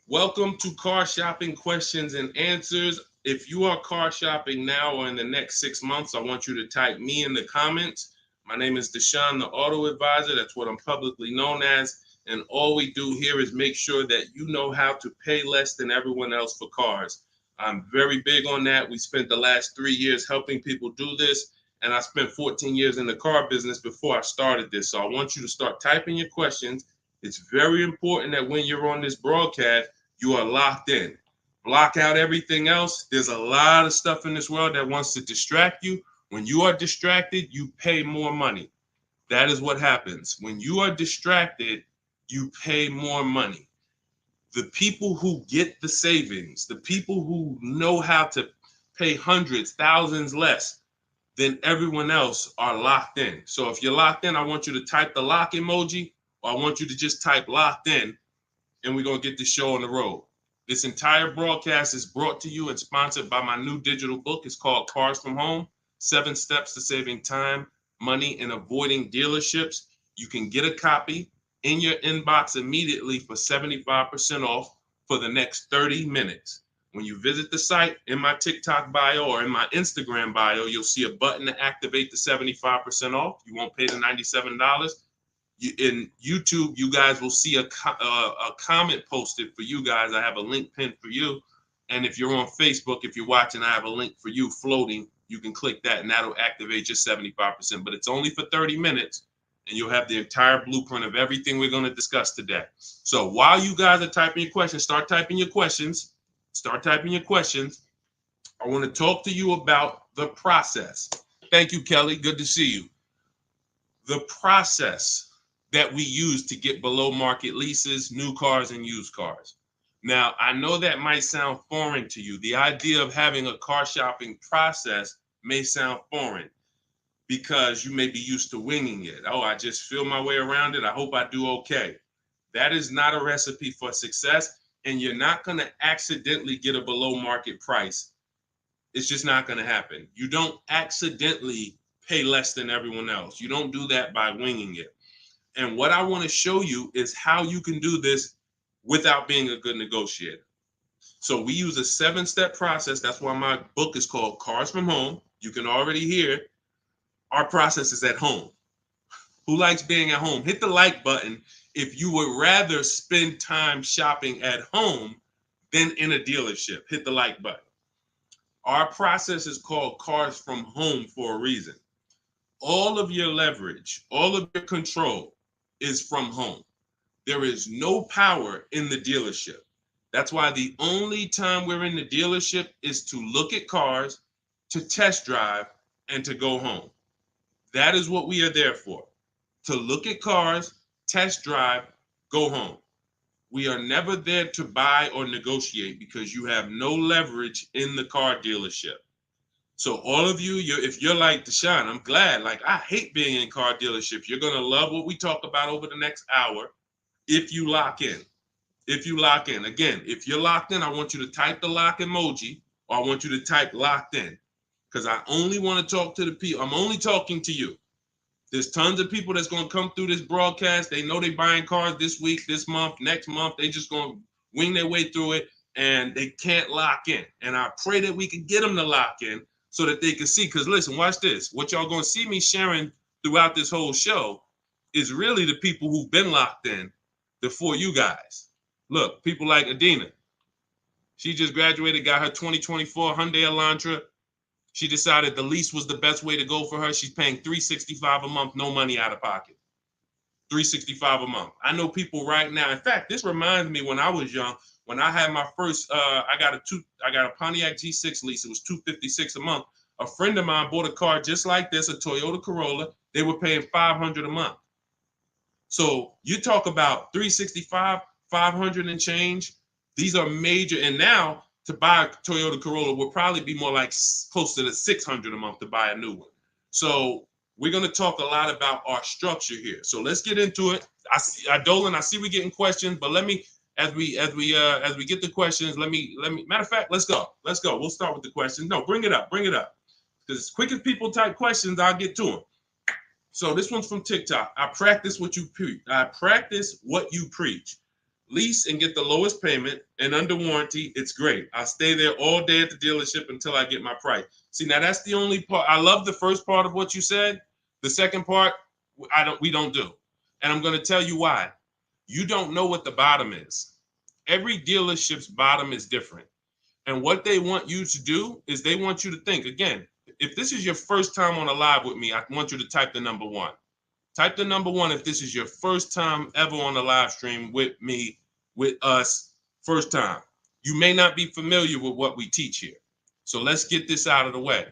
Welcome to Car Shopping Questions and Answers. If you are car shopping now or in the next 6 months, I want you to type me in the comments. My name is Deshone the Auto Advisor. That's what I'm publicly known as. And all we do here is make sure that you know how to pay less than everyone else for cars. I'm very big on that. We spent the last 3 years helping people do this. And I spent 14 years in the car business before I started this. So I want you to start typing your questions. It's very important that when you're on this broadcast, you are locked in. Block out everything else. There's a lot of stuff in this world that wants to distract you. When you are distracted, you pay more money. That is what happens. When you are distracted, you pay more money. The people who get the savings, the people who know how to pay hundreds, thousands less than everyone else are locked in. So if you're locked in, I want you to type the lock emoji, or I want you to just type locked in, and we're going to get the show on the road. This entire broadcast is brought to you and sponsored by my new digital book. It's called Cars from Home, 7 Steps to Saving Time, Money, and Avoiding Dealerships. You can get a copy in your inbox immediately for 75% off for the next 30 minutes. When you visit the site, in my TikTok bio or in my Instagram bio, you'll see a button to activate the 75% off. You won't pay the $97. In YouTube, you guys will see a comment posted for you guys. I have a link pinned for you. And if you're on Facebook, if you're watching, I have a link for you floating. You can click that and that'll activate your 75%. But it's only for 30 minutes and you'll have the entire blueprint of everything we're going to discuss today. So while you guys are typing your questions, start typing your questions. Start typing your questions. I want to talk to you about the process. Thank you, Kelly. Good to see you. The process that we use to get below market leases, new cars, and used cars. Now, I know that might sound foreign to you. The idea of having a car shopping process may sound foreign because you may be used to winging it. Oh, I just feel my way around it. I hope I do okay. That is not a recipe for success, and you're not going to accidentally get a below market price. It's just not going to happen. You don't accidentally pay less than everyone else. You don't do that by winging it. And what I want to show you is how you can do this without being a good negotiator. So we use a 7-step process. That's why my book is called Cars from Home. You can already hear our process is at home. Who likes being at home? Hit the like button if you would rather spend time shopping at home than in a dealership. Hit the like button. Our process is called Cars from Home for a reason. All of your leverage, all of your control is from home. There is no power in the dealership. That's why the only time we're in the dealership is to look at cars, to test drive, and to go home. That is what we are there for. To look at cars, test drive, go home. We are never there to buy or negotiate because you have no leverage in the car dealership. So all of you, if you're like Deshone, I'm glad. Like, I hate being in car dealerships. You're going to love what we talk about over the next hour if you lock in. If you lock in. Again, if you're locked in, I want you to type the lock emoji, or I want you to type locked in, because I only want to talk to the people. I'm only talking to you. There's tons of people that's going to come through this broadcast. They know they're buying cars this week, this month, next month. They just going to wing their way through it, and they can't lock in. And I pray that we can get them to lock in so that they can see. Because listen, watch this. What y'all going to see me sharing throughout this whole show is really the people who've been locked in before you guys. Look, people like Adina. She just graduated, got her 2024 Hyundai Elantra. She decided the lease was the best way to go for her. She's paying $365 a month, no money out of pocket. $365 a month. I know people right now. In fact, this reminds me when I was young, when I had my first, I got a Pontiac G6 lease. It was $256 a month. A friend of mine bought a car just like this, a Toyota Corolla. They were paying $500 a month. So you talk about 365, 500 and change. These are major. And now to buy a Toyota Corolla would probably be more like close to the $600 a month to buy a new one. So we're going to talk a lot about our structure here. So let's get into it. Dolan, I see we're getting questions, but let me, as we get the questions, let me, matter of fact, let's go. We'll start with the questions. No, bring it up. Because as quick as people type questions, I'll get to them. So this one's from TikTok. I practice what you preach. lease and get the lowest payment and under warranty, it's great. I'll stay there all day at the dealership until I get my price. See, now that's the only part. I love the first part of what you said. The second part, we don't do. And I'm going to tell you why. You don't know what the bottom is. Every dealership's bottom is different. And what they want you to do is they want you to think, again, if this is your first time on a live with me, I want you to type the number 1. Type the number 1 if this is your first time ever on a live stream with me, with us, first time. You may not be familiar with what we teach here. So let's get this out of the way.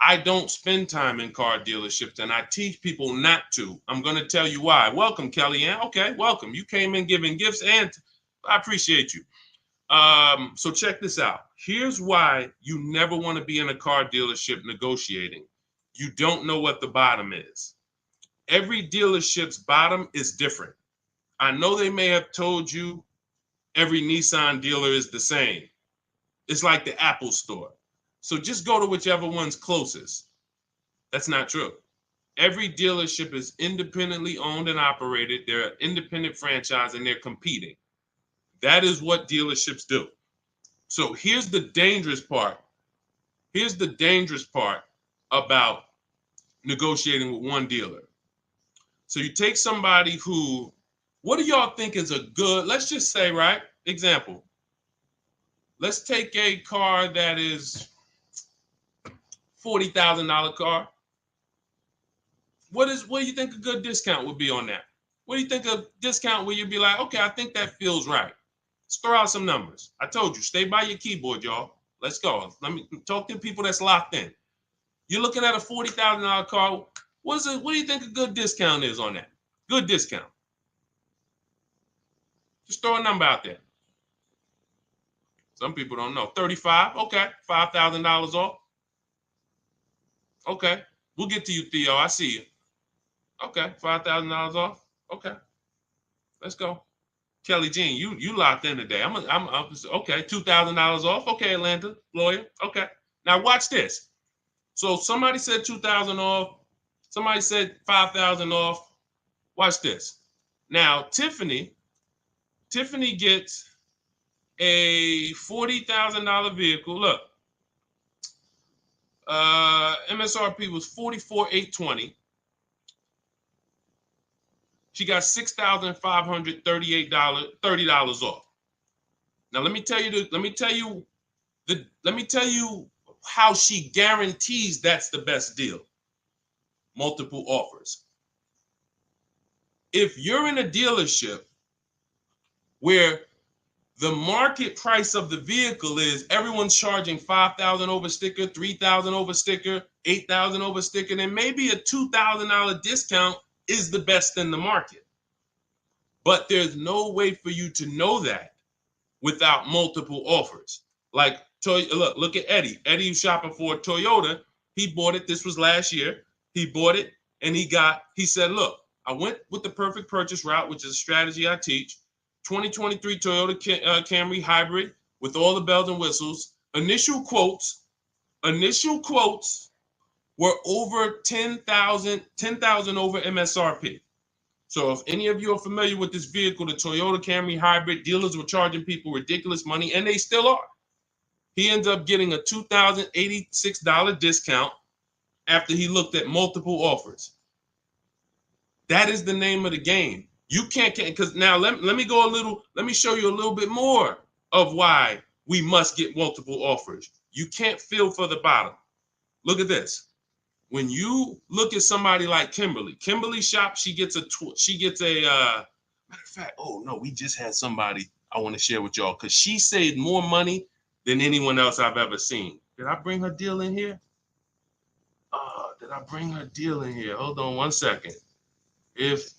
I don't spend time in car dealerships, and I teach people not to. I'm going to tell you why. Welcome, Kellyanne. Okay, welcome. You came in giving gifts, and I appreciate you. So check this out. Here's why you never want to be in a car dealership negotiating. You don't know what the bottom is. Every dealership's bottom is different. I know they may have told you every Nissan dealer is the same. It's like the Apple store. So just go to whichever one's closest. That's not true. Every dealership is independently owned and operated. They're an independent franchise and they're competing. That is what dealerships do. So here's the dangerous part. Here's the dangerous part about negotiating with one dealer. So you take somebody who, what do y'all think is a good, let's just say, right? Example. Let's take a car that is $40,000 car. What do you think a good discount would be on that? What do you think a discount where you'd be like, okay, I think that feels right. Let's throw out some numbers. I told you, stay by your keyboard, y'all. Let's go. Let me talk to people that's locked in. You're looking at a $40,000 car. What do you think a good discount is on that? Good discount. Just throw a number out there. Some people don't know. 35, okay. $5,000 off. Okay. We'll get to you, Theo. I see you. Okay. $5,000 off. Okay. Let's go. Kelly Jean, you locked in today. I'm okay. $2,000 off. Okay, Atlanta lawyer. Okay. Now watch this. So somebody said 2,000 off. Somebody said 5,000 off. Watch this. Now Tiffany gets a $40,000 vehicle. Look, MSRP was $44,820. She got $6,538, $30 off. Now let me tell you how she guarantees that's the best deal. Multiple offers. If you're in a dealership where the market price of the vehicle is everyone's charging $5,000 over sticker, $3,000 over sticker, $8,000 over sticker, then maybe a $2,000 discount is the best in the market. But there's no way for you to know that without multiple offers. Like, look at Eddie. Eddie was shopping for a Toyota. He bought it. This was last year. He bought it and he said, look, I went with the perfect purchase route, which is a strategy I teach. 2023 Toyota Camry hybrid with all the bells and whistles. Initial quotes were over 10,000 over MSRP. So if any of you are familiar with this vehicle, the Toyota Camry hybrid, dealers were charging people ridiculous money, and they still are. He ends up getting a $2,086 discount after he looked at multiple offers. That is the name of the game. You can't, because now let me show you a little bit more of why we must get multiple offers. You can't feel for the bottom. Look at this. When you look at somebody like Kimberly shop, she gets a matter of fact, oh no, we just had somebody I want to share with y'all because she saved more money than anyone else I've ever seen. Did I bring her deal in here? Did I bring her deal in here? Hold on one second. Yes,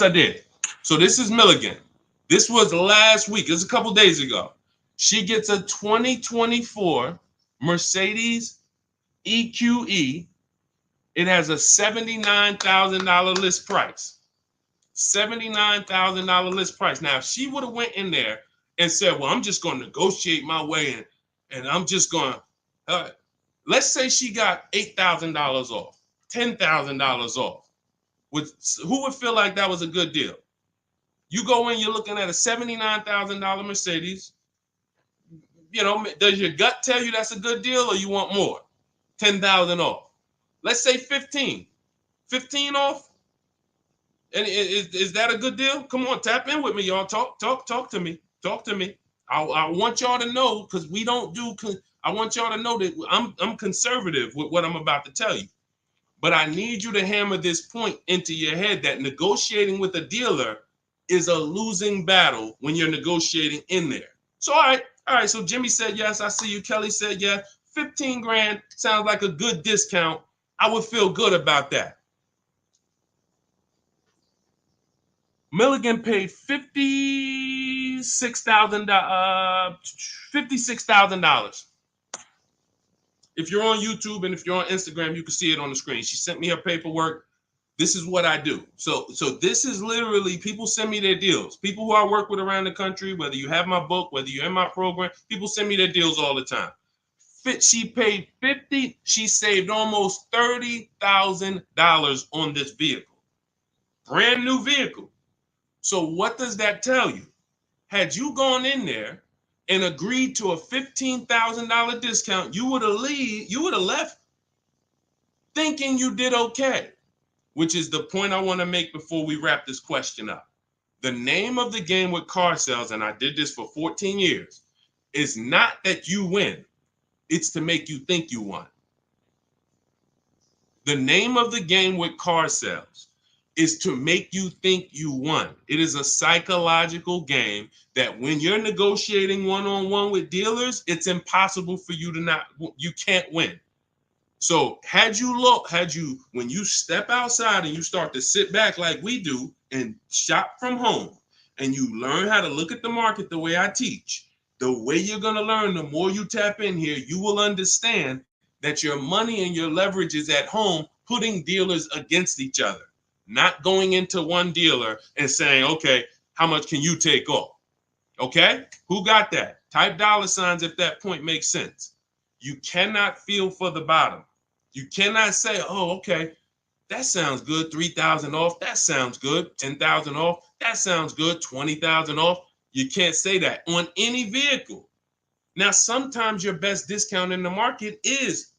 I did. So this is Milligan. This was last week. It was a couple days ago. She gets a 2024 Mercedes EQE. It has a $79,000 list price. $79,000 list price. Now, if she would have went in there and said, well, I'm just going to negotiate my way in, and I'm just going to, let's say she got $8,000 off, $10,000 off. Who would feel like that was a good deal? You go in, you're looking at a $79,000 Mercedes. You know, does your gut tell you that's a good deal or you want more? 10,000 off. Let's say 15. 15 off. And is that a good deal? Come on, tap in with me, y'all. Talk to me. Talk to me. I want y'all to know, because we don't do. I want y'all to know that I'm conservative with what I'm about to tell you. But I need you to hammer this point into your head that negotiating with a dealer is a losing battle when you're negotiating in there. So all right. So Jimmy said yes. I see you. Kelly said yes. 15 grand sounds like a good discount. I would feel good about that. Milligan paid $56,000. If you're on YouTube and if you're on Instagram, you can see it on the screen. She sent me her paperwork. This is what I do. So this is literally, people send me their deals. People who I work with around the country, whether you have my book, whether you're in my program, people send me their deals all the time. She paid 50. She saved almost $30,000 on this vehicle. Brand new vehicle. So what does that tell you? Had you gone in there and agreed to a $15,000 discount, you would have left thinking you did okay, which is the point I want to make before we wrap this question up. The name of the game with car sales, and I did this for 14 years, is not that you win. It's to make you think you won. The name of the game with car sales is to make you think you won. It is a psychological game that when you're negotiating one-on-one with dealers, it's impossible for you to you can't win. So when you step outside and you start to sit back like we do and shop from home, and you learn how to look at the market the way I teach, the way you're going to learn, the more you tap in here, you will understand that your money and your leverage is at home, putting dealers against each other. Not going into one dealer and saying, okay, how much can you take off? Okay, who got that? Type $ if that point makes sense. You cannot feel for the bottom. You cannot say, oh, okay, that sounds good. 3,000 off. That sounds good. 10,000 off. That sounds good. 20,000 off. You can't say that on any vehicle. Now, sometimes your best discount in the market is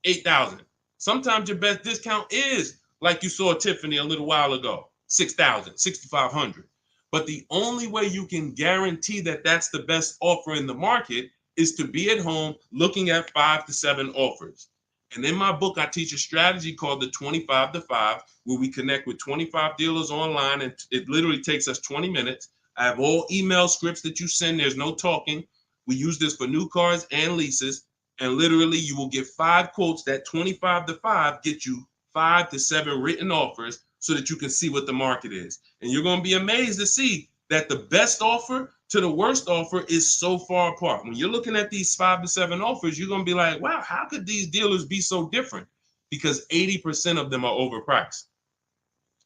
8,000. Sometimes your best discount is, like you saw Tiffany a little while ago, 6,000, 6,500. But the only way you can guarantee that that's the best offer in the market is to be at home looking at 5 to 7 offers. And in my book, I teach a strategy called the 25 to 5, where we connect with 25 dealers online, and it literally takes us 20 minutes. I have all email scripts that you send. There's no talking. We use this for new cars and leases. And literally, you will get 5 quotes. That 25 to 5 get you 5 to 7 written offers so that you can see what the market is. And you're going to be amazed to see that the best offer to the worst offer is so far apart. When you're looking at these 5 to 7 offers, you're going to be like, wow, how could these dealers be so different? Because 80% of them are overpriced.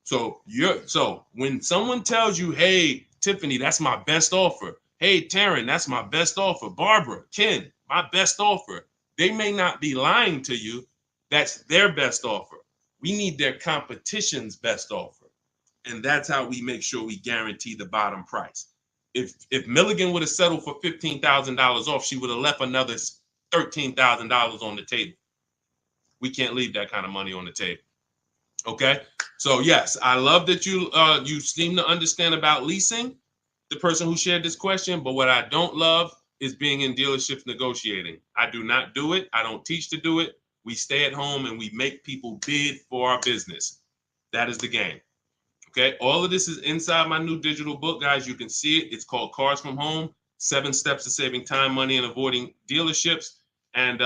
So when someone tells you, hey, Tiffany, that's my best offer. Hey, Taryn, that's my best offer. Barbara, Ken, my best offer. They may not be lying to you. That's their best offer. We need their competition's best offer. And that's how we make sure we guarantee the bottom price. If Milligan would have settled for $15,000 off, she would have left another $13,000 on the table. We can't leave that kind of money on the table. Okay. So yes, I love that you seem to understand about leasing, the person who shared this question. But what I don't love is being in dealerships negotiating. I do not do it. I don't teach to do it. We stay at home and we make people bid for our business. That is the game. Okay. All of this is inside my new digital book, guys. You can see it. It's called Cars from Home: 7 Steps to Saving Time, Money, and Avoiding Dealerships. And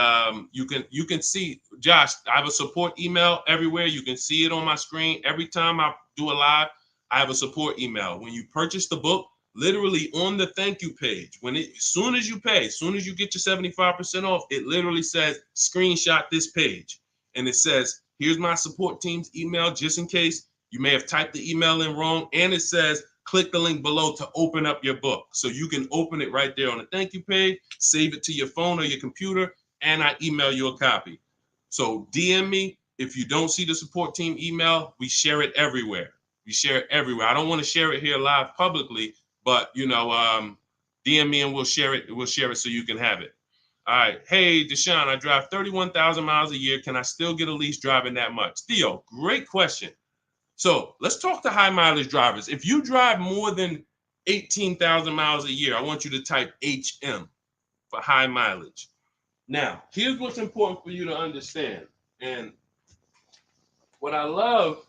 you can see, Josh, I have a support email everywhere. You can see it on my screen. Every time I do a live, I have a support email. When you purchase the book, literally on the thank you page, as soon as you pay, as soon as you get your 75% off, it literally says, screenshot this page. And it says, here's my support team's email, just in case you may have typed the email in wrong. And it says, click the link below to open up your book. So you can open it right there on the thank you page, save it to your phone or your computer, and I email you a copy. So DM me. If you don't see the support team email, we share it everywhere. We share it everywhere. I don't want to share it here live publicly, but DM me and we'll share it. We'll share it so you can have it. All right. Hey, Deshone, I drive 31,000 miles a year. Can I still get a lease driving that much? Theo, great question. So let's talk to high mileage drivers. If you drive more than 18,000 miles a year, I want you to type HM for high mileage. Now, here's what's important for you to understand. And what I love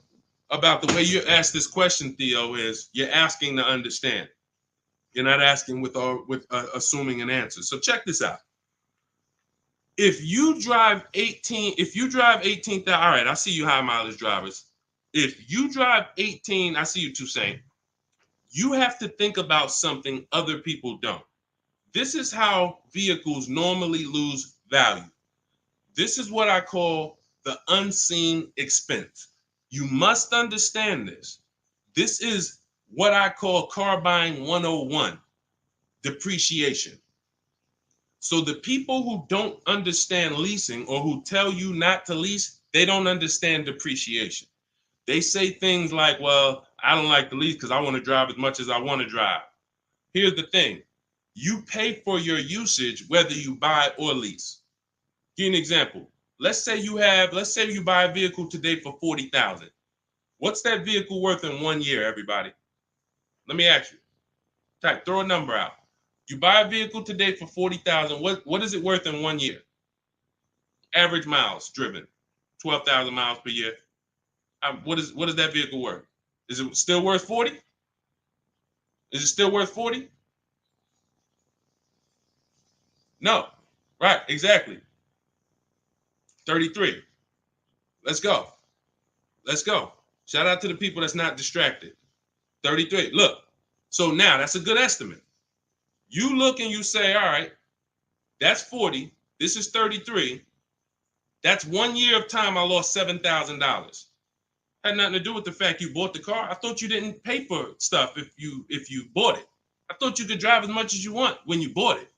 about the way you ask this question, Theo, is you're asking to understand. You're not asking with assuming an answer. So check this out. If you drive 18,000, all right, I see you high mileage drivers. If you drive 18, I see you Toussaint. You have to think about something other people don't. This is how vehicles normally lose value. This is what I call the unseen expense. You must understand this. This is what I call car buying 101, depreciation. So the people who don't understand leasing or who tell you not to lease, they don't understand depreciation. They say things like, well, I don't like to lease because I want to drive as much as I want to drive. Here's the thing. You pay for your usage whether you buy or lease. Give you an example. Let's say you buy a vehicle today for $40,000. What's that vehicle worth in 1 year, everybody? Let me ask you. Throw a number out. You buy a vehicle today for $40,000. What is it worth in 1 year? Average miles driven, 12,000 miles per year. What is that vehicle worth? Is it still worth 40? Is it still worth 40? No. Right, exactly. 33. Let's go. Let's go. Shout out to the people that's not distracted. 33. Look. So now that's a good estimate. You look and you say, all right, that's 40. This is 33. That's 1 year of time I lost $7,000. Had nothing to do with the fact you bought the car. I thought you didn't pay for stuff if you bought it. I thought you could drive as much as you want when you bought it.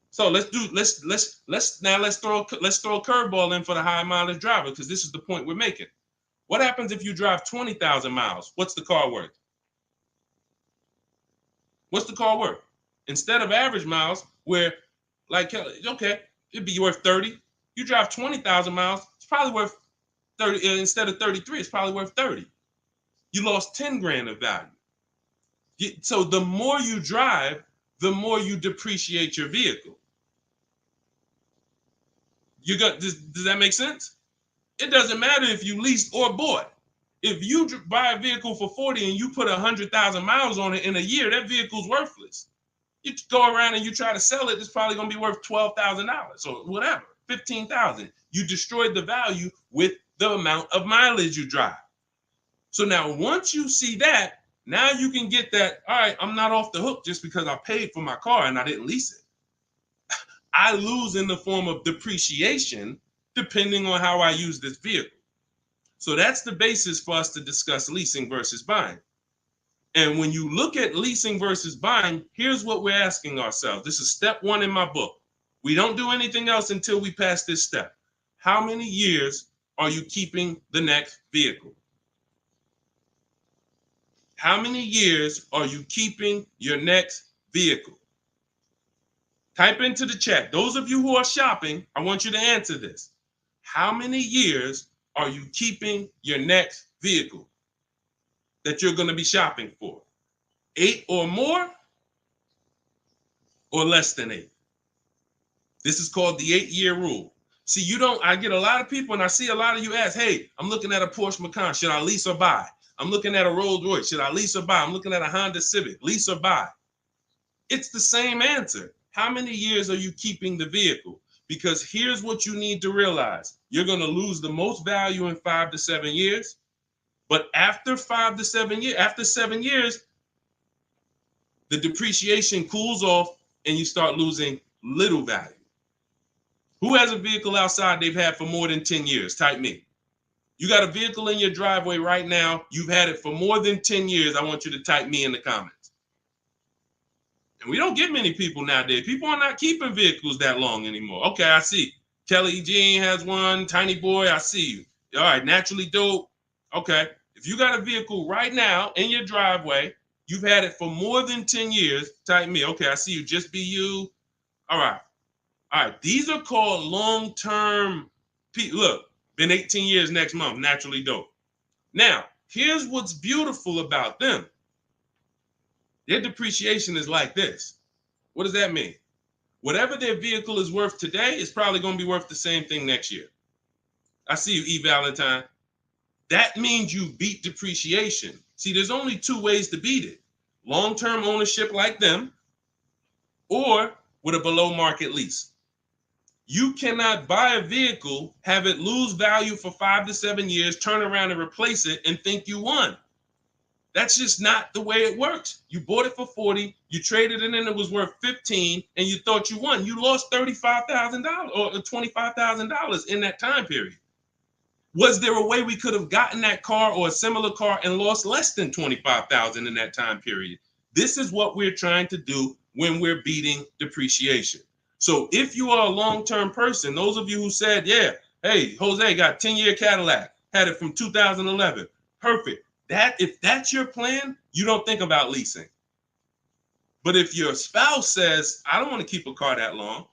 So let's throw a curveball in for the high mileage driver, because this is the point we're making. What happens if you drive 20,000 miles? What's the car worth? What's the car worth? Instead of average miles, where like, okay, it'd be worth 30. You drive 20,000 miles, it's probably worth 30. Instead of 33, it's probably worth 30. You lost 10 grand of value. So the more you drive, the more you depreciate your vehicle. Does that make sense? It doesn't matter if you leased or bought. If you buy a vehicle for 40 and you put 100,000 miles on it in a year, that vehicle's worthless. You go around and you try to sell it, it's probably going to be worth $12,000 or whatever, $15,000. You destroyed the value with the amount of mileage you drive. So now once you see that, now you can get that, all right, I'm not off the hook just because I paid for my car and I didn't lease it. I lose in the form of depreciation depending on how I use this vehicle. So that's the basis for us to discuss leasing versus buying. And when you look at leasing versus buying, here's what we're asking ourselves. This is step one in my book. We don't do anything else until we pass this step. How many years are you keeping the next vehicle? How many years are you keeping your next vehicle? Type into the chat. Those of you who are shopping, I want you to answer this. How many years are you keeping your next vehicle that you're going to be shopping for? 8 or more, or less than 8? This is called the 8-year rule. See, I get a lot of people, and I see a lot of you ask, hey, I'm looking at a Porsche Macan. Should I lease or buy? I'm looking at a Rolls Royce. Should I lease or buy? I'm looking at a Honda Civic. Lease or buy? It's the same answer. How many years are you keeping the vehicle? Because here's what you need to realize. You're going to lose the most value in 5 to 7 years. But after 5 to 7 years, after 7 years, the depreciation cools off and you start losing little value. Who has a vehicle outside they've had for more than 10 years? Type me. You got a vehicle in your driveway right now. You've had it for more than 10 years. I want you to type me in the comments. And we don't get many people nowadays. People are not keeping vehicles that long anymore. Okay, I see. Kelly Jean has one. Tiny Boy, I see you. All right, Naturally Dope. Okay. If you got a vehicle right now in your driveway, you've had it for more than 10 years, type me. Okay, I see you, just be you. All right. All right. These are called long-term. Look, been 18 years next month, naturally dope. Now, here's what's beautiful about them. Their depreciation is like this. What does that mean? Whatever their vehicle is worth today is probably going to be worth the same thing next year. I see you, E. Valentine. That means you beat depreciation. See, there's only two ways to beat it. Long-term ownership like them, or with a below market lease. You cannot buy a vehicle, have it lose value for 5 to 7 years, turn around and replace it and think you won. That's just not the way it works. You bought it for 40, you traded it and it was worth 15, and you thought you won. You lost $35,000 or $25,000 in that time period. Was there a way we could have gotten that car or a similar car and lost less than $25,000 in that time period? This is what we're trying to do when we're beating depreciation. So if you are a long-term person, those of you who said, yeah, hey, Jose got 10-year Cadillac, had it from 2011, perfect. If that's your plan, you don't think about leasing. But if your spouse says, I don't want to keep a car that long,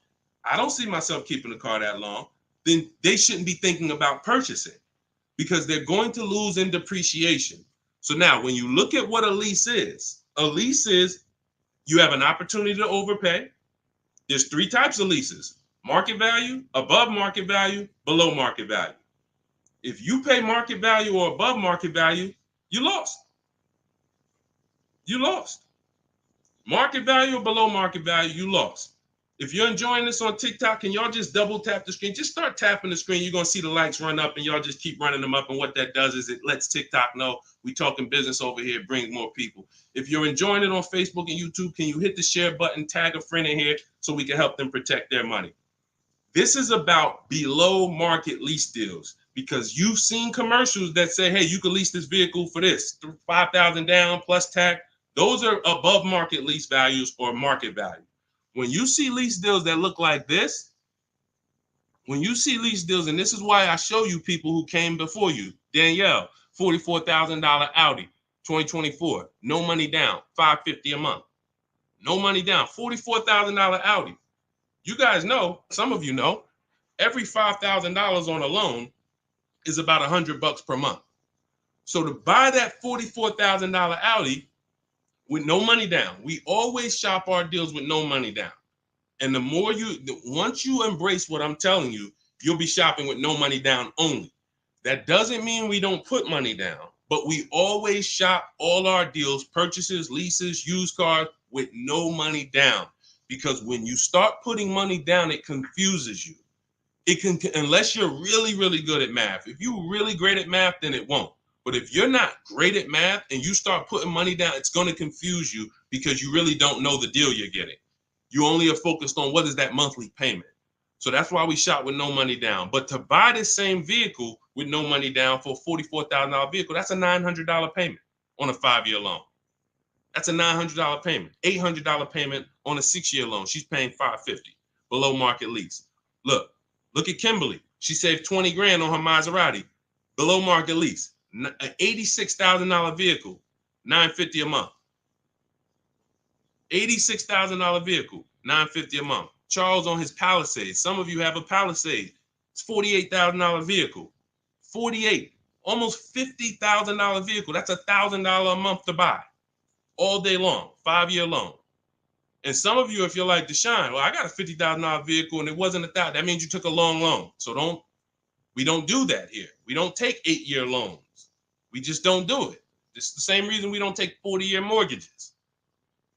I don't see myself keeping a car that long, then they shouldn't be thinking about purchasing because they're going to lose in depreciation. So now when you look at what a lease is you have an opportunity to overpay. There's 3 types of leases: market value, above market value, below market value. If you pay market value or above market value, you lost. You lost. Market value or below market value, you lost. If you're enjoying this on TikTok, can y'all just double tap the screen? Just start tapping the screen. You're going to see the likes run up, and y'all just keep running them up. And what that does is it lets TikTok know we talking business over here, brings more people. If you're enjoying it on Facebook and YouTube, can you hit the share button, tag a friend in here so we can help them protect their money? This is about below market lease deals because you've seen commercials that say, hey, you can lease this vehicle for this, $5,000 down plus tax. Those are above market lease values or market value. When you see lease deals that look like this, and this is why I show you people who came before you. Danielle, $44,000 Audi, 2024, no money down, $550 a month. No money down, $44,000 Audi. You guys know, some of you know, every $5,000 on a loan is about $100 per month. So to buy that $44,000 Audi with no money down, we always shop our deals with no money down. And once you embrace what I'm telling you, you'll be shopping with no money down only. That doesn't mean we don't put money down, but we always shop all our deals, purchases, leases, used cars with no money down. Because when you start putting money down, it confuses you. Unless you're really, really good at math. If you're really great at math, then it won't. But if you're not great at math and you start putting money down, it's going to confuse you because you really don't know the deal you're getting. You only are focused on what is that monthly payment. So that's why we shop with no money down. But to buy this same vehicle with no money down for a $44,000 vehicle, that's a $900 payment on a 5-year loan. That's a $900 payment, $800 payment on a 6-year loan. She's paying $550 below market lease. Look at Kimberly. She saved 20 grand on her Maserati, below market lease, an $86,000 vehicle, $950 a month. $86,000 vehicle, $950 a month. Charles on his Palisade. Some of you have a Palisade. It's $48,000 vehicle. 48, almost $50,000 vehicle. That's $1,000 a month to buy. All day long, 5-year loan. And some of you, if you're like Deshone, well, I got a $50,000 vehicle and it wasn't $1,000. That means you took a long loan. So we don't do that here. We don't take 8-year loans. We just don't do it. It's the same reason we don't take 40-year mortgages.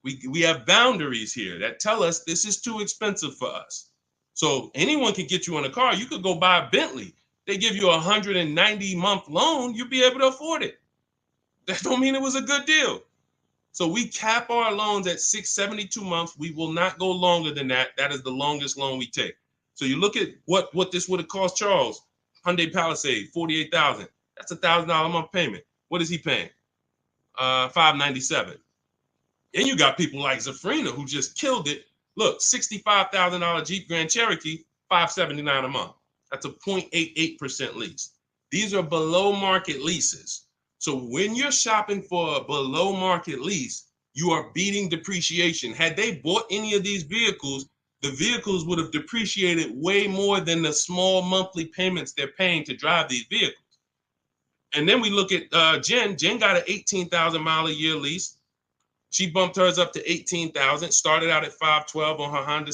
We have boundaries here that tell us this is too expensive for us. So anyone can get you in a car. You could go buy a Bentley. They give you a 190-month loan. You'll be able to afford it. That don't mean it was a good deal. So we cap our loans at 672 months. We will not go longer than that. That is the longest loan we take. So you look at what this would have cost Charles. Hyundai Palisade, $48,000. That's $1,000 a month payment. What is he paying? $597. And you got people like Zafrina who just killed it. Look, $65,000 Jeep Grand Cherokee, $579 a month. That's a 0.88% lease. These are below market leases. So when you're shopping for a below market lease, you are beating depreciation. Had they bought any of these vehicles, the vehicles would have depreciated way more than the small monthly payments they're paying to drive these vehicles. And then we look at Jen. Jen got an 18,000 mile a year lease. She bumped hers up to 18,000. Started out at 512 on her Honda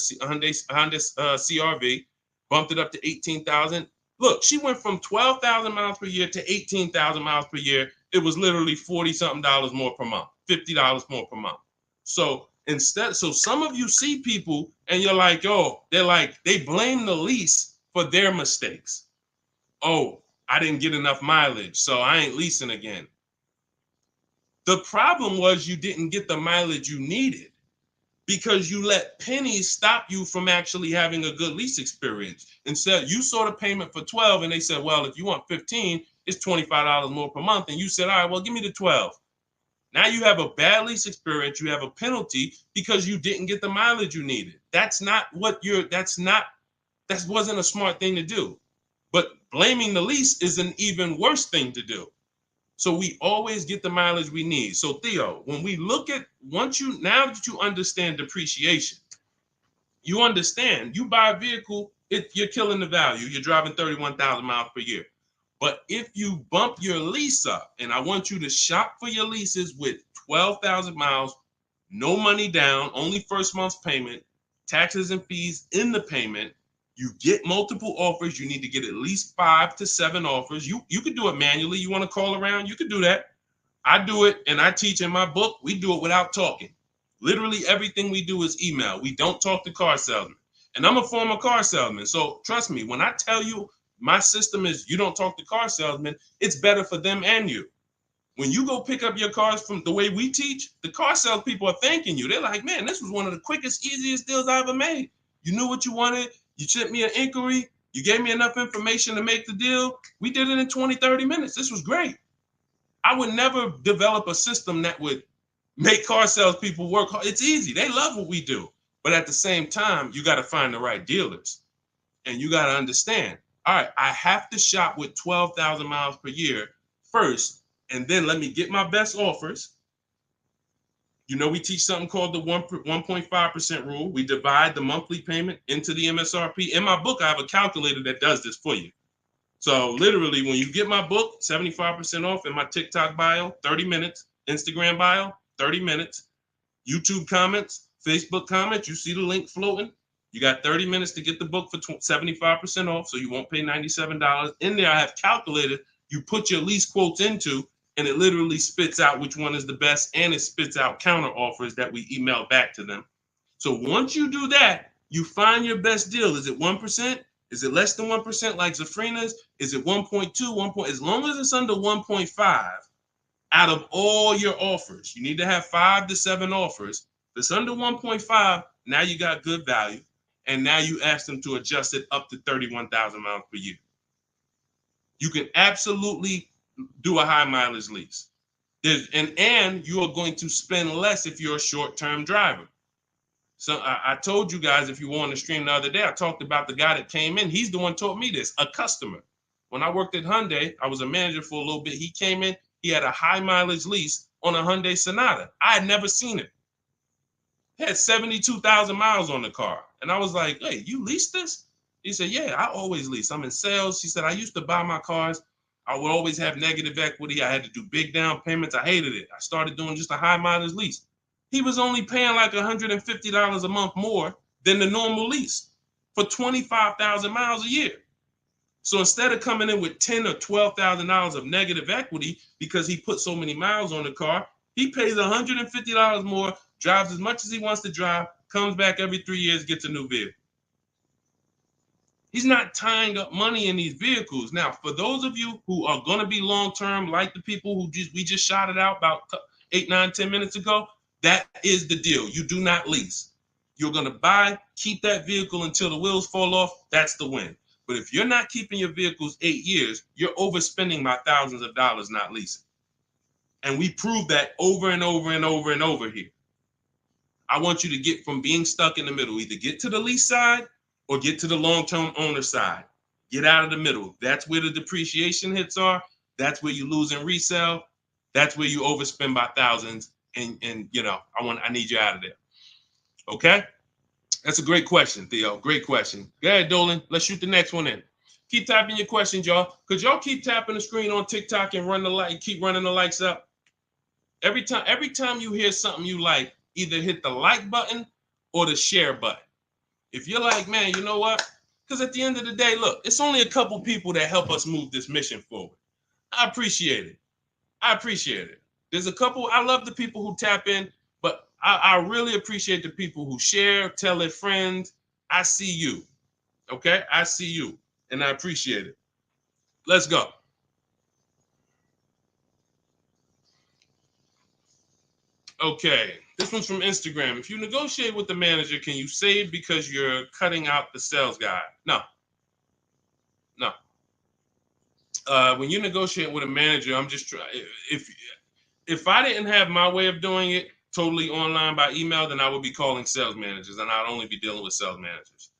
CRV. Bumped it up to 18,000. Look, she went from 12,000 miles per year to 18,000 miles per year. It was literally 40 something dollars more per month, $50 more per month. So some of you see people and you're like, oh, they blame the lease for their mistakes. Oh, I didn't get enough mileage, so I ain't leasing again. The problem was you didn't get the mileage you needed because you let pennies stop you from actually having a good lease experience. Instead, you saw the payment for 12 and they said, well, if you want 15, it's $25 more per month. And you said, all right, well, give me the 12. Now you have a bad lease experience. You have a penalty because you didn't get the mileage you needed. That wasn't a smart thing to do. But blaming the lease is an even worse thing to do. So we always get the mileage we need. So Theo, when we look at now that you understand depreciation, you understand you buy a vehicle, you're killing the value. You're driving 31,000 miles per year. But if you bump your lease up, and I want you to shop for your leases with 12,000 miles, no money down, only first month's payment, taxes and fees in the payment. You get multiple offers. You need to get at least 5 to 7 offers. You could do it manually. You want to call around? You could do that. I do it, and I teach in my book. We do it without talking. Literally everything we do is email. We don't talk to car salesmen. And I'm a former car salesman. So trust me, when I tell you my system is you don't talk to car salesmen, it's better for them and you. When you go pick up your cars from the way we teach, the car sales people are thanking you. They're like, man, this was one of the quickest, easiest deals I ever made. You knew what you wanted. You sent me an inquiry. You gave me enough information to make the deal. We did it in 20, 30 minutes. This was great. I would never develop a system that would make car sales people work hard. It's easy. They love what we do. But at the same time, you got to find the right dealers. And you got to understand, all right, I have to shop with 12,000 miles per year first, and then let me get my best offers. You know, we teach something called the 1.5% rule. We divide the monthly payment into the MSRP. In my book, I have a calculator that does this for you. So literally, when you get my book, 75% off in my TikTok bio, 30 minutes, Instagram bio, 30 minutes, YouTube comments, Facebook comments, you see the link floating. You got 30 minutes to get the book for 75% off, so you won't pay $97. In there, I have calculated, you put your lease quotes into, and it literally spits out which one is the best, and it spits out counter offers that we email back to them. So once you do that, you find your best deal. Is it 1%? Is it less than 1% like Zafrina's? Is it 1.2, 1. As long as it's under 1.5, out of all your offers, you need to have 5 to 7 offers. If it's under 1.5, now you got good value. And now you ask them to adjust it up to 31,000 miles per year. You can absolutely do a high mileage lease. And you are going to spend less if you're a short-term driver. So I told you guys, if you were on the stream the other day, I talked about the guy that came in. He's the one taught me this, a customer. When I worked at Hyundai, I was a manager for a little bit. He came in, he had a high mileage lease on a Hyundai Sonata. I had never seen it. He had 72,000 miles on the car. And I was like, hey, you leased this? He said, yeah, I always lease. I'm in sales. He said, I used to buy my cars. I would always have negative equity. I had to do big down payments. I hated it. I started doing just a high mileage lease. He was only paying like $150 a month more than the normal lease for 25,000 miles a year. So instead of coming in with $10,000 or $12,000 of negative equity because he put so many miles on the car, he pays $150 more, drives as much as he wants to drive, comes back every 3 years, gets a new vehicle. He's not tying up money in these vehicles. Now, for those of you who are going to be long-term, like the people who we just shouted out about 8, 9, 10 minutes ago, that is the deal. You do not lease. You're going to buy, keep that vehicle until the wheels fall off. That's the win. But if you're not keeping your vehicles 8 years, you're overspending by thousands of dollars not leasing. And we prove that over and over and over and over here. I want you to get from being stuck in the middle, either get to the lease side or get to the long-term owner side. Get out of the middle. That's where the depreciation hits are. That's where you lose in resale. That's where you overspend by thousands, and I need you out of there. Okay, that's a great question, Theo. Great question. Go ahead, Dolan. Let's shoot the next one in. Keep typing your questions, y'all. Could y'all keep tapping the screen on TikTok and keep running the likes up? Every time you hear something you like, either hit the like button or the share button. If you're like, man, you know what? Because at the end of the day, look, it's only a couple people that help us move this mission forward. I appreciate it. There's a couple. I love the people who tap in, but I really appreciate the people who share, tell their friends. I see you. Okay? I see you, and I appreciate it. Let's go. Okay, this one's from Instagram. If you negotiate with the manager, can you save because you're cutting out the sales guy? No. When you negotiate with a manager, I'm just trying. If I didn't have my way of doing it totally online by email, then I would be calling sales managers, and I'd only be dealing with sales managers.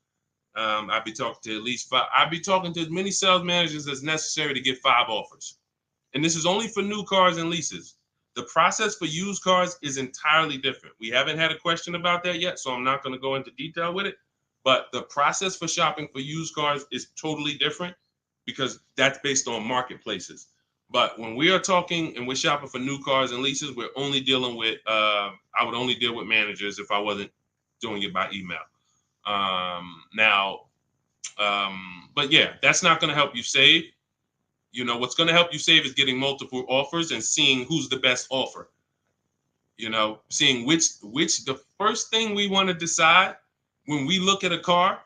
I'd be talking to at least 5. I'd be talking to as many sales managers as necessary to get 5 offers. And this is only for new cars and leases. The process for used cars is entirely different. We haven't had a question about that yet, so I'm not going to go into detail with it. But the process for shopping for used cars is totally different because that's based on marketplaces. But when we are talking and we're shopping for new cars and leases, we're only dealing with, I would only deal with managers if I wasn't doing it by email. But yeah, that's not going to help you save. What's going to help you save is getting multiple offers and seeing who's the best offer. Seeing which the first thing we want to decide when we look at a car.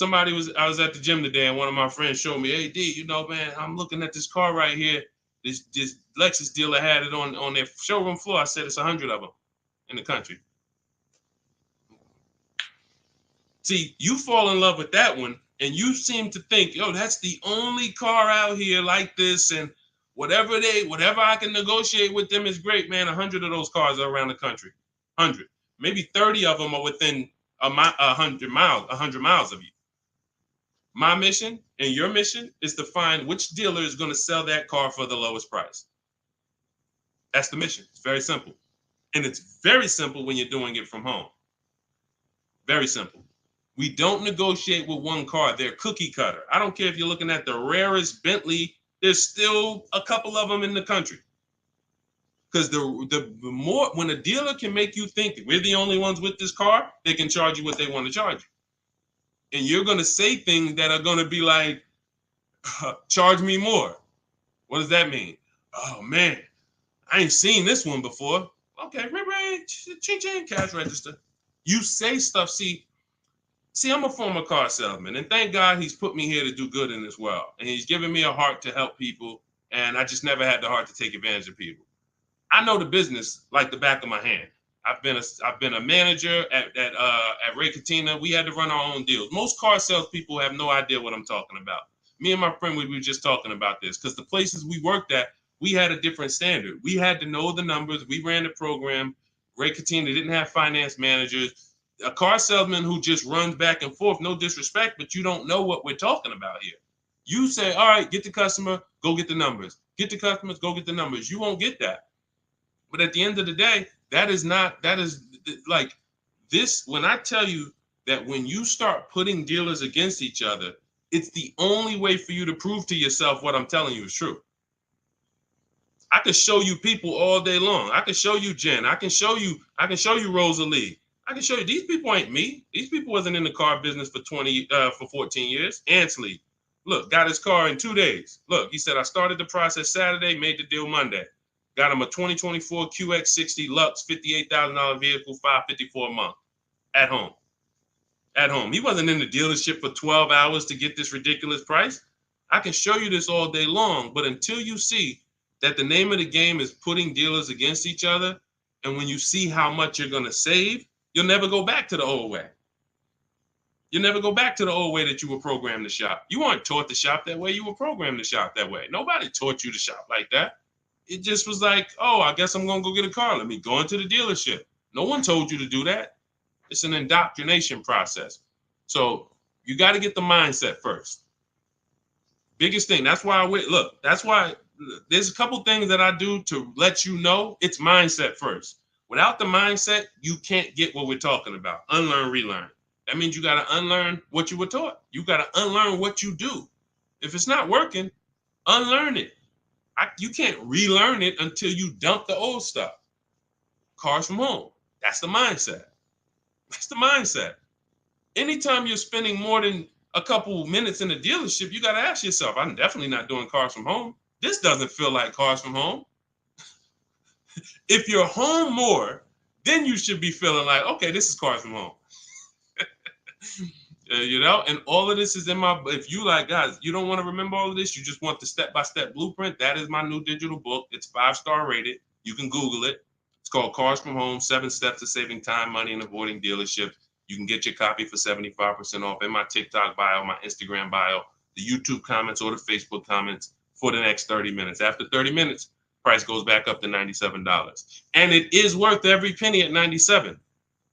I was at the gym today and one of my friends showed me, hey, D, man, I'm looking at this car right here. This Lexus dealer had it on their showroom floor. I said it's 100 of them in the country. See, you fall in love with that one, and you seem to think, that's the only car out here like this, and whatever I can negotiate with them is great, man. 100 of those cars are around the country. 100. Maybe 30 of them are within 100 miles of you. My mission and your mission is to find which dealer is going to sell that car for the lowest price. That's the mission. It's very simple. And it's very simple when you're doing it from home. Very simple. We don't negotiate with one car. They're cookie cutter. I don't care if you're looking at the rarest Bentley. There's still a couple of them in the country. Because the more, when a dealer can make you think that we're the only ones with this car, they can charge you what they want to charge you. And you're going to say things that are going to be like, charge me more. What does that mean? Oh, man, I ain't seen this one before. Okay, ching, cash register. You say stuff. See, I'm a former car salesman, and thank God he's put me here to do good in this world. And he's given me a heart to help people, and I just never had the heart to take advantage of people. I know the business like the back of my hand. I've been a manager at Ray Katina. We had to run our own deals. Most car salespeople have no idea what I'm talking about. Me and my friend, we were just talking about this because the places we worked at, we had a different standard. We had to know the numbers. We ran the program. Ray Katina didn't have finance managers. A car salesman who just runs back and forth, no disrespect, but you don't know what we're talking about here. You say, all right, get the customer, go get the numbers. Get the customers, go get the numbers. You won't get that. But at the end of the day, that is like this. When I tell you that when you start putting dealers against each other, it's the only way for you to prove to yourself what I'm telling you is true. I could show you people all day long. I can show you Jen. I can show you Rosalie. I can show you these people ain't me. These people wasn't in the car business for 14 years. Ansley, look, got his car in 2 days. Look, he said, I started the process Saturday, made the deal Monday. Got him a 2024 QX60 Lux, $58,000 vehicle, $554 a month. At home. At home. He wasn't in the dealership for 12 hours to get this ridiculous price. I can show you this all day long, but until you see that the name of the game is putting dealers against each other, and when you see how much you're going to save, you'll never go back to the old way. You'll never go back to the old way that you were programmed to shop. You weren't taught to shop that way. You were programmed to shop that way. Nobody taught you to shop like that. It just was like, oh, I guess I'm going to go get a car. Let me go into the dealership. No one told you to do that. It's an indoctrination process. So you got to get the mindset first. Biggest thing. That's why that's why there's a couple things that I do to let you know. It's mindset first. Without the mindset, you can't get what we're talking about. Unlearn, relearn. That means you got to unlearn what you were taught. You got to unlearn what you do. If it's not working, unlearn it. You can't relearn it until you dump the old stuff. Cars from home. That's the mindset. That's the mindset. Anytime you're spending more than a couple minutes in the dealership, you got to ask yourself, I'm definitely not doing cars from home. This doesn't feel like cars from home. If you're home more, then you should be feeling like, okay, this is cars from home. And all of this is in my, if you like, guys, you don't want to remember all of this, you just want the step-by-step blueprint, that is my new digital book. It's 5-star rated. You can Google it. It's called Cars from Home, 7 Steps to Saving Time, Money, and Avoiding Dealerships. You can get your copy for 75% off in my TikTok bio, my Instagram bio, the YouTube comments, or the Facebook comments for the next 30 minutes. After 30 minutes, price goes back up to $97. And it is worth every penny at $97.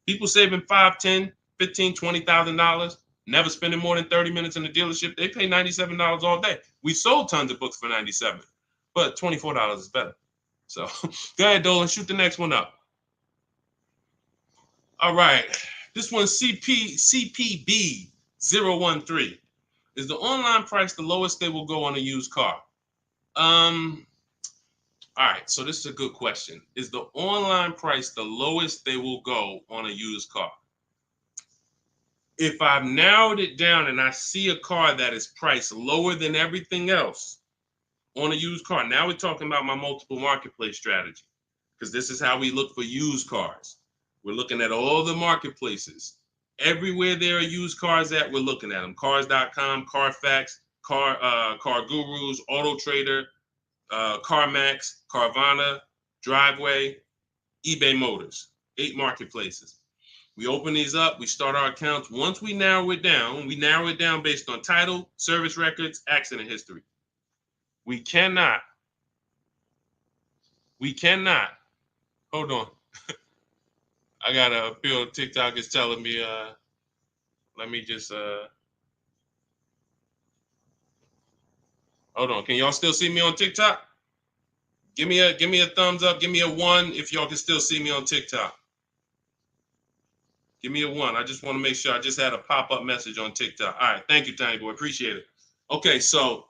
People saving $5, $10, $15, $20,000, never spending more than 30 minutes in the dealership. They pay $97 all day. We sold tons of books for $97, but $24 is better. So go ahead, Dolan, shoot the next one up. All right. This one's CPB013. Is the online price the lowest they will go on a used car? All right, so this is a good question. Is the online price the lowest they will go on a used car? If I've narrowed it down and I see a car that is priced lower than everything else on a used car, now we're talking about my multiple marketplace strategy, because this is how we look for used cars. We're looking at all the marketplaces. Everywhere there are used cars at, we're looking at them. Cars.com, Carfax, Car Gurus, Auto Trader, CarMax, Carvana, Driveway, eBay Motors. 8 marketplaces. We open these up, we start our accounts. Once we narrow it down based on title, service records, accident history. We cannot, hold on. I got a feel TikTok is telling me, let me just, hold on. Can y'all still see me on TikTok? Give me a thumbs up. Give me a 1 if y'all can still see me on TikTok. Give me a 1. I just want to make sure. I just had a pop-up message on TikTok. All right. Thank you, Tiny Boy. Appreciate it. Okay, so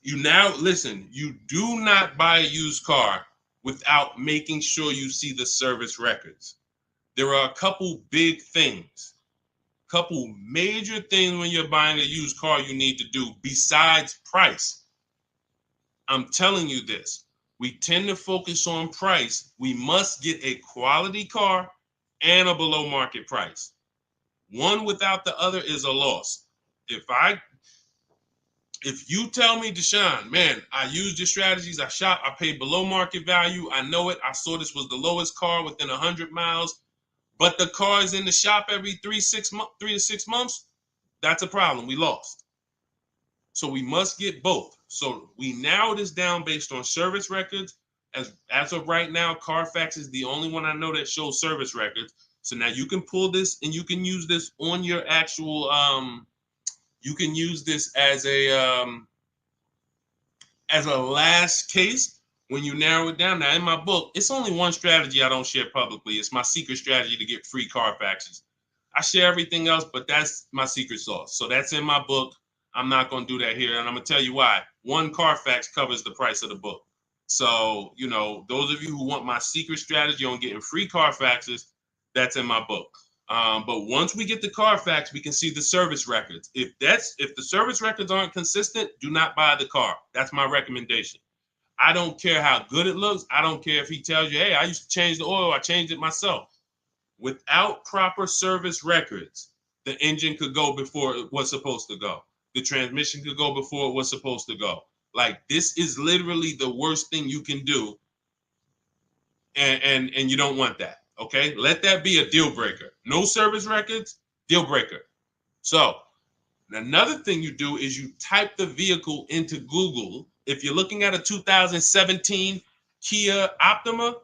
you now, listen, you do not buy a used car without making sure you see the service records. There are a couple big things, couple major things when you're buying a used car you need to do besides price. I'm telling you this. We tend to focus on price. We must get a quality car and a below market price. One without the other is a loss. If you tell me, Deshone, man, I used your strategies, I shop, I paid below market value, I know it, I saw this was the lowest car within 100 miles, but the car is in the shop every 3 to 6 months, that's a problem. We lost. So we must get both. So we narrow this down based on service records. As of right now, Carfax is the only one I know that shows service records. So now you can pull this and you can use this on your actual, you can use this as a last case when you narrow it down. Now in my book, it's only one strategy I don't share publicly. It's my secret strategy to get free Carfaxes. I share everything else, but that's my secret sauce. So that's in my book. I'm not going to do that here. And I'm going to tell you why. One Carfax covers the price of the book. So, those of you who want my secret strategy on getting free Carfaxes, that's in my book. But once we get the Carfax, we can see the service records. If the service records aren't consistent, do not buy the car. That's my recommendation. I don't care how good it looks. I don't care if he tells you, hey, I used to change the oil. I changed it myself. Without proper service records, the engine could go before it was supposed to go. The transmission could go before it was supposed to go. Like, this is literally the worst thing you can do. And you don't want that. Okay, let that be a deal breaker. No service records, deal breaker. So another thing you do is you type the vehicle into Google. If you're looking at a 2017 Kia Optima,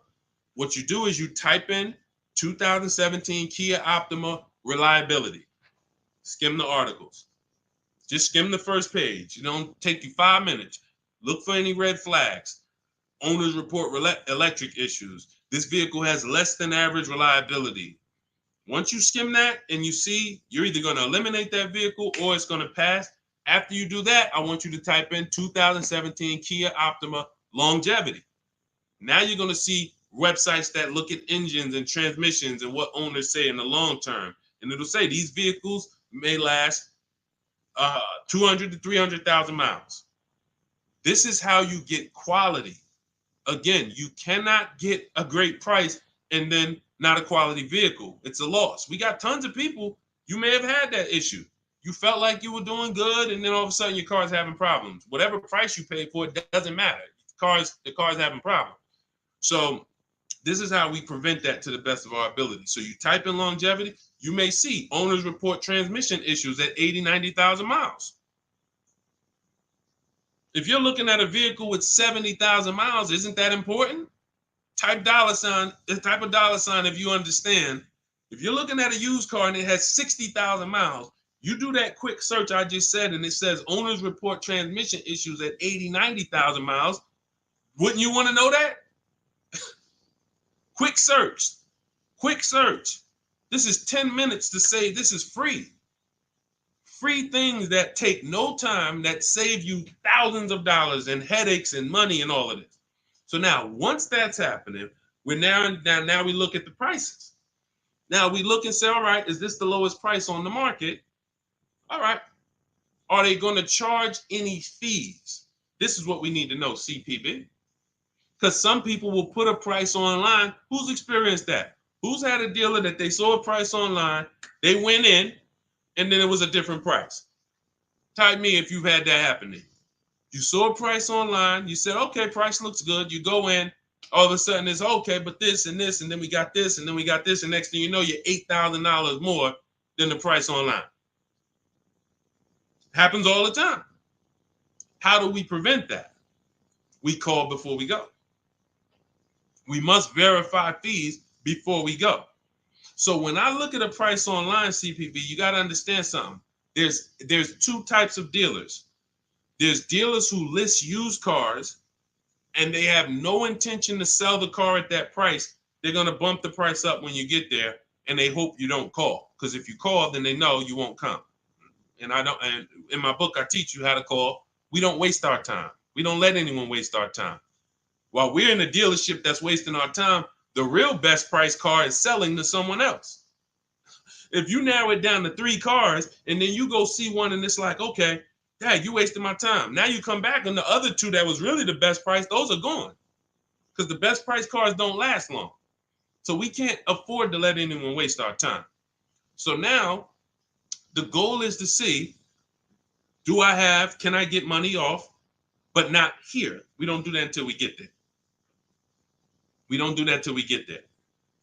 what you do is you type in 2017 Kia Optima reliability. Skim the articles. Just skim the first page. It don't take you 5 minutes. Look for any red flags. Owners report electric issues. This vehicle has less than average reliability. Once you skim that and you see you're either going to eliminate that vehicle or it's going to pass, after you do that, I want you to type in 2017 Kia Optima longevity. Now you're going to see websites that look at engines and transmissions and what owners say in the long term. And it'll say these vehicles may last 200 to 300,000 miles. This is how you get quality. Again, you cannot get a great price and then not a quality vehicle. It's a loss. We got tons of people. You may have had that issue. You felt like you were doing good, and then all of a sudden your car's having problems. Whatever price you paid for it doesn't matter. The car's having problems. So this is how we prevent that to the best of our ability. So you type in longevity, you may see owners report transmission issues at 80, 90,000 miles. If you're looking at a vehicle with 70,000 miles, isn't that important? Type dollar sign if you understand. If you're looking at a used car and it has 60,000 miles, you do that quick search I just said, and it says owners report transmission issues at 80, 90,000 miles. Wouldn't you want to know that? Quick search. This is 10 minutes to say this is free. Free things that take no time, that save you thousands of dollars and headaches and money and all of this. So now, once that's happening, we're narrowing down. Now we look at the prices. Now we look and say, all right, is this the lowest price on the market? All right. Are they going to charge any fees? This is what we need to know, CPB. Because some people will put a price online. Who's experienced that? Who's had a dealer that they saw a price online, they went in, and then it was a different price? Type me if you've had that happen to you. You saw a price online, you said, okay, price looks good. You go in, all of a sudden it's okay, but this, and then we got this, and then we got this, and next thing you know, you're $8,000 more than the price online. Happens all the time. How do we prevent that? We call before we go. We must verify fees before we go. So when I look at a price online, CPB, you got to understand something. There's two types of dealers. There's dealers who list used cars and they have no intention to sell the car at that price. They're going to bump the price up when you get there, and they hope you don't call. Because if you call, then they know you won't come. And in my book, I teach you how to call. We don't waste our time. We don't let anyone waste our time. While we're in a dealership that's wasting our time, the real best price car is selling to someone else. If you narrow it down to 3 cars and then you go see one and it's like, okay, Dad, you wasted my time. Now you come back and the other 2 that was really the best price, those are gone. Because the best price cars don't last long. So we can't afford to let anyone waste our time. So now the goal is to see, can I get money off, but not here. We don't do that until we get there.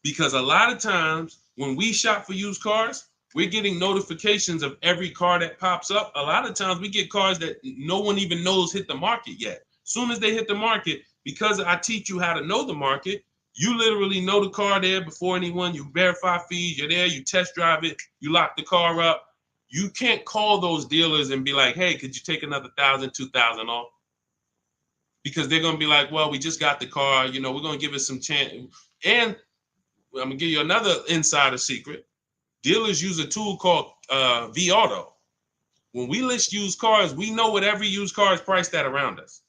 Because a lot of times when we shop for used cars, we're getting notifications of every car that pops up. A lot of times we get cars that no one even knows hit the market yet. Soon as they hit the market, because I teach you how to know the market, you literally know the car there before anyone. You verify fees, you're there, you test drive it, you lock the car up. You can't call those dealers and be like, hey, could you take another $1,000, $2,000 off? Because they're going to be like, well, we just got the car. We're going to give it some chance. And I'm going to give you another insider secret. Dealers use a tool called vAuto. When we list used cars, we know what every used car is priced at around us.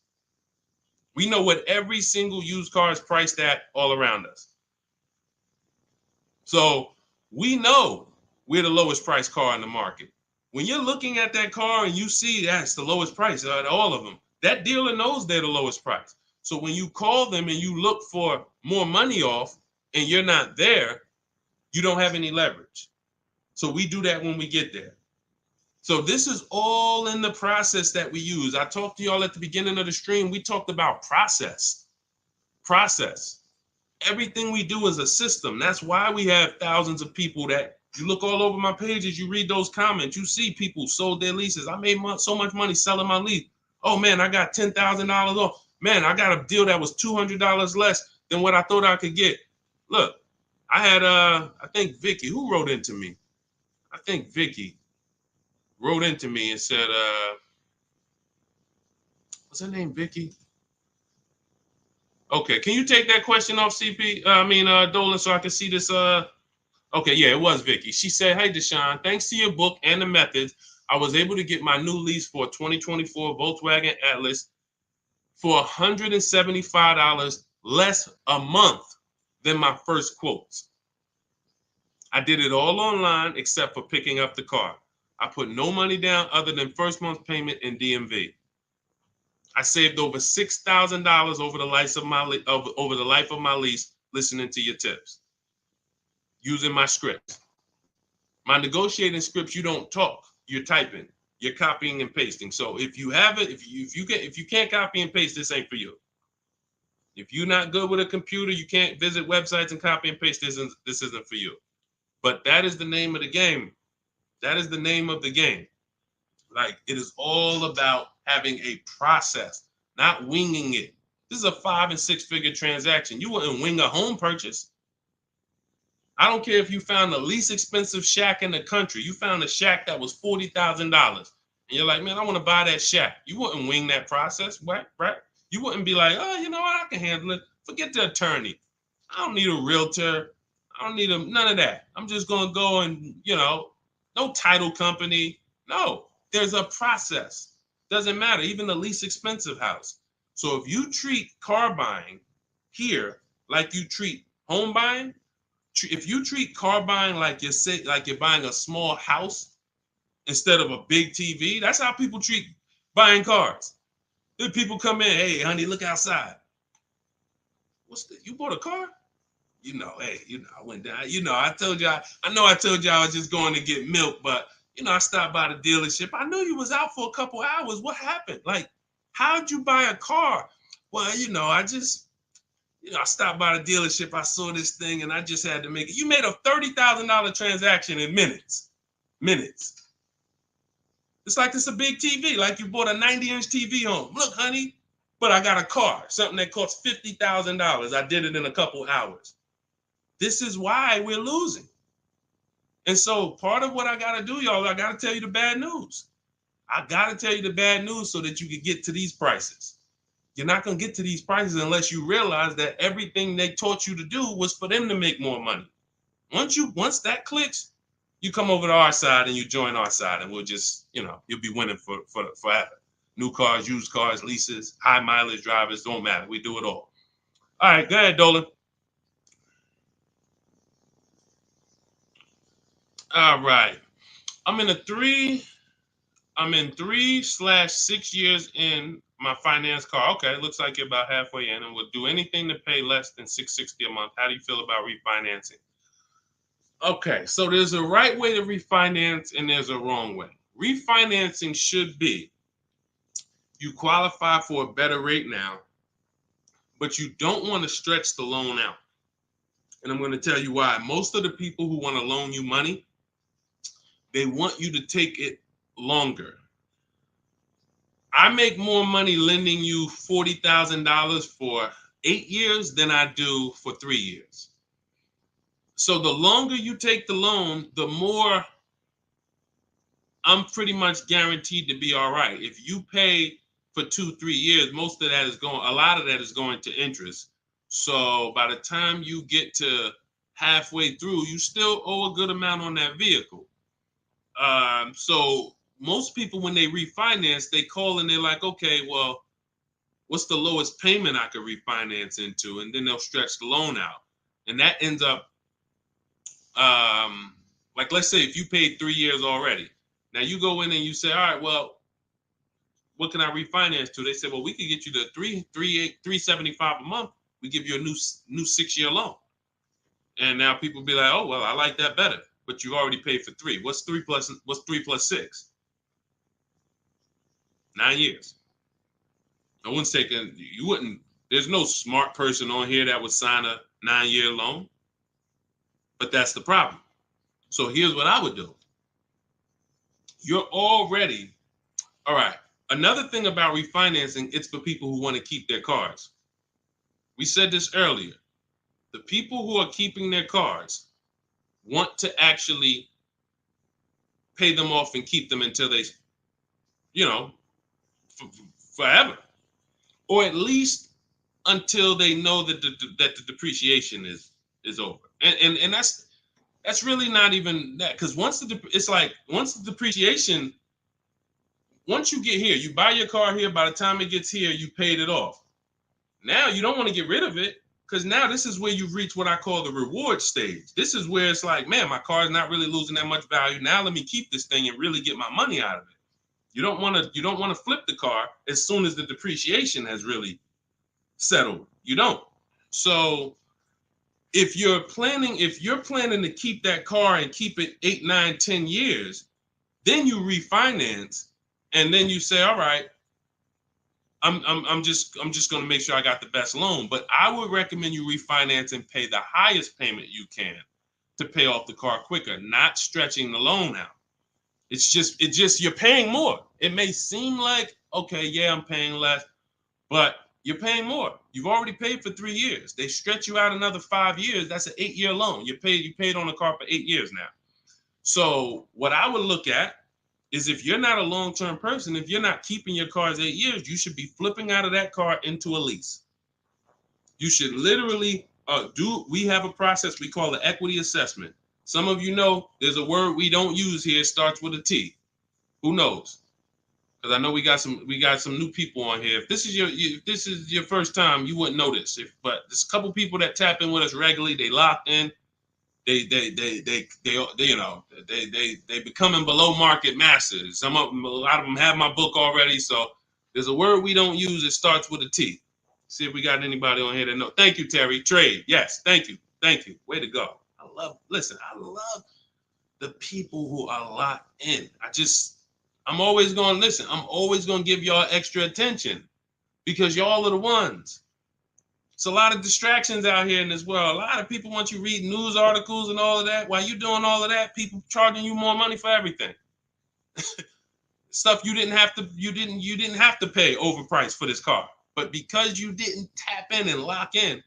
We know what every single used car is priced at all around us. So we know we're the lowest price car in the market. When you're looking at that car and you see that's the lowest price out of all of them, that dealer knows they're the lowest price. So when you call them and you look for more money off and you're not there, you don't have any leverage. So we do that when we get there. So this is all in the process that we use. I talked to y'all at the beginning of the stream. We talked about process. Everything we do is a system. That's why we have thousands of people that you look all over my pages, you read those comments, you see people sold their leases. I made so much money selling my lease. Oh man, I got $10,000 off. Man, I got a deal that was $200 less than what I thought I could get. Look, I had, I think Vicky, who wrote into me? I think Vicky wrote into me and said, What's her name, Vicky? Okay, can you take that question off, CP? Dolan, so I can see this. Okay, yeah, it was Vicky. She said, "Hey, Deshone, thanks to your book and the methods, I was able to get my new lease for a 2024 Volkswagen Atlas for $175 less a month than my first quotes. I did it all online except for picking up the car. I put no money down other than first month's payment in DMV. I saved over $6,000 over the life of my lease listening to your tips, using my scripts. My negotiating scripts, you don't talk, you're typing, you're copying and pasting. So if you have it, if you can't copy and paste, this ain't for you. If you're not good with a computer, you can't visit websites and copy and paste. This isn't for you. But that is the name of the game. That is the name of the game. Like, it is all about having a process, not winging it. This is a 5 and 6 figure transaction. You wouldn't wing a home purchase. I don't care if you found the least expensive shack in the country. You found a shack that was $40,000. And you're like, man, I want to buy that shack. You wouldn't wing that process, right? You wouldn't be like, oh, you know what? I can handle it. Forget the attorney. I don't need a realtor. I don't need none of that. I'm just going to go and, no title company. No, there's a process. Doesn't matter. Even the least expensive house. So if you treat car buying here like you treat home buying, if you treat car buying like you're buying a small house instead of a big TV, that's how people treat buying cars. Then people come in, hey, honey, look outside. You bought a car? Hey, I went down. I told you, I told you I was just going to get milk, but I stopped by the dealership. I knew you was out for a couple hours. What happened? Like, how'd you buy a car? Well, I stopped by the dealership. I saw this thing and I just had to make it. You made a $30,000 transaction in minutes. It's like it's a big TV, like you bought a 90-inch TV home. Look, honey, but I got a car, something that costs $50,000. I did it in a couple hours. This is why we're losing. And so part of what I got to do, y'all, I got to tell you the bad news. I got to tell you the bad news so that you can get to these prices. You're not going to get to these prices unless you realize that everything they taught you to do was for them to make more money. Once that clicks, you come over to our side and you join our side, and we'll just, you'll be winning for forever. New cars, used cars, leases, high mileage drivers, don't matter. We do it all. All right, go ahead, Dolan. All right. I'm in 3/6 years in my finance car. Okay, looks like you're about halfway in, and would do anything to pay less than $660 a month. How do you feel about refinancing? Okay, so there's a right way to refinance and there's a wrong way. Refinancing should be you qualify for a better rate now, but you don't want to stretch the loan out. And I'm going to tell you why. Most of the people who want to loan you money, they want you to take it longer. I make more money lending you $40,000 for 8 years than I do for 3 years. So the longer you take the loan, the more I'm pretty much guaranteed to be all right. If you pay for 2-3 years, a lot of that is going to interest. So by the time you get to halfway through, you still owe a good amount on that vehicle. So most people, when they refinance, they call and they're like, okay, well, what's the lowest payment I could refinance into? And then they'll stretch the loan out. And that ends up, like, let's say if you paid 3 years already. Now you go in and you say, all right, well, what can I refinance to? They say, well, we could get you to $375 a month. We give you a new 6-year loan. And now people be like, oh, well, I like that better. But you already paid for 3. What's 3 plus 6? 9 years. There's no smart person on here that would sign a 9-year loan. But that's the problem. So here's what I would do. All right. Another thing about refinancing, it's for people who want to keep their cars. We said this earlier. The people who are keeping their cars want to actually pay them off and keep them until they, forever. or at least until they know that the depreciation is over. And that's really not even that, because once the depreciation, once you get here, you buy your car here, by the time it gets here, you paid it off. Now you don't want to get rid of it, because now this is where you've reached what I call the reward stage. This is where it's like, man, my car is not really losing that much value. Now let me keep this thing and really get my money out of it. You don't want to flip the car as soon as the depreciation has really settled. You don't. So if you're planning to keep that car and keep it 8, 9, 10 years, then you refinance, and then you say, all right, I'm just going to make sure I got the best loan. But I would recommend you refinance and pay the highest payment you can to pay off the car quicker, not stretching the loan out. It's just you're paying more. It may seem like, okay, yeah, I'm paying less, but you're paying more. You've already paid for 3 years. They stretch you out another 5 years. That's an 8-year loan. You paid on the car for 8 years now. So what I would look at is, if you're not a long-term person, if you're not keeping your cars 8 years, you should be flipping out of that car into a lease. You should literally we have a process we call the equity assessment. Some of you know there's a word we don't use here. It starts with a T. Who knows? Because I know we got some new people on here. If this is your first time, you wouldn't know this. But there's a couple people that tap in with us regularly. They locked in. They becoming below market masters. A lot of them have my book already. So there's a word we don't use. It starts with a T. See if we got anybody on here that know. Thank you, Terry. Trade. Yes. Thank you. Way to go. I love the people who are locked in. I'm always going to listen. I'm always going to give y'all extra attention, because y'all are the ones. It's a lot of distractions out here in this world. A lot of people want you reading news articles and all of that. While you're doing all of that, people charging you more money for everything. Stuff you didn't have to pay overpriced for this car. But because you didn't tap in and lock in,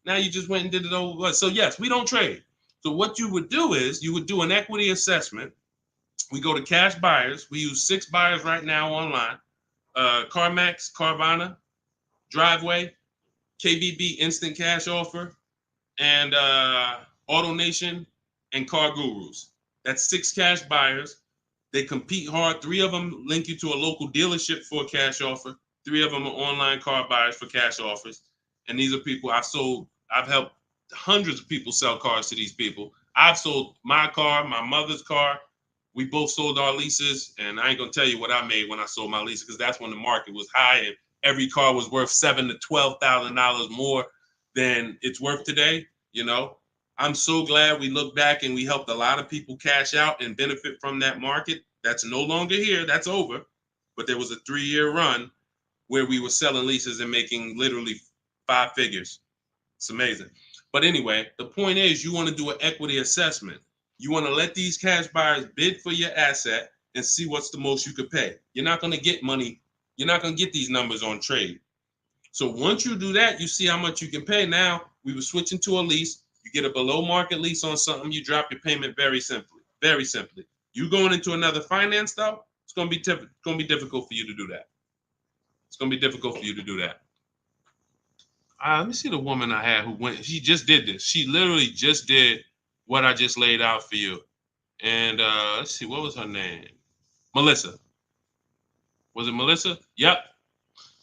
now you just went and did it over. So yes, we don't trade. So what you would do is you would do an equity assessment. We go to cash buyers. We use 6 buyers right now online. CarMax, Carvana, Driveway, KBB Instant Cash Offer, and AutoNation and Car Gurus. That's 6 cash buyers. They compete hard. 3 of them link you to a local dealership for a cash offer. 3 of them are online car buyers for cash offers. And these are people I've helped hundreds of people sell cars to these people. I've sold my car, my mother's car. We both sold our leases, and I ain't gonna tell you what I made when I sold my leases, because that's when the market was high and every car was worth $7,000 to $12,000 more than it's worth today. You know, I'm so glad we look back and we helped a lot of people cash out and benefit from that market. That's no longer here. That's over. But there was a 3-year run where we were selling leases and making literally 5 figures. It's amazing. But anyway, the point is, you want to do an equity assessment. You want to let these cash buyers bid for your asset and see what's the most you could pay. You're not going to get money. You're not going to get these numbers on trade. So once you do that, you see how much you can pay. Now we were switching to a lease. You get a below market lease on something. You drop your payment very simply. Very simply. You going into another finance though, it's going to be difficult for you to do that. It's going to be difficult for you to do that. Let me see the woman I had who went. She just did this. She literally just did what I just laid out for you. And let's see, what was her name? Melissa. Was it Melissa? Yep.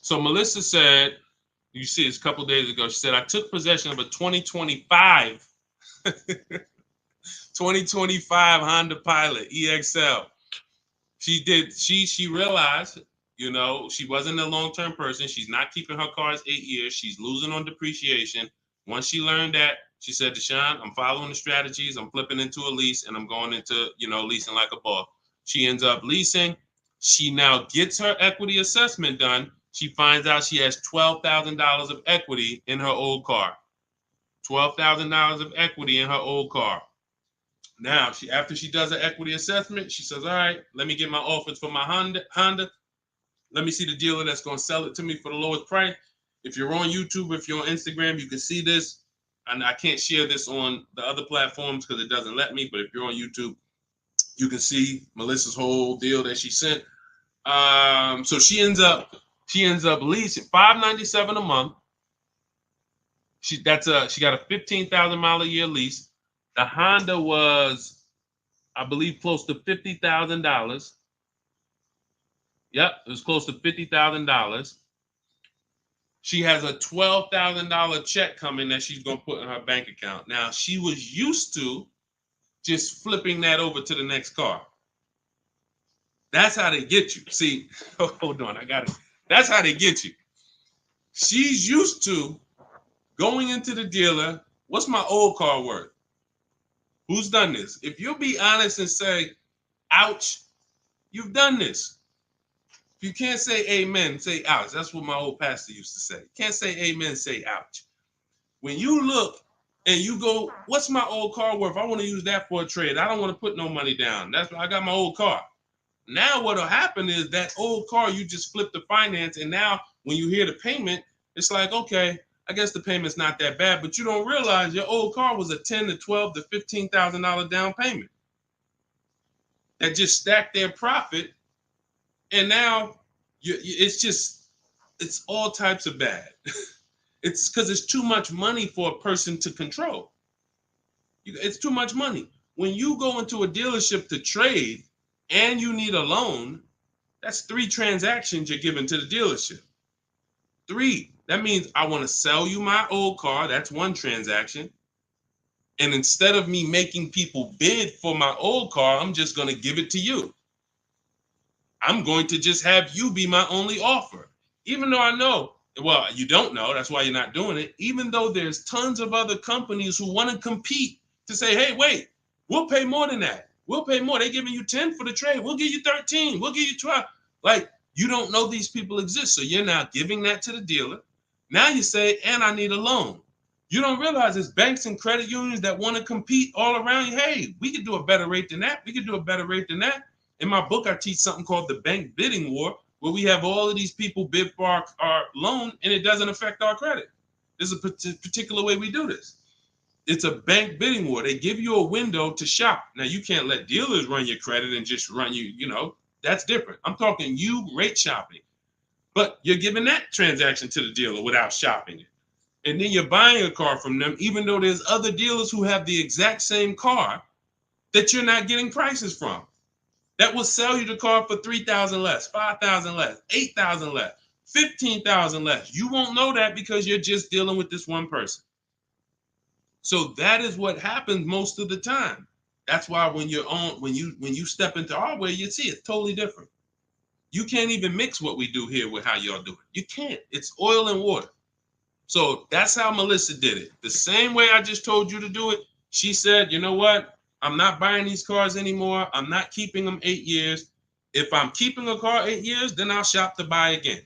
So Melissa said, you see this a couple days ago, she said, I took possession of a 2025 Honda Pilot EXL. She realized, you know, she wasn't a long-term person. She's not keeping her cars 8 years. She's losing on depreciation. Once she learned that, she said, Deshone, I'm following the strategies. I'm flipping into a lease and I'm going into, leasing like a boss. She ends up leasing. She now gets her equity assessment done. She finds out she has $12,000 of equity in her old car. $12,000 of equity in her old car. Now, after she does her equity assessment, she says, all right, let me get my offers for my Honda. Let me see the dealer that's going to sell it to me for the lowest price. If you're on YouTube, if you're on Instagram, you can see this. And I can't share this on the other platforms because it doesn't let me. But if you're on YouTube, you can see Melissa's whole deal that she sent. So she ends up She ends up leasing $597 a month. She got a 15,000 mile a year lease. The Honda was, I believe, close to $50,000. Yep, it was close to $50,000. She has a $12,000 check coming that she's gonna put in her bank account. Now she was used to just flipping that over to the next car. That's how they get you. See, hold on, I got it. That's how they get you. She's used to going into the dealer. What's my old car worth? Who's done this? If you'll be honest and say, ouch, you've done this. If you can't say amen, say ouch. That's what my old pastor used to say. Can't say amen, say ouch. When you look and you go, what's my old car worth? I want to use that for a trade. I don't want to put no money down. That's why I got my old car. Now what'll happen is that old car, you just flip the finance, and now when you hear the payment, it's like, okay, I guess the payment's not that bad, but you don't realize your old car was a $10,000 to $12,000 to $15,000 down payment that just stacked their profit, and now it's all types of bad. It's because it's too much money for a person to control. It's too much money. When you go into a dealership to trade and you need a loan, that's 3 transactions you're giving to the dealership. 3. That means I want to sell you my old car. That's 1 transaction. And instead of me making people bid for my old car, I'm just going to give it to you. I'm going to just have you be my only offer. Even though I know, well, you don't know, that's why you're not doing it. Even though there's tons of other companies who want to compete to say, hey, wait, we'll pay more than that. We'll pay more. They're giving you 10 for the trade. We'll give you 13. We'll give you 12. Like, you don't know these people exist. So you're now giving that to the dealer. Now you say, and I need a loan. You don't realize there's banks and credit unions that want to compete all around you. Hey, we could do a better rate than that. We could do a better rate than that. In my book, I teach something called the bank bidding war, where we have all of these people bid for our loan, and it doesn't affect our credit. There's a particular way we do this. It's a bank bidding war. They give you a window to shop. Now, you can't let dealers run your credit and just run you, that's different. I'm talking you rate shopping. But you're giving that transaction to the dealer without shopping it. And then you're buying a car from them, even though there's other dealers who have the exact same car that you're not getting prices from. That will sell you the car for $3,000 less, $5,000 less, $8,000 less, $15,000 less. You won't know that because you're just dealing with this one person. So that is what happens most of the time. That's why when you step into our way, you see it's totally different. You can't even mix what we do here with how y'all do it. You can't. It's oil and water. So that's how Melissa did it. The same way I just told you to do it. She said, you know what? I'm not buying these cars anymore. I'm not keeping them 8 years. If I'm keeping a car 8 years, then I'll shop to buy again.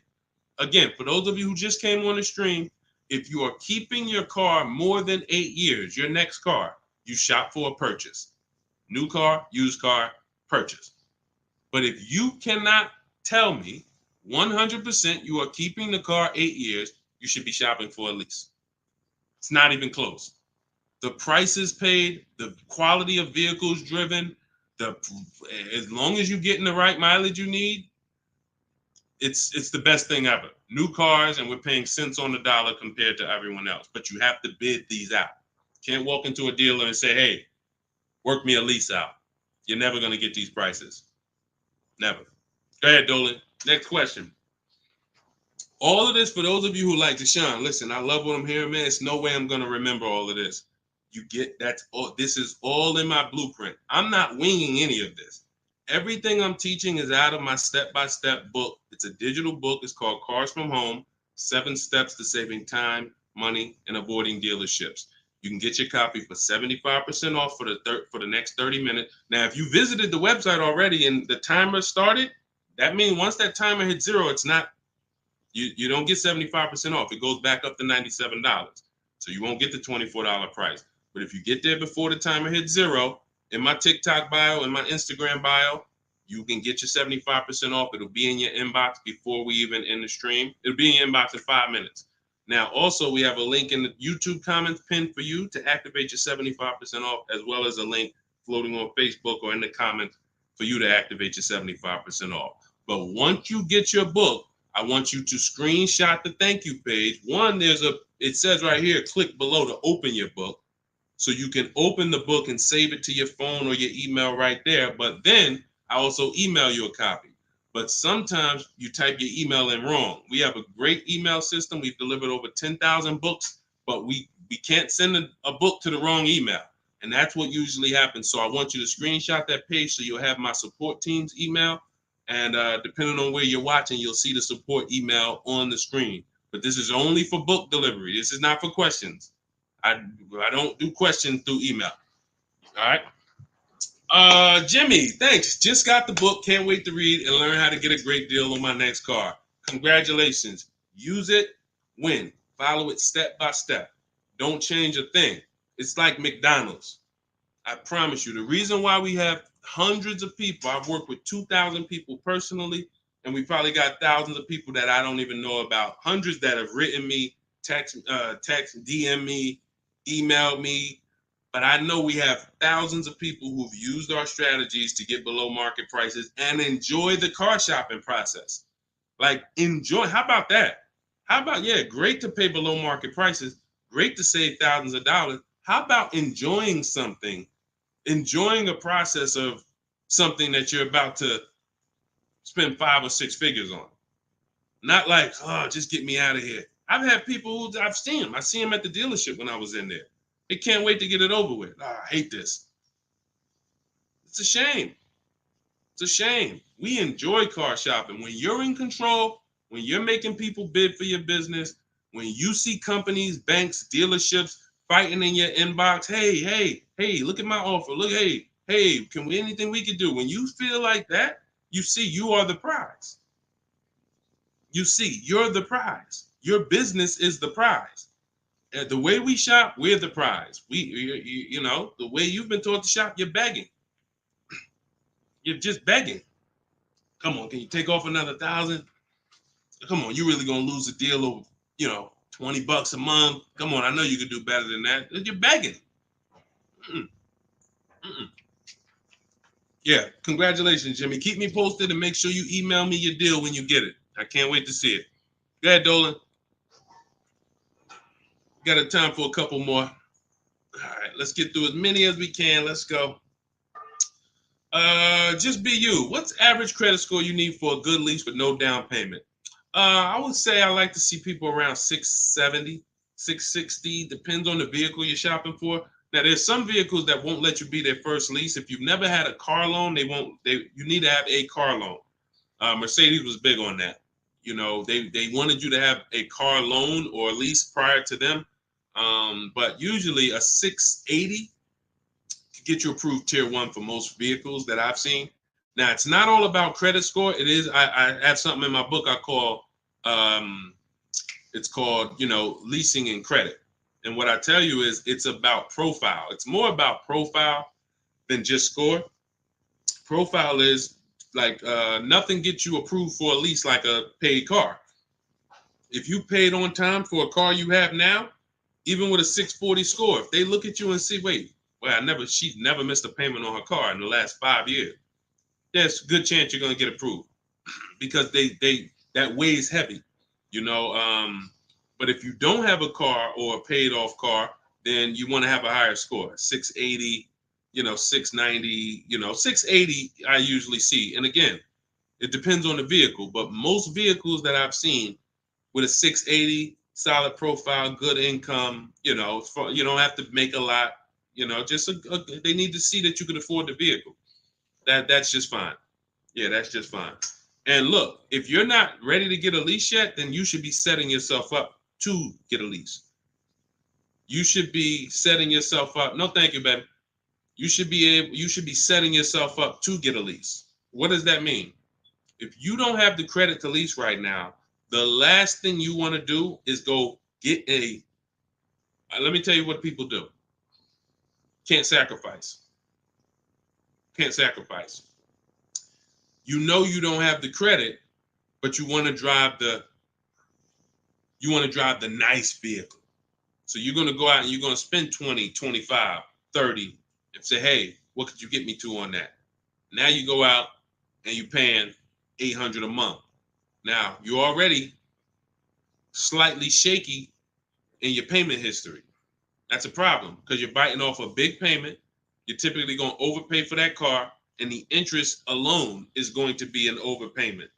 Again, for those of you who just came on the stream, if you are keeping your car more than 8 years, your next car, you shop for a purchase. New car, used car, purchase. But if you cannot tell me 100% you are keeping the car 8 years, you should be shopping for a lease. It's not even close. The prices paid, the quality of vehicles driven, as long as you're getting the right mileage you need, it's the best thing ever. New cars, and we're paying cents on the dollar compared to everyone else. But you have to bid these out. Can't walk into a dealer and say, hey, work me a lease out. You're never going to get these prices. Never. Go ahead, Dolan. Next question. All of this, for those of you who like Deshone, listen, I love what I'm hearing, man. It's no way I'm going to remember all of this. This is all in my blueprint. I'm not winging any of this. Everything I'm teaching is out of my step-by-step book. It's a digital book. It's called Cars from Home, 7 Steps to Saving Time, Money, and Avoiding Dealerships. You can get your copy for 75% off for the next 30 minutes. Now, if you visited the website already and the timer started, that means once that timer hits 0, it's not, you don't get 75% off. It goes back up to $97. So you won't get the $24 price. But if you get there before the timer hits 0, in my TikTok bio, in my Instagram bio, you can get your 75% off. It'll be in your inbox before we even end the stream. It'll be in your inbox in 5 minutes. Now, also, we have a link in the YouTube comments pinned for you to activate your 75% off, as well as a link floating on Facebook or in the comments for you to activate your 75% off. But once you get your book, I want you to screenshot the thank you page. One, it says right here, click below to open your book. So you can open the book and save it to your phone or your email right there. But then I also email you a copy. But sometimes you type your email in wrong. We have a great email system. We've delivered over 10,000 books, but we can't send a book to the wrong email. And that's what usually happens. So I want you to screenshot that page so you'll have my support team's email. And depending on where you're watching, you'll see the support email on the screen. But this is only for book delivery. This is not for questions. I don't do questions through email. All right. Jimmy, thanks. Just got the book. Can't wait to read and learn how to get a great deal on my next car. Congratulations. Use it, win. Follow it step by step. Don't change a thing. It's like McDonald's. I promise you. The reason why we have hundreds of people, I've worked with 2,000 people personally, and we probably got thousands of people that I don't even know about. Hundreds that have written me, text, DM me, emailed me. But I know we have thousands of people who've used our strategies to get below market prices and enjoy the car shopping process. Like, enjoy. How about that? How about, yeah, great to pay below market prices. Great to save thousands of dollars. How about enjoying something? Enjoying a process of something that you're about to spend 5 or 6 figures on. Not like, oh, just get me out of here. I've had people who I've seen them. I see them at the dealership when I was in there. They can't wait to get it over with. Oh, I hate this. It's a shame. It's a shame. We enjoy car shopping. When you're in control, when you're making people bid for your business, when you see companies, banks, dealerships fighting in your inbox, hey, look at my offer. Look, hey, anything we can do? When you feel like that, you see you are the prize. You see, you're the prize. Your business is the prize. The way we shop, we're the prize. You know, the way you've been taught to shop, you're begging. You're just begging. Come on, can you take off another 1,000? Come on, you really gonna lose a deal over, $20 a month? Come on, I know you can do better than that. You're begging. Mm-mm. Mm-mm. Yeah, congratulations, Jimmy. Keep me posted and make sure you email me your deal when you get it. I can't wait to see it. Go ahead, Dolan. Got a time for a couple more. All right, let's get through as many as we can. Let's go. Just be you. What's average credit score you need for a good lease with no down payment? I would say I like to see people around 670, 660. Depends on the vehicle you're shopping for. Now, there's some vehicles that won't let you be their first lease. If you've never had a car loan, you need to have a car loan. Mercedes was big on that. You know, they wanted you to have a car loan or lease prior to them. But usually a 680 can get you approved tier 1 for most vehicles that I've seen. Now, it's not all about credit score. It is. I have something in my book I call, it's called, leasing and credit. And what I tell you is it's about profile. It's more about profile than just score. Profile is like nothing gets you approved for a lease like a paid car. If you paid on time for a car you have now, even with a 640 score, if they look at you and see, wait, well, she never missed a payment on her car in the last 5 years, there's a good chance you're going to get approved because that weighs heavy, but if you don't have a car or a paid off car, then you want to have a higher score, 680, 690, 680 I usually see. And again, it depends on the vehicle, but most vehicles that I've seen with a 680, solid profile, good income, you don't have to make a lot, just they need to see that you can afford the vehicle. That's just fine. Yeah, that's just fine. And look, if you're not ready to get a lease yet, then you should be setting yourself up to get a lease. You should be setting yourself up. No, thank you, baby. You should be setting yourself up to get a lease. What does that mean? If you don't have the credit to lease right now, the last thing you want to do is go get let me tell you what people do. Can't sacrifice. Can't sacrifice. You know you don't have the credit, but you want to drive the nice vehicle. So you're going to go out and you're going to spend 20, 25, 30 and say, hey, what could you get me to on that? Now you go out and you're paying $800 a month. Now, you're already slightly shaky in your payment history. That's a problem because you're biting off a big payment. You're typically going to overpay for that car, and the interest alone is going to be an overpayment.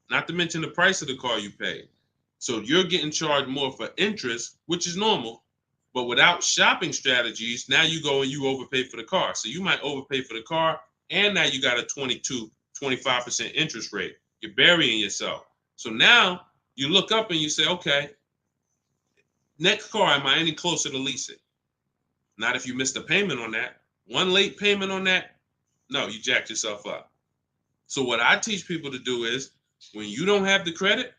Not to mention the price of the car you paid. So you're getting charged more for interest, which is normal. But without shopping strategies, now you go and you overpay for the car. So you might overpay for the car, and now you got a 22, 25% interest rate. You're burying yourself. So now you look up and you say, okay, next car, am I any closer to leasing? Not if you missed a payment on that. One late payment on that, no, you jacked yourself up. So what I teach people to do is when you don't have the credit,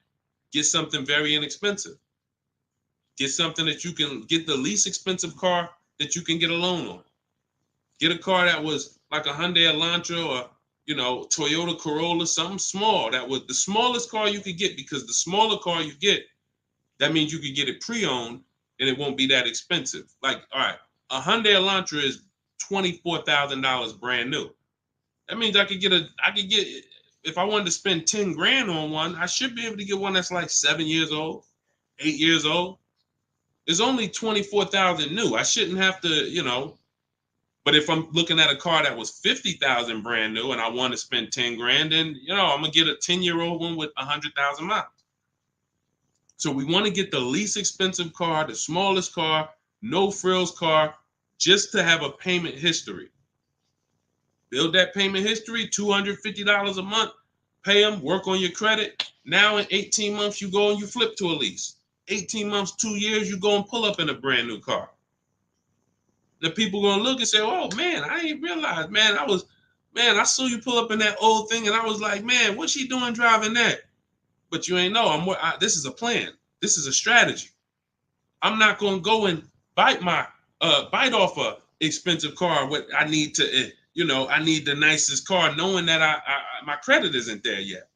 get something very inexpensive. Get something that you can get, the least expensive car that you can get a loan on. Get a car that was like a Hyundai Elantra or, Toyota Corolla, something small. That was the smallest car you could get, because the smaller car you get, that means you could get it pre-owned and it won't be that expensive. Like, all right, a Hyundai Elantra is $24,000 brand new. That means I could get, if I wanted to spend 10 grand on one, I should be able to get one that's like 7 years old, 8 years old. It's only 24,000 new. I shouldn't have to, but if I'm looking at a car that was 50,000 brand new and I want to spend 10 grand, then, I'm going to get a 10-year-old one with 100,000 miles. So we want to get the least expensive car, the smallest car, no frills car, just to have a payment history. Build that payment history, $250 a month, pay them, work on your credit. Now in 18 months, you go and you flip to a lease. 18 months, 2 years, you go and pull up in a brand new car. The people gonna look and say, oh man, I ain't realized, man, I saw you pull up in that old thing and I was like, man, what's she doing driving that? But you ain't know, this is a plan. This is a strategy. I'm not gonna go and bite off a expensive car. What I need to, I need the nicest car, knowing that my credit isn't there yet.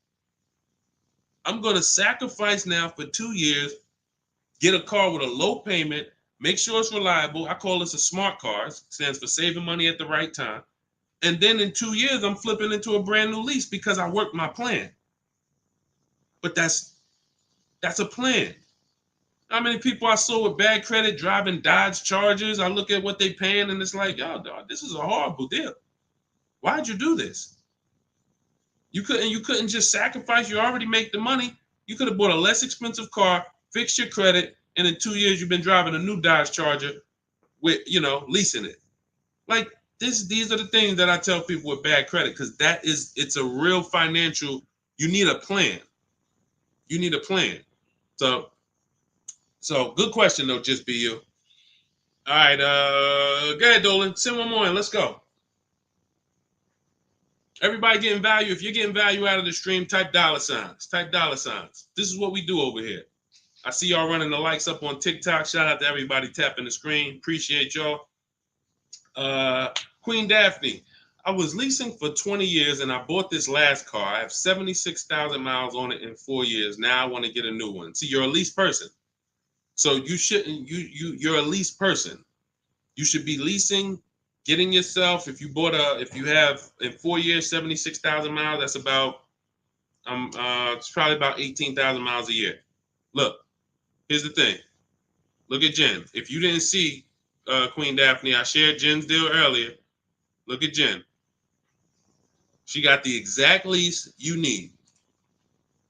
I'm gonna sacrifice now for 2 years, get a car with a low payment, make sure it's reliable. I call this a smart car. It stands for saving money at the right time. And then in 2 years, I'm flipping into a brand new lease because I worked my plan. But that's a plan. How many people I saw with bad credit driving Dodge Chargers? I look at what they paying and it's like, yo, dog, this is a horrible deal. Why'd you do this? You couldn't just sacrifice. You already make the money. You could have bought a less expensive car, fixed your credit, and in 2 years you've been driving a new Dodge Charger with, leasing it. Like these are the things that I tell people with bad credit, because it's a real financial. You need a plan. You need a plan. So good question though. Just be you. All right, go ahead, Dolan. Send one more in. Let's go. Everybody getting value. If you're getting value out of the stream, type $signs. Type $signs. This is what we do over here. I see y'all running the likes up on TikTok. Shout out to everybody tapping the screen. Appreciate y'all. Queen Daphne, I was leasing for 20 years and I bought this last car. I have 76,000 miles on it in 4 years. Now I want to get a new one. See, you're a lease person. So you shouldn't, you're a lease person. You should be leasing, getting yourself, if you have in 4 years, 76,000 miles, that's about, it's probably about 18,000 miles a year. Look, here's the thing. Look at Jen. If you didn't see Queen Daphne, I shared Jen's deal earlier. Look at Jen. She got the exact lease you need.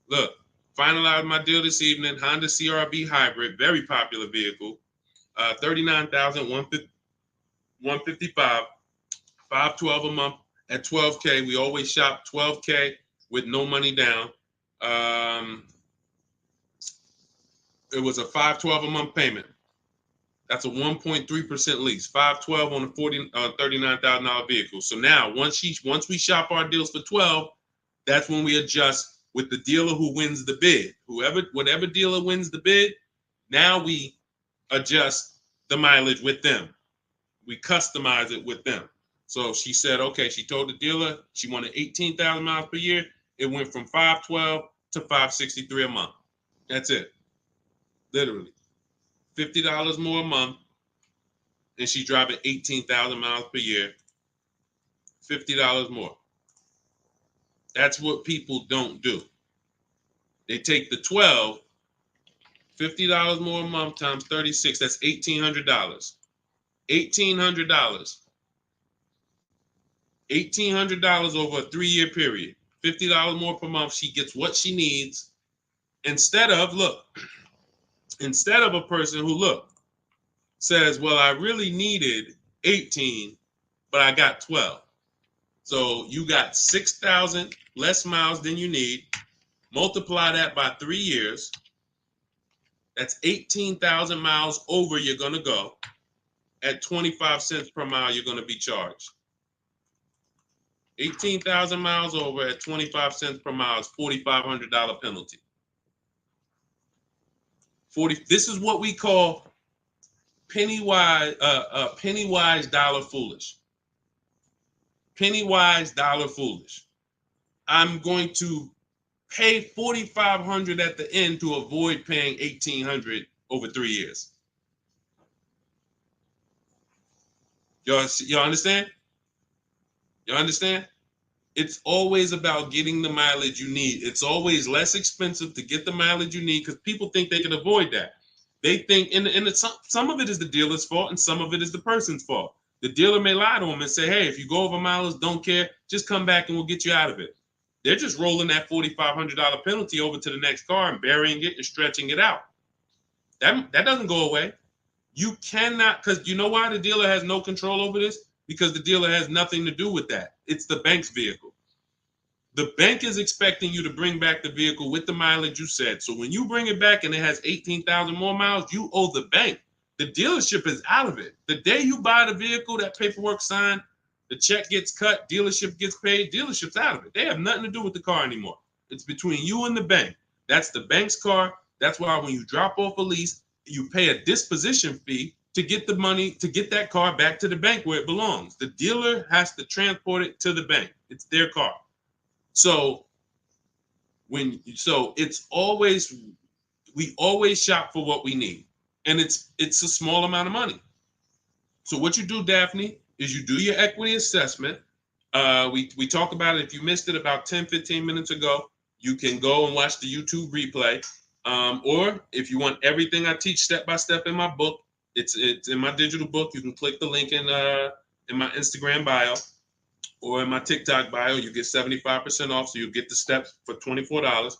Look, finalized my deal this evening. Honda CRV hybrid, very popular vehicle. 39,155, 512 a month at 12K. We always shop 12K with no money down. It was a 512 a month payment. That's a 1.3% lease. 512 on a $39,000 vehicle. So now once we shop our deals for 12, that's when we adjust with the dealer who wins the bid. Whatever dealer wins the bid, now we adjust the mileage with them. We customize it with them. So she said, okay, she told the dealer she wanted 18,000 miles per year. It went from 512 to 563 a month. That's it. Literally. $50 more a month, and she's driving 18,000 miles per year. $50 more. That's what people don't do. They take the 12, $50 more a month times 36, that's $1,800. $1,800. $1,800 over a 3-year period. $50 more per month. She gets what she needs. Instead of a person who says, well, I really needed 18, but I got 12. So you got 6,000 less miles than you need. Multiply that by 3 years. That's 18,000 miles over you're going to go. At 25 cents per mile, you're going to be charged. 18,000 miles over at 25 cents per mile is $4,500 penalty. This is what we call penny wise, dollar foolish. Penny wise, dollar foolish. I'm going to pay $4,500 at the end to avoid paying $1,800 over 3 years. Y'all understand? You understand? It's always about getting the mileage you need. It's always less expensive to get the mileage you need because people think they can avoid that. They think, some of it is the dealer's fault and some of it is the person's fault. The dealer may lie to them and say, hey, if you go over miles, don't care, just come back and we'll get you out of it. They're just rolling that $4,500 penalty over to the next car and burying it and stretching it out. That doesn't go away. You cannot, because you know why the dealer has no control over this? Because the dealer has nothing to do with that. It's the bank's vehicle. The bank is expecting you to bring back the vehicle with the mileage you said. So when you bring it back and it has 18,000 more miles, you owe the bank. The dealership is out of it. The day you buy the vehicle, that paperwork signed, the check gets cut, dealership gets paid, dealership's out of it. They have nothing to do with the car anymore. It's between you and the bank. That's the bank's car. That's why when you drop off a lease, you pay a disposition fee to get the money, to get that car back to the bank where it belongs. The dealer has to transport it to the bank. It's their car. So it's always, we always shop for what we need. And it's a small amount of money. So what you do, Daphne, is you do your equity assessment. We talk about it. If you missed it about 10, 15 minutes ago, you can go and watch the YouTube replay. Or if you want everything I teach step by step in my book, it's in my digital book. You can click the link in my Instagram bio or in my TikTok bio. You get 75% off, so you get the steps for $24.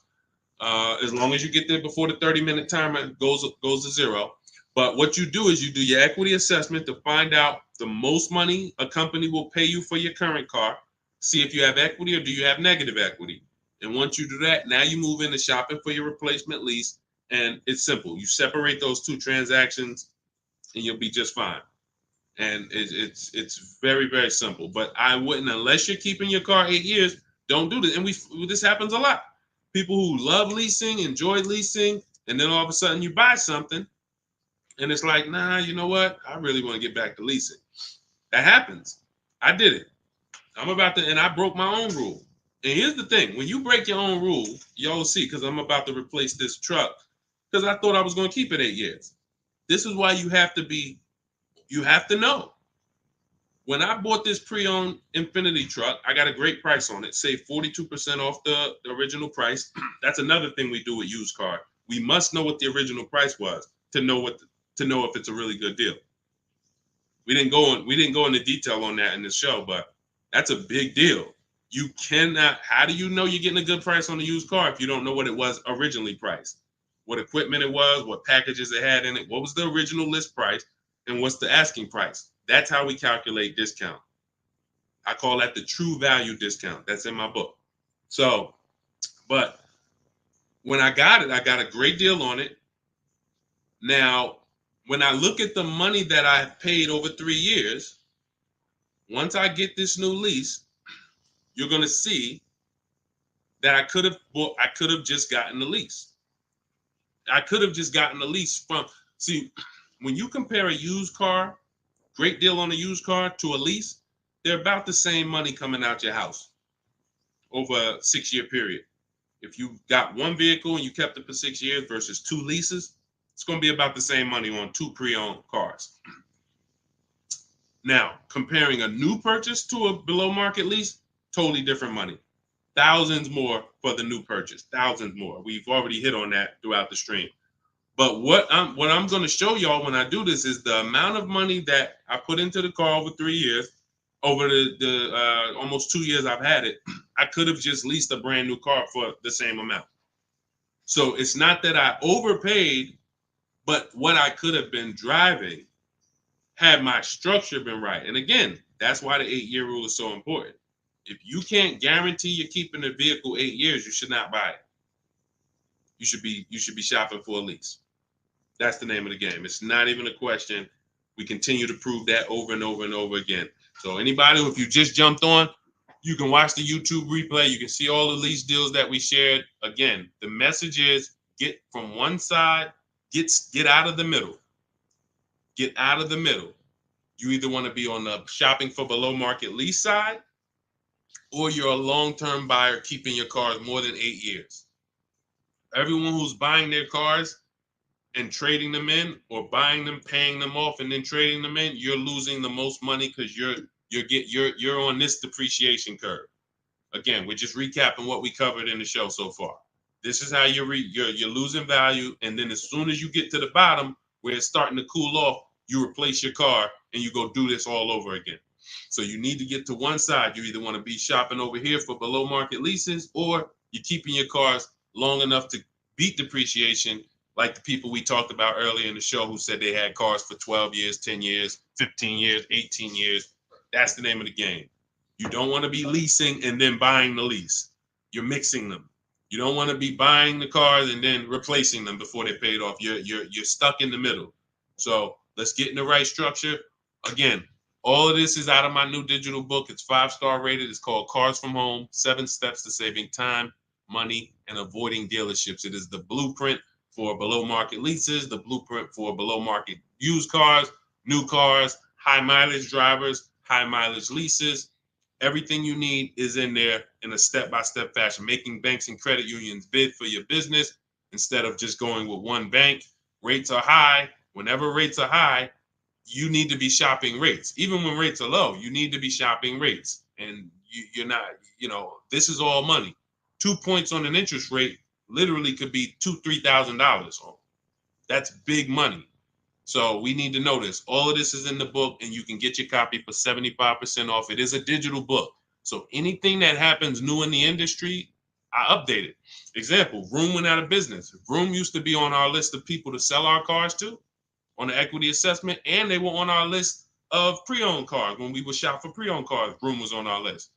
As long as you get there before the 30-minute timer goes to zero. But what you do is you do your equity assessment to find out the most money a company will pay you for your current car. See if you have equity or do you have negative equity. And once you do that, now you move into shopping for your replacement lease. And it's simple. You separate those two transactions and you'll be just fine. And it's very, very simple. But I wouldn't, unless you're keeping your car 8 years, don't do this. And this happens a lot. People who love leasing, enjoy leasing, and then all of a sudden you buy something and it's like, nah, you know what? I really want to get back to leasing. That happens. I did it. And I broke my own rule. And here's the thing. When you break your own rule, you'll see, because I'm about to replace this truck because I thought I was going to keep it 8 years. This is why you have to know. When I bought this pre-owned Infiniti truck, I got a great price on it, saved 42% off the original price. That's another thing we do with used car. We must know what the original price was to know if it's a really good deal. We didn't go into detail on that in the show, but that's a big deal. You cannot, how do you know you're getting a good price on a used car if you don't know what it was originally priced? What equipment it was, what packages it had in it, what was the original list price, and what's the asking price? That's how we calculate discount. I call that the true value discount. That's in my book. So, but when I got it, I got a great deal on it. Now, when I look at the money that I paid over 3 years, once I get this new lease, you're going to see that I could have just gotten the lease. I could have just gotten the lease when you compare a used car, great deal on a used car, to a lease, they're about the same money coming out your house over a 6-year period. If you got one vehicle and you kept it for 6 years versus 2 leases, it's going to be about the same money on 2 pre-owned cars. Now, comparing a new purchase to a below market lease, totally different money. thousands more for the new purchase, thousands more. We've already hit on that throughout the stream. But what I'm going to show y'all when I do this is the amount of money that I put into the car over 3 years, over the almost 2 years I've had it. I could have just leased a brand new car for the same amount. So it's not that I overpaid, but what I could have been driving had my structure been right. And again, that's why the 8-year rule is so important. If you can't guarantee you're keeping the vehicle 8 years, you should not buy it. You should be shopping for a lease. That's the name of the game. It's not even a question. We continue to prove that over and over and over again. So anybody, if you just jumped on, you can watch the YouTube replay. You can see all the lease deals that we shared. Again, the message is get from one side, get out of the middle. Get out of the middle. You either want to be on the shopping for below market lease side, or you're a long-term buyer keeping your cars more than 8 years. Everyone who's buying their cars and trading them in, or buying them, paying them off, and then trading them in, you're losing the most money because you're on this depreciation curve. Again, we're just recapping what we covered in the show so far. This is how you're losing value, and then as soon as you get to the bottom where it's starting to cool off, you replace your car and you go do this all over again. So you need to get to one side. You either want to be shopping over here for below market leases, or you're keeping your cars long enough to beat depreciation, like the people we talked about earlier in the show who said they had cars for 12 years, 10 years, 15 years, 18 years. That's the name of the game. You don't want to be leasing and then buying the lease. You're mixing them. You don't want to be buying the cars and then replacing them before they're paid off. You're stuck in the middle. So let's get in the right structure. Again, all of this is out of my new digital book. It's 5-star rated. It's called Cars from Home, 7 Steps to Saving Time, Money, and Avoiding Dealerships. It is the blueprint for below market leases, the blueprint for below market used cars, new cars, high mileage drivers, high mileage leases. Everything you need is in there in a step-by-step fashion, making banks and credit unions bid for your business instead of just going with one bank. Rates are high. Whenever rates are high, you need to be shopping rates. Even when rates are low, you need to be shopping rates. And you're not, this is all money. 2 points on an interest rate literally could be $2,000-$3,000. That's big money. So we need to know this. All of this is in the book, and you can get your copy for 75% off. It is a digital book. So anything that happens new in the industry, I update it. Example, Vroom went out of business. Vroom used to be on our list of people to sell our cars to on the equity assessment, and they were on our list of pre-owned cars. When we would shop for pre-owned cars, Vroom was on our list.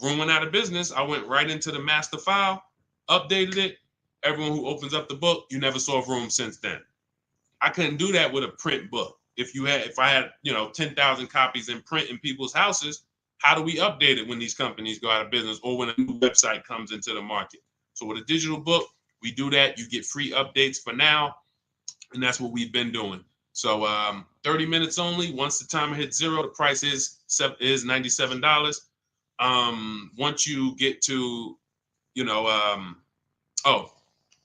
Vroom went out of business. I went right into the master file, updated it. Everyone who opens up the book, you never saw Vroom since then. I couldn't do that with a print book. If I had 10,000 copies in print in people's houses, how do we update it when these companies go out of business or when a new website comes into the market? So with a digital book, we do that. You get free updates for now, and that's what we've been doing. So 30 minutes only. Once the timer hits 0, the price is $97. Once you get to,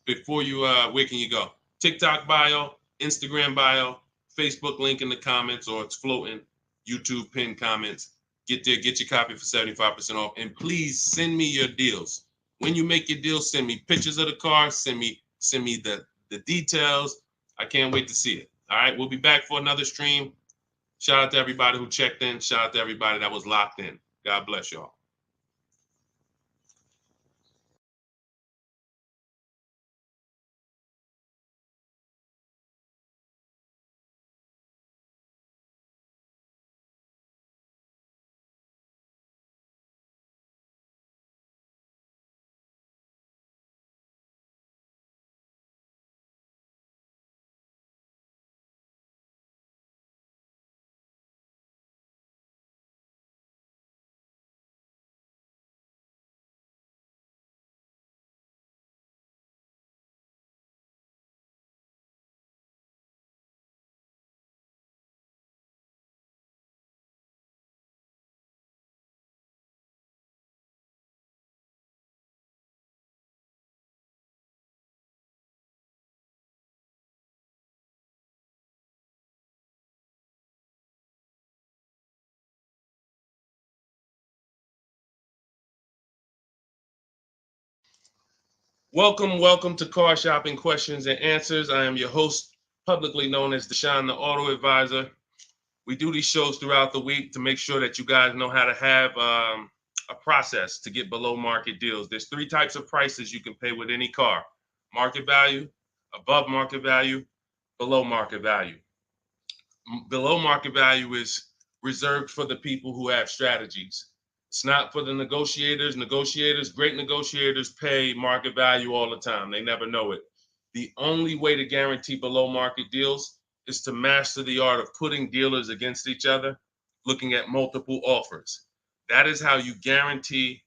before you, where can you go? TikTok bio, Instagram bio, Facebook link in the comments, or it's floating, YouTube pinned comments. Get there, get your copy for 75% off. And please send me your deals. When you make your deals, send me pictures of the car, send me the details. I can't wait to see it. All right, we'll be back for another stream. Shout out to everybody who checked in. Shout out to everybody that was locked in. God bless y'all. Welcome to Car Shopping Questions and Answers. I am your host, publicly known as Deshone the Auto Advisor. We do these shows throughout the week to make sure that you guys know how to have a process to get below market deals. There's three types of prices you can pay with any car: market value, above market value, below market value. Below market value is reserved for the people who have strategies. It's not for the negotiators. Great negotiators pay market value all the time. They never know it. The only way to guarantee below market deals is to master the art of putting dealers against each other, looking at multiple offers. That is how you guarantee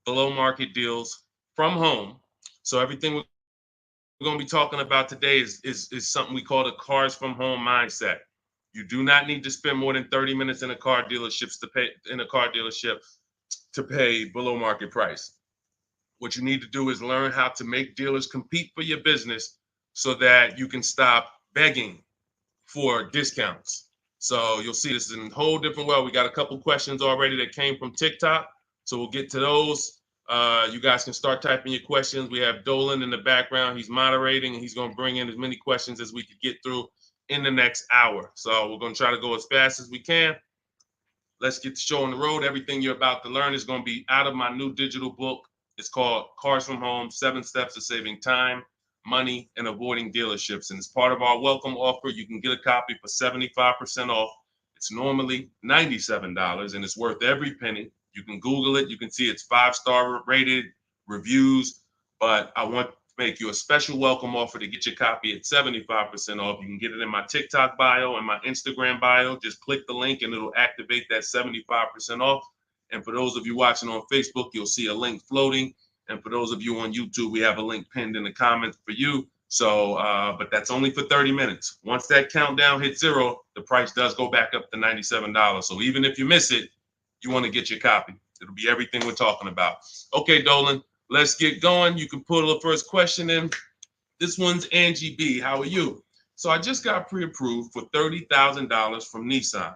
below market deals from home. So everything we're going to be talking about today is something we call the cars from home mindset. You do not need to spend more than 30 minutes in a car dealership to pay below market price. What you need to do is learn how to make dealers compete for your business so that you can stop begging for discounts. So you'll see this in a whole different way. We got a couple questions already that came from TikTok, so we'll get to those. You guys can start typing your questions. We have Dolan in the background. He's moderating, and he's going to bring in as many questions as we could get through in the next hour. So we're going to try to go as fast as we can. Let's get the show on the road. Everything you're about to learn is going to be out of my new digital book. It's called Cars from Home, 7 Steps to Saving Time, Money, and Avoiding Dealerships. And as part of our welcome offer, you can get a copy for 75% off. It's normally $97, and it's worth every penny. You can Google it. You can see it's 5-star rated reviews, but I want to make you a special welcome offer to get your copy at 75% off. You can get it in my TikTok bio and my Instagram bio. Just click the link and it'll activate that 75% off. And for those of you watching on Facebook, you'll see a link floating. And for those of you on YouTube, we have a link pinned in the comments for you. So, but that's only for 30 minutes. Once that countdown hits 0, the price does go back up to $97. So even if you miss it, you want to get your copy. It'll be everything we're talking about. Okay, Dolan, let's get going. You can put the first question in. This one's Angie B. How are you? So I just got pre-approved for $30,000 from Nissan.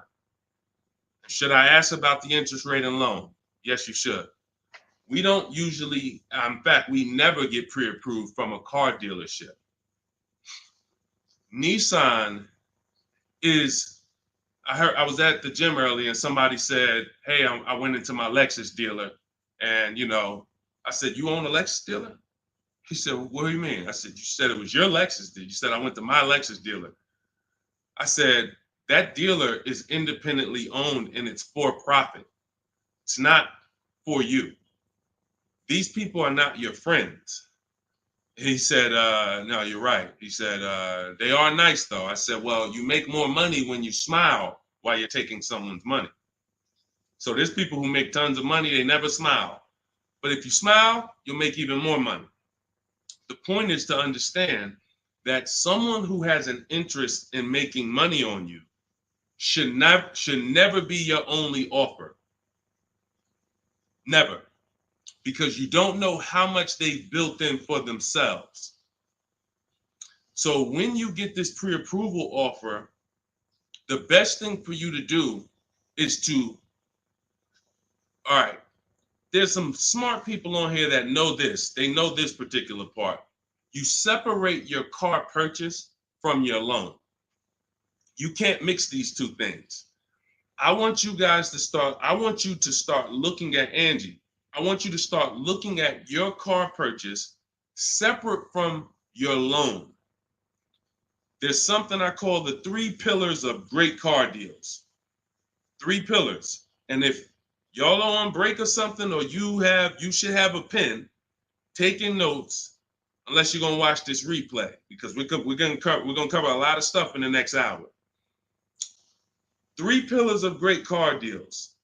Should I ask about the interest rate and loan? Yes, you should. We don't usually, in fact, we never get pre-approved from a car dealership. Nissan is, I was at the gym earlier and somebody said, hey, I went into my Lexus dealer and, I said, you own a Lexus dealer? He said, well, what do you mean? I said, you said it was your Lexus dealer. You said I went to my Lexus dealer. I said, that dealer is independently owned and it's for profit. It's not for you. These people are not your friends. He said, no, you're right. He said, they are nice though. I said, well, you make more money when you smile while you're taking someone's money. So there's people who make tons of money, they never smile. But if you smile, you'll make even more money. The point is to understand that someone who has an interest in making money on you should never be your only offer. Never. Because you don't know how much they've built in for themselves. So when you get this pre-approval offer, the best thing for you to do is to, all right, there's some smart people on here that know this. They know this particular part. You separate your car purchase from your loan. You can't mix these two things. I want you to start looking at Angie. I want you to start looking at your car purchase separate from your loan. There's something I call the 3 pillars of great car deals. 3 pillars. And if y'all are on break or something, or you should have a pen taking notes, unless you're gonna watch this replay, because we're gonna cover a lot of stuff in the next hour. 3 pillars of great car deals.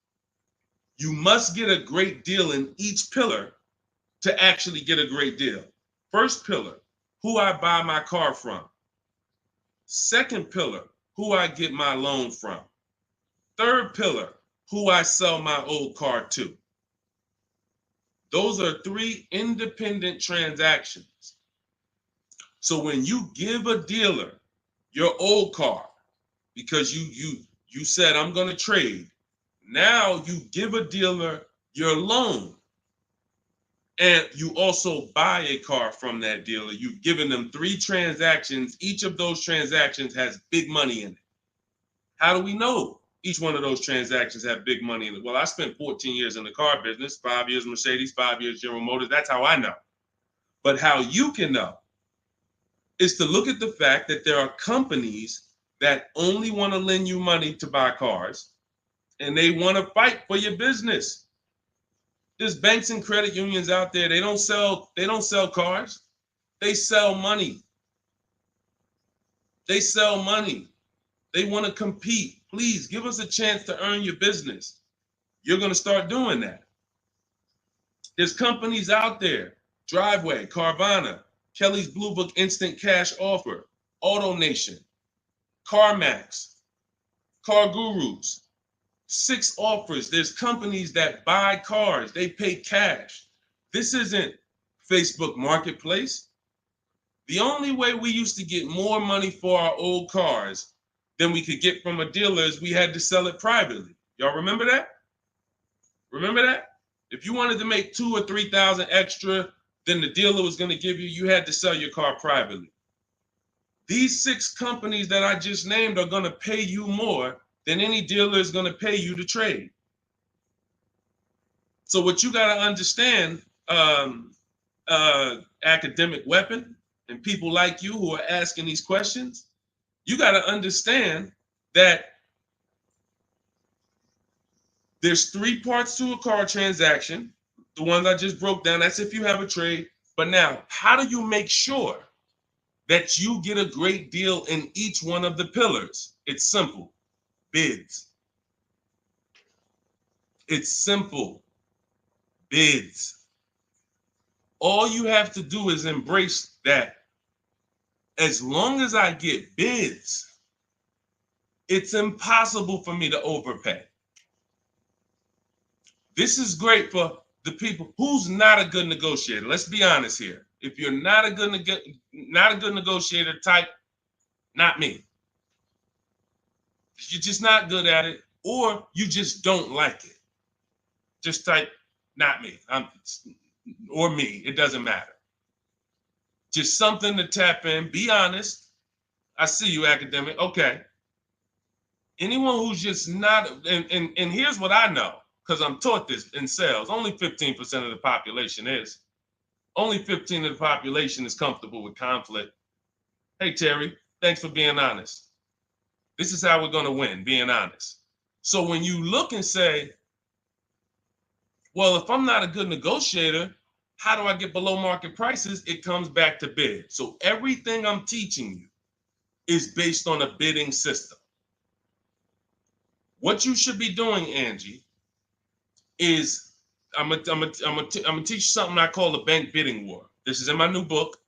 You must get a great deal in each pillar to actually get a great deal. First pillar, who I buy my car from. Second pillar, who I get my loan from. Third pillar, who I sell my old car to. Those are 3 independent transactions. So when you give a dealer your old car, because you said, I'm going to trade, now you give a dealer your loan. And you also buy a car from that dealer. You've given them 3 transactions. Each of those transactions has big money in it. How do we know each one of those transactions have big money in it? Well, I spent 14 years in the car business, 5 years Mercedes, 5 years General Motors. That's how I know. But how you can know is to look at the fact that there are companies that only want to lend you money to buy cars, and they want to fight for your business. There's banks and credit unions out there. They don't sell cars. They sell money. They sell money. They want to compete. Please give us a chance to earn your business. You're going to start doing that. There's companies out there, Driveway, Carvana, Kelly's Blue Book Instant Cash Offer, AutoNation, CarMax, Car Gurus, 6 offers. There's companies that buy cars. They pay cash. This isn't Facebook Marketplace. The only way we used to get more money for our old cars than we could get from a dealer is we had to sell it privately. Y'all remember that? Remember that? If you wanted to make 2,000 or 3,000 extra than the dealer was going to give you, you had to sell your car privately. These 6 companies that I just named are going to pay you more than any dealer is going to pay you to trade. So what you got to understand, academic weapon, and people like you who are asking these questions, you got to understand that there's 3 parts to a car transaction. The ones I just broke down, that's if you have a trade. But now, how do you make sure that you get a great deal in each one of the pillars? It's simple. Bids. It's simple. Bids. All you have to do is embrace that. As long as I get bids, it's impossible for me to overpay. This is great for the people who's not a good negotiator. Let's be honest here. If you're not a good negotiator, type not me. You're just not good at it, or you just don't like it. Just type not me. Or me. It doesn't matter. Just something to tap in. Be honest. I see you, academic. Okay. Anyone who's just not, and here's what I know, because I'm taught this in sales. Only 15% of the population is. Only 15% of the population is comfortable with conflict. Hey, Terry, thanks for being honest. This is how we're going to win, being honest. So when you look and say, well, if I'm not a good negotiator, how do I get below market prices? It comes back to bid. So everything I'm teaching you is based on a bidding system. What you should be doing, Angie, is I'm gonna teach you something I call the bank bidding war. This is in my new book.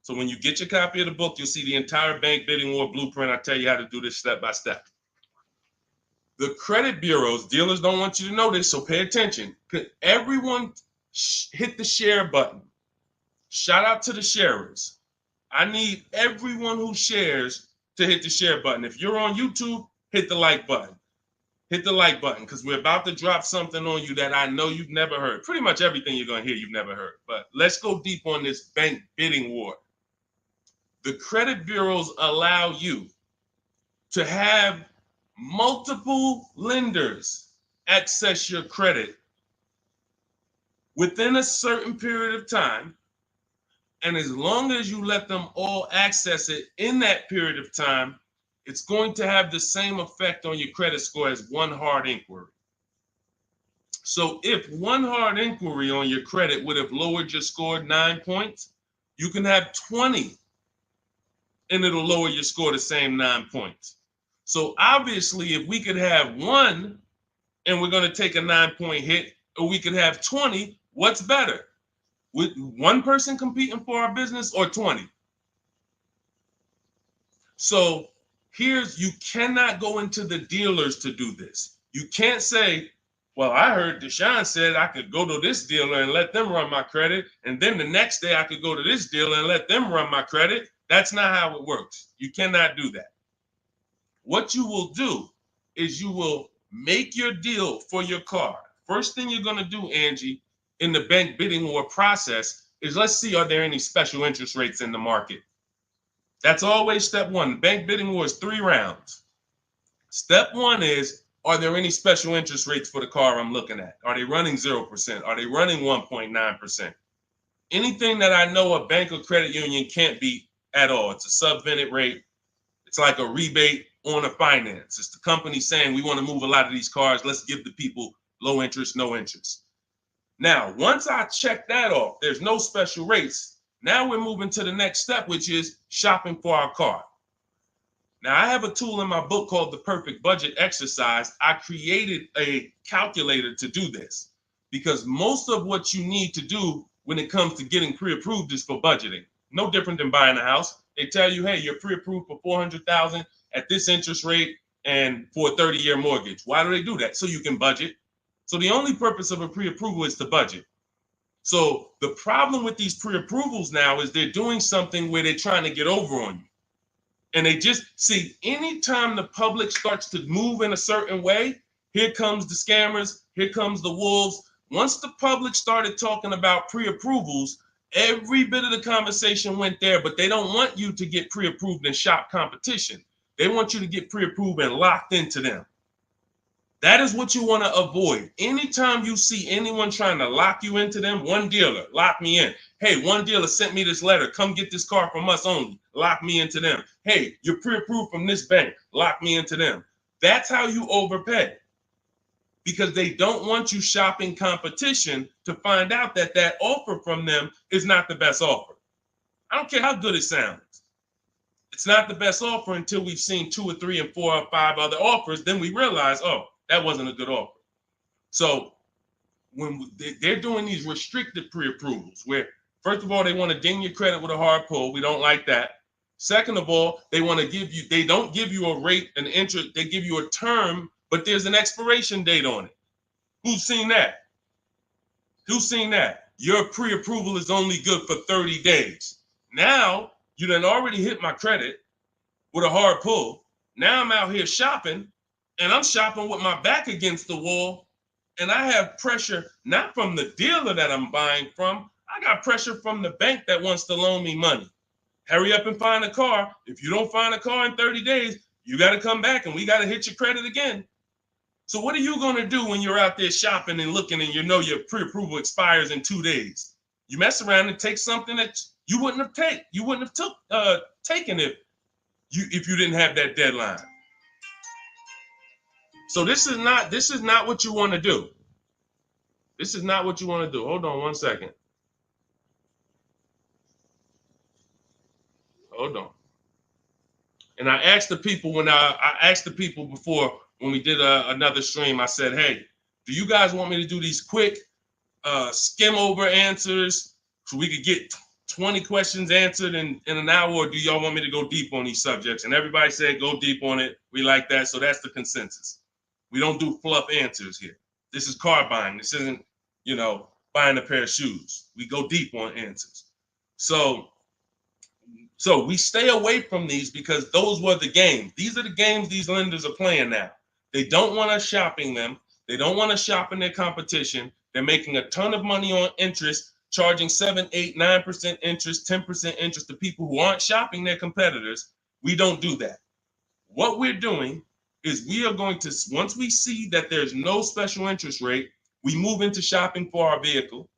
So when you get your copy of the book, you'll see the entire bank bidding war blueprint. I tell you how to do this step by step. The credit bureaus, dealers don't want you to know this, so pay attention. Everyone hit the share button. Shout out to the sharers. I need everyone who shares to hit the share button. If you're on YouTube, hit the like button. Hit the like button, because we're about to drop something on you that I know you've never heard. Pretty much everything you're going to hear you've never heard. But let's go deep on this bank bidding war. The credit bureaus allow you to have multiple lenders access your credit within a certain period of time. And as long as you let them all access it in that period of time, it's going to have the same effect on your credit score as one hard inquiry. So if one hard inquiry on your credit would have lowered your score 9 points, you can have 20 and it'll lower your score the same 9 points. So obviously, if we could have one and we're going to take a 9-point hit, or we could have 20, what's better? With one person competing for our business or 20? So you cannot go into the dealers to do this. You can't say, well, I heard Deshone said I could go to this dealer and let them run my credit, and then the next day I could go to this dealer and let them run my credit. That's not how it works. You cannot do that. What you will do is you will make your deal for your car. First thing you're going to do, Angie, in the bank bidding war process is let's see, are there any special interest rates in the market? That's always step one. Bank bidding war is 3 rounds. Step one is, are there any special interest rates for the car I'm looking at? Are they running 0%? Are they running 1.9%? Anything that I know a bank or credit union can't beat at all. It's a sub-vented rate. It's like a rebate on a finance. It's the company saying we want to move a lot of these cars. Let's give the people low interest, no interest. Now, once I check that off, there's no special rates. Now we're moving to the next step, which is shopping for our car. Now, I have a tool in my book called the Perfect Budget Exercise. I created a calculator to do this because most of what you need to do when it comes to getting pre-approved is for budgeting. No different than buying a house. They tell you, hey, you're pre-approved for $400,000 at this interest rate and for a 30-year mortgage. Why do they do that? So you can budget. So the only purpose of a pre-approval is to budget. So the problem with these pre-approvals now is they're doing something where they're trying to get over on you. And they just see anytime the public starts to move in a certain way, here comes the scammers, here comes the wolves. Once the public started talking about pre-approvals, every bit of the conversation went there, but they don't want you to get pre-approved and shop competition. They want you to get pre-approved and locked into them. That is what you want to avoid. Anytime you see anyone trying to lock you into them, one dealer, lock me in. Hey, one dealer sent me this letter. Come get this car from us only. Lock me into them. Hey, you're pre-approved from this bank. Lock me into them. That's how you overpay. Because they don't want you shopping competition to find out that that offer from them is not the best offer. I don't care how good it sounds. It's not the best offer until we've seen 2 or 3 and 4 or 5 other offers. Then we realize, oh, that wasn't a good offer. So when they're doing these restricted pre-approvals, where first of all, they want to ding your credit with a hard pull. We don't like that. Second of all, they want to give you, they don't give you a rate, an interest, they give you a term, but there's an expiration date on it. Who's seen that? Who's seen that? Your pre-approval is only good for 30 days. Now, you done already hit my credit with a hard pull. Now I'm out here shopping, and I'm shopping with my back against the wall, and I have pressure not from the dealer that I'm buying from. I got pressure from the bank that wants to loan me money. Hurry up and find a car. If you don't find a car in 30 days, you got to come back and we got to hit your credit again. So what are you going to do when you're out there shopping and looking and you know your pre-approval expires in 2 days? You mess around and take something that you wouldn't have taken if you didn't have that deadline. So this is not what you want to do. This is not what you want to do. Hold on one second. Hold on. And I asked the people before when we did another stream, I said, hey, do you guys want me to do these quick skim over answers so we could get 20 questions answered in an hour, or do y'all want me to go deep on these subjects? And everybody said, go deep on it. We like that. So that's the consensus. We don't do fluff answers here. This is car buying. This isn't, buying a pair of shoes. We go deep on answers. So we stay away from these because those were the games. These are the games these lenders are playing now. They don't want us shopping them. They don't want us shopping their competition. They're making a ton of money on interest, charging 7, 8, 9% interest, 10% interest to people who aren't shopping their competitors. We don't do that. What we're doing is we are going to, once we see that there's no special interest rate, we move into shopping for our vehicle.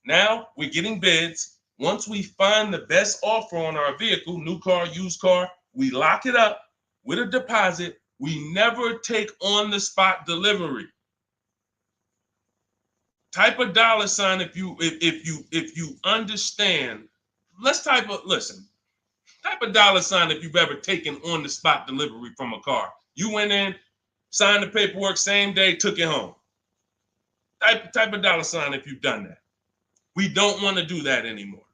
Now we're getting bids. Once we find the best offer on our vehicle, new car, used car, we lock it up with a deposit. We never take on the spot delivery. Type a $sign if you understand. Type a $sign if you've ever taken on the spot delivery from a car. You went in, signed the paperwork, same day, took it home. Type a $sign if you've done that. We don't want to do that anymore.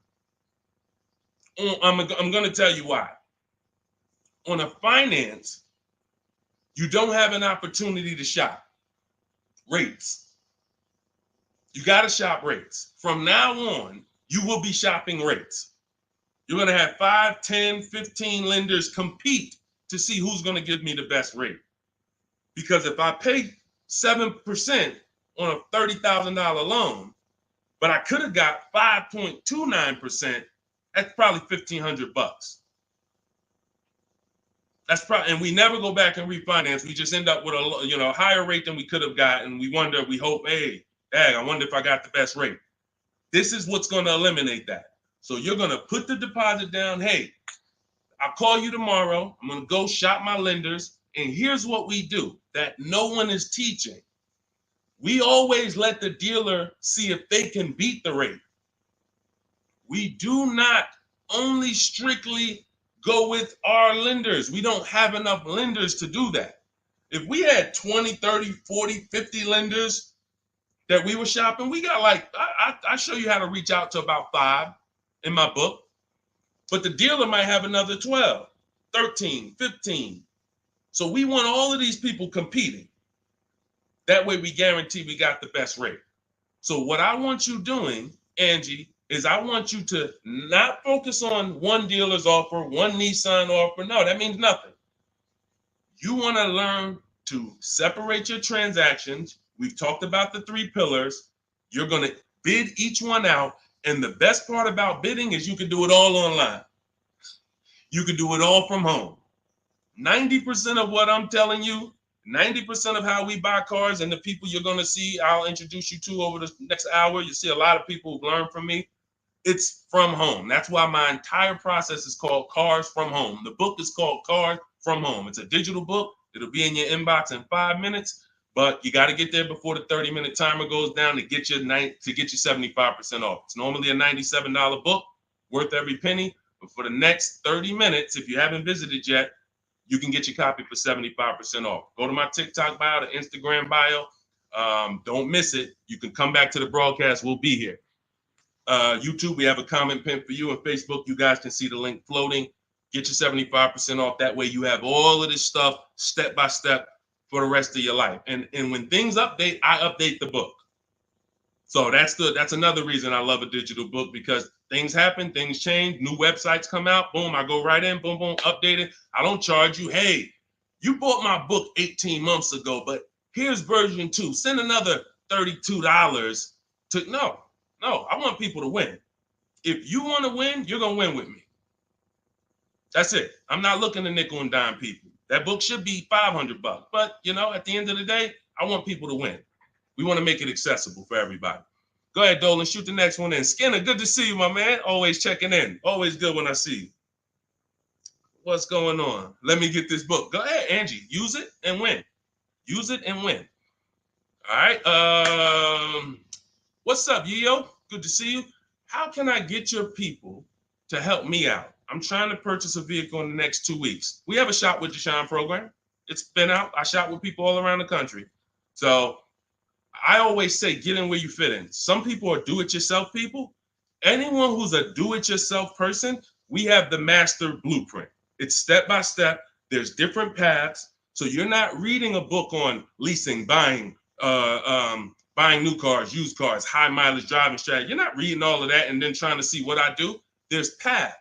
I'm going to tell you why. On a finance, you don't have an opportunity to shop rates. You got to shop rates. From now on, you will be shopping rates. You're going to have 5, 10, 15 lenders compete to see who's going to give me the best rate. Because if I pay 7% on a $30,000 loan, but I could have got 5.29%. That's probably $1,500. That's probably, and we never go back and refinance. We just end up with a higher rate than we could have gotten. We wonder, we hope, hey, dang, I wonder if I got the best rate. This is what's going to eliminate that. So you're going to put the deposit down. Hey, I'll call you tomorrow. I'm going to go shop my lenders. And here's what we do that no one is teaching. We always let the dealer see if they can beat the rate. We do not only strictly go with our lenders. We don't have enough lenders to do that. If we had 20, 30, 40, 50 lenders that we were shopping, we got like, I show you how to reach out to about 5 in my book, but the dealer might have another 12, 13, 15. So we want all of these people competing. That way we guarantee we got the best rate. So what I want you doing, Angie, is I want you to not focus on one dealer's offer, one Nissan offer. No, that means nothing. You want to learn to separate your transactions. We've talked about the 3 pillars. You're going to bid each one out. And the best part about bidding is you can do it all online. You can do it all from home. 90% of what I'm telling you, 90% of how we buy cars and the people you're going to see, I'll introduce you to over the next hour. You see a lot of people who learn from me. It's from home. That's why my entire process is called Cars from Home. The book is called Cars from Home. It's a digital book. It'll be in your inbox in 5 minutes, but you got to get there before the 30-minute timer goes down to get you 75% off. It's normally a $97 book, worth every penny. But for the next 30 minutes, if you haven't visited yet, you can get your copy for 75% off. Go to my TikTok bio, the Instagram bio. Don't miss it. You can come back to the broadcast. We'll be here. YouTube, we have a comment pin for you. On Facebook, you guys can see the link floating. Get your 75% off. That way you have all of this stuff step by step for the rest of your life. And when things update, I update the book. So that's another reason I love a digital book, because things happen, things change, new websites come out, boom, I go right in, boom, boom, update it. I don't charge you, hey, you bought my book 18 months ago, but here's version 2. Send another $32 to, no, I want people to win. If you want to win, you're going to win with me. That's it. I'm not looking to nickel and dime people. That book should be $500, but at the end of the day, I want people to win. We want to make it accessible for everybody. Go ahead, Dolan, shoot the next one in. Skinner, good to see you, my man. Always checking in. Always good when I see you. What's going on? Let me get this book. Go ahead, Angie. Use it and win. Use it and win. All right. What's up, Yo? Good to see you. How can I get your people to help me out? I'm trying to purchase a vehicle in the next 2 weeks. We have a Shop with Deshone program. It's been out. I shop with people all around the country. So I always say, get in where you fit in. Some people are do-it-yourself people. Anyone who's a do-it-yourself person, we have the master blueprint. It's step-by-step. There's different paths. So you're not reading a book on leasing, buying new cars, used cars, high mileage driving strategy. You're not reading all of that and then trying to see what I do. There's paths.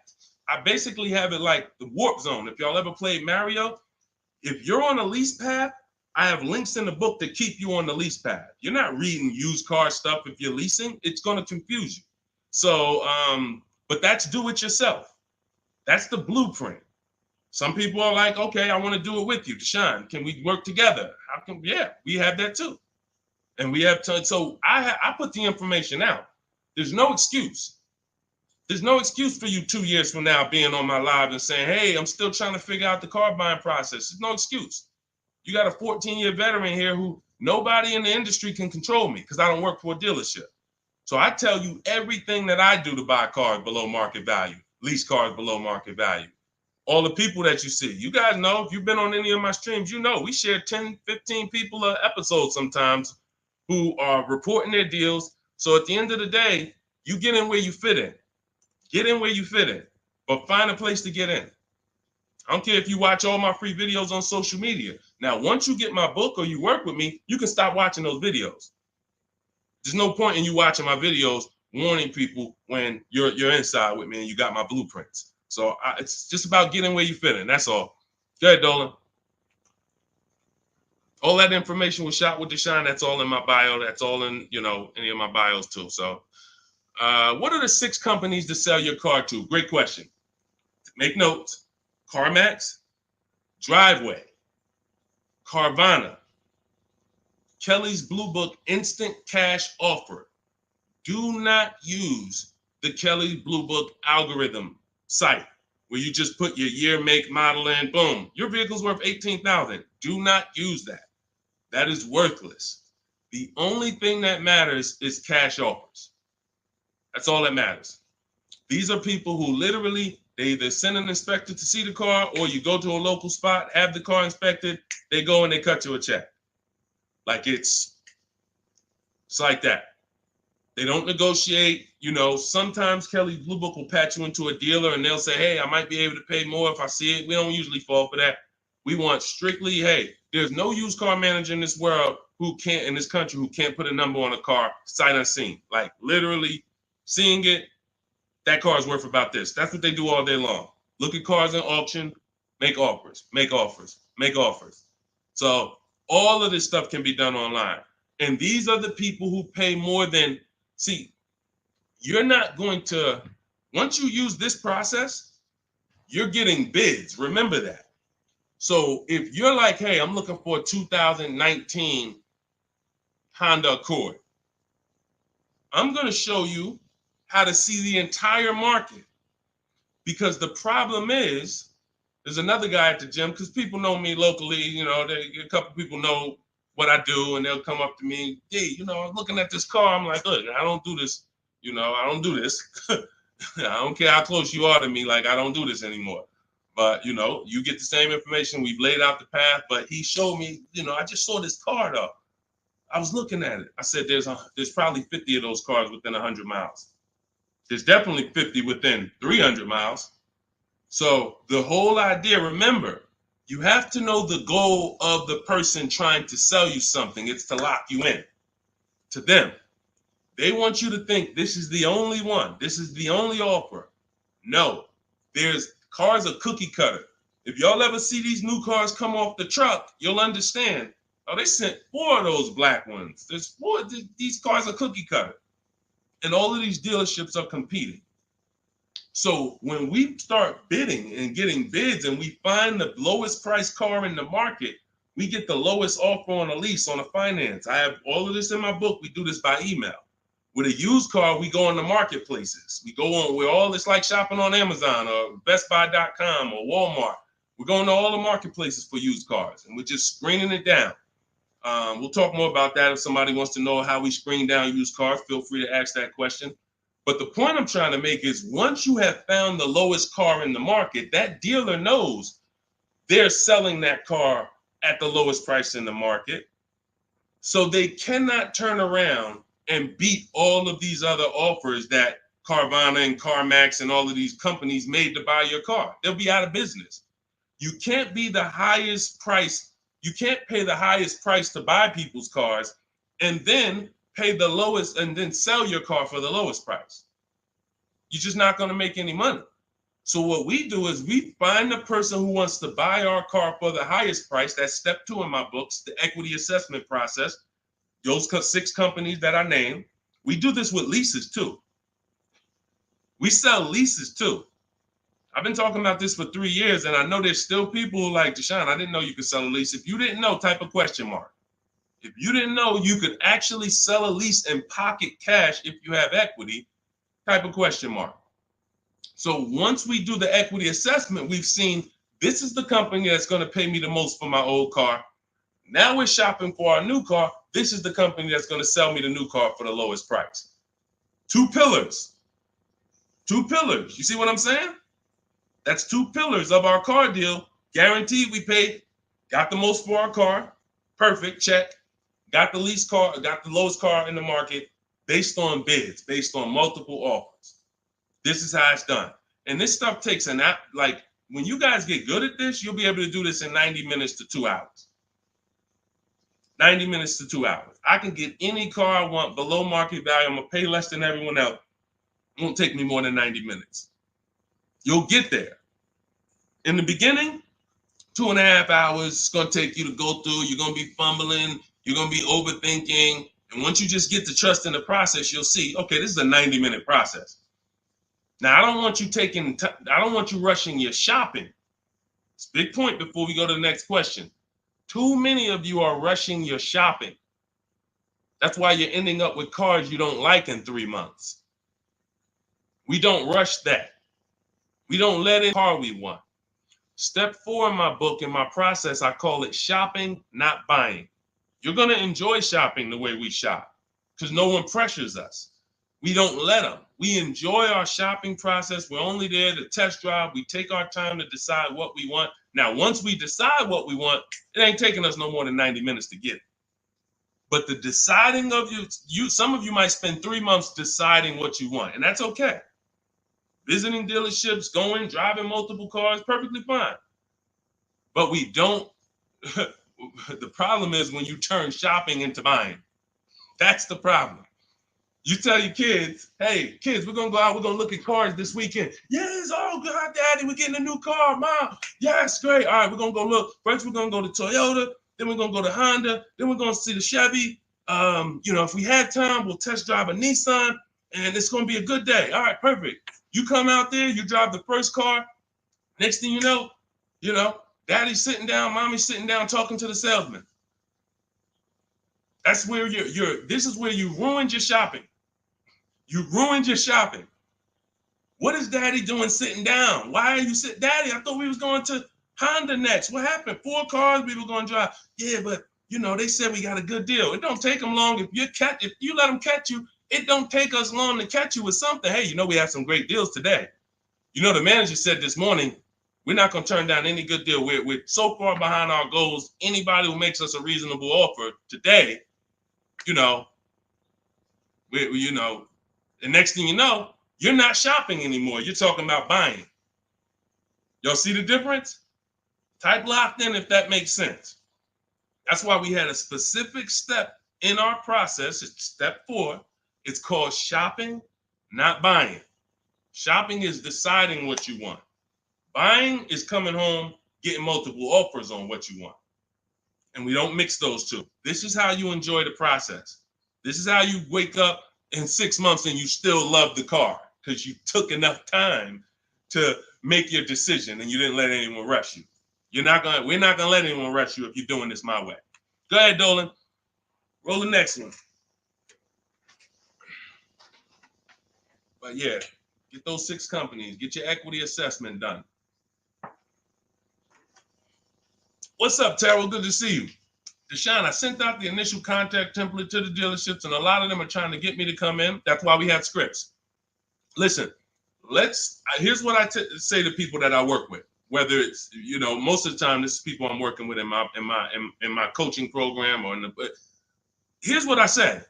I basically have it like the warp zone. If y'all ever played Mario, if you're on a lease path, I have links in the book that keep you on the lease path. You're not reading used car stuff if you're leasing. It's going to confuse you. So, but that's do it yourself. That's the blueprint. Some people are like, okay, I want to do it with you, Deshone. Can we work together? Yeah, we have that too. And we have to, so I put the information out. There's no excuse. There's no excuse for you 2 years from now being on my live and saying, hey, I'm still trying to figure out the car buying process. There's no excuse. You got a 14-year veteran here who nobody in the industry can control me because I don't work for a dealership. So I tell you everything that I do to buy cars below market value, lease cars below market value. All the people that you see, you guys know, if you've been on any of my streams, you know, we share 10, 15 people an episode sometimes who are reporting their deals. So at the end of the day, you get in where you fit in. Get in where you fit in, but find a place to get in. I don't care if you watch all my free videos on social media. Now, once you get my book or you work with me, you can stop watching those videos. There's no point in you watching my videos warning people when you're inside with me and you got my blueprints. So it's just about getting where you fit in. That's all. Go ahead, Dolan. All that information was Shop with Deshone. That's all in my bio. That's all in, any of my bios too. So What are the 6 companies to sell your car to? Great question. Make notes. CarMax, Driveway, Carvana, Kelly's Blue Book Instant Cash Offer. Do not use the Kelly Blue Book algorithm site where you just put your year, make, model in, boom. Your vehicle's worth $18,000. Do not use that. That is worthless. The only thing that matters is cash offers. That's all that matters. These are people who literally, they either send an inspector to see the car, or you go to a local spot, have the car inspected, they go and they cut you a check. Like it's like that. They don't negotiate. You know, sometimes Kelly Blue Book will patch you into a dealer and they'll say, hey, I might be able to pay more if I see it. We don't usually fall for that. We want strictly, hey, there's no used car manager in this world in this country who can't put a number on a car sight unseen. Like literally seeing it, that car is worth about this. That's what they do all day long. Look at cars in auction, make offers, make offers, make offers. So all of this stuff can be done online. And these are the people who pay more than, see, you're not going to, once you use this process, you're getting bids. Remember that. So if you're like, hey, I'm looking for a 2019 Honda Accord, I'm going to show you how to see the entire market. Because the problem is, there's another guy at the gym, because people know me locally, you know, a couple people know what I do, and they'll come up to me, hey, you know, I'm looking at this car. I'm like, look, I don't do this. You know, I don't do this. I don't care how close you are to me. Like, I don't do this anymore. But, you know, you get the same information. We've laid out the path. But he showed me, you know, I just saw this car, though. I was looking at it. I said, there's probably 50 of those cars within 100 miles. There's definitely 50 within 300 miles. So the whole idea, remember, you have to know the goal of the person trying to sell you something. It's to lock you in to them. They want you to think this is the only one. This is the only offer. No, there's cars are cookie cutter. If y'all ever see these new cars come off the truck, you'll understand. Oh, they sent 4 of those black ones. There's 4. These cars are cookie cutter. And all of these dealerships are competing. So when we start bidding and getting bids and we find the lowest price car in the market, we get the lowest offer on a lease, on a finance. I have all of this in my book. We do this by email. With a used car, we go on the marketplaces. We go on, we're all, it's like shopping on Amazon or BestBuy.com or Walmart. We're going to all the marketplaces for used cars, and we're just screening it down. We'll talk more about that. If somebody wants to know how we screen down used cars, feel free to ask that question. But the point I'm trying to make is once you have found the lowest car in the market, that dealer knows they're selling that car at the lowest price in the market. So they cannot turn around and beat all of these other offers that Carvana and CarMax and all of these companies made to buy your car. They'll be out of business. You can't be the highest price. You can't pay the highest price to buy people's cars and then pay the lowest and then sell your car for the lowest price. You're just not going to make any money. So what we do is we find the person who wants to buy our car for the highest price. That's step 2 in my books, the equity assessment process. Those 6 companies that I named. We do this with leases too. We sell leases too. I've been talking about this for 3 years, and I know there's still people who like, Deshone, I didn't know you could sell a lease. If you didn't know, type a question mark. If you didn't know you could actually sell a lease and pocket cash if you have equity, type a question mark. So once we do the equity assessment, we've seen this is the company that's going to pay me the most for my old car. Now we're shopping for our new car. This is the company that's going to sell me the new car for the lowest price. 2 pillars. 2 pillars. You see what I'm saying? That's 2 pillars of our car deal. Guaranteed we paid, got the most for our car. Perfect, check. Got the least car, got the lowest car in the market based on bids, based on multiple offers. This is how it's done. And this stuff takes an app. Like when you guys get good at this, you'll be able to do this in 90 minutes to 2 hours. 90 minutes to 2 hours. I can get any car I want below market value. I'm going to pay less than everyone else. It won't take me more than 90 minutes. You'll get there. In the beginning, 2.5 hours, it's going to take you to go through. You're going to be fumbling. You're going to be overthinking. And once you just get to trust in the process, you'll see, okay, this is a 90-minute process. Now, I don't want you rushing your shopping. It's a big point before we go to the next question. Too many of you are rushing your shopping. That's why you're ending up with cars you don't like in 3 months. We don't rush that. We don't let in the car we want. Step 4 in my book, in my process, I call it shopping, not buying. You're going to enjoy shopping the way we shop because no one pressures us. We don't let them. We enjoy our shopping process. We're only there to test drive. We take our time to decide what we want. Now, once we decide what we want, it ain't taking us no more than 90 minutes to get it. But the deciding of some of you might spend 3 months deciding what you want, and that's okay. Visiting dealerships, driving multiple cars, perfectly fine. But we don't. The problem is when you turn shopping into buying. That's the problem. You tell your kids, hey, kids, we're going to go out. We're going to look at cars this weekend. Yes, oh, God, Daddy, we're getting a new car. Mom, yes, great. All right, we're going to go look. First, we're going to go to Toyota. Then we're going to go to Honda. Then we're going to see the Chevy. If we had time, we'll test drive a Nissan. And it's going to be a good day. All right, perfect. You come out there, you drive the first car. Next thing you know, Daddy's sitting down, Mommy's sitting down talking to the salesman. That's where this is where you ruined your shopping. You ruined your shopping. What is Daddy doing sitting down? Why are you sitting? Daddy, I thought we was going to Honda next. What happened? 4 cars we were going to drive. Yeah, but they said we got a good deal. It don't take them long. If you let them catch you, it don't take us long to catch you with something. Hey, we have some great deals today. The manager said this morning, we're not going to turn down any good deal. We're so far behind our goals. Anybody who makes us a reasonable offer today, the next thing you know, you're not shopping anymore. You're talking about buying. Y'all see the difference? Type locked in if that makes sense. That's why we had a specific step in our process. It's step 4. It's called shopping, not buying. Shopping is deciding what you want. Buying is coming home, getting multiple offers on what you want. And we don't mix those two. This is how you enjoy the process. This is how you wake up in 6 months and you still love the car because you took enough time to make your decision and you didn't let anyone rush you. We're not gonna let anyone rush you if you're doing this my way. Go ahead, Dolan. Roll the next one. But yeah, get those 6 companies. Get your equity assessment done. What's up, Terrell? Good to see you. Deshone, I sent out the initial contact template to the dealerships, and a lot of them are trying to get me to come in. That's why we have scripts. Listen, here's what I say to people that I work with. Whether it's most of the time this is people I'm working with in my coaching program here's what I say.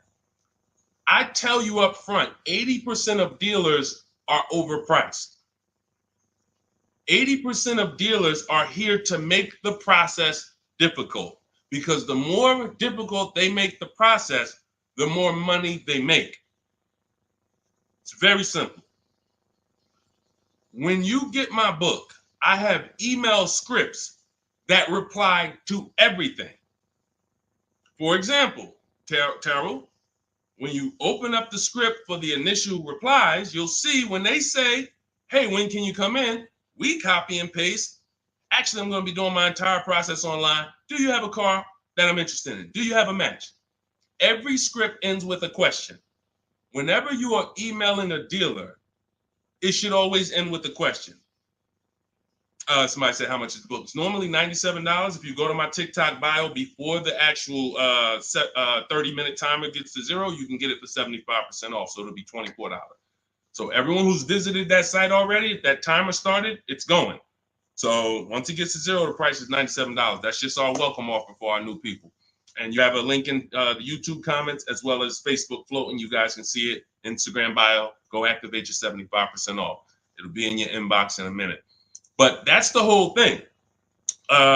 I tell you up front, 80% of dealers are overpriced. 80% of dealers are here to make the process difficult because the more difficult they make the process, the more money they make. It's very simple. When you get my book, I have email scripts that reply to everything. For example, Terrell, when you open up the script for the initial replies, you'll see when they say, hey, when can you come in? We copy and paste. Actually, I'm going to be doing my entire process online. Do you have a car that I'm interested in? Do you have a match? Every script ends with a question. Whenever you are emailing a dealer, it should always end with a question. Somebody said, how much is the book? It's normally $97. If you go to my TikTok bio before the actual 30-minute timer gets to 0, you can get it for 75% off. So it'll be $24. So everyone who's visited that site already, if that timer started, it's going. So once it gets to 0, the price is $97. That's just our welcome offer for our new people. And you have a link in the YouTube comments as well as Facebook floating. You guys can see it. Instagram bio. Go activate your 75% off. It'll be in your inbox in a minute. But that's the whole thing.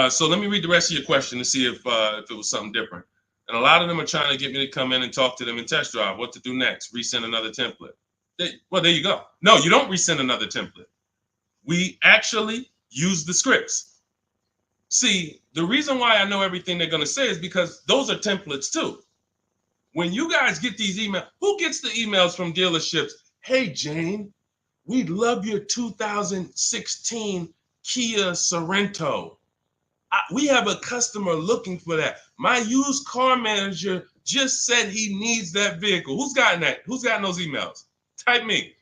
So let me read the rest of your question to see if it was something different. And a lot of them are trying to get me to come in and talk to them and test drive. What to do next? Resend another template. Well, there you go. No, you don't resend another template. We actually use the scripts. See, the reason why I know everything they're going to say is because those are templates too. when you guys get these emails, who gets the emails from dealerships? Hey, Jane, we love your 2016 Kia Sorento. We have a customer looking for that. My used car manager just said he needs that vehicle. Who's gotten that? Who's gotten those emails? Type me.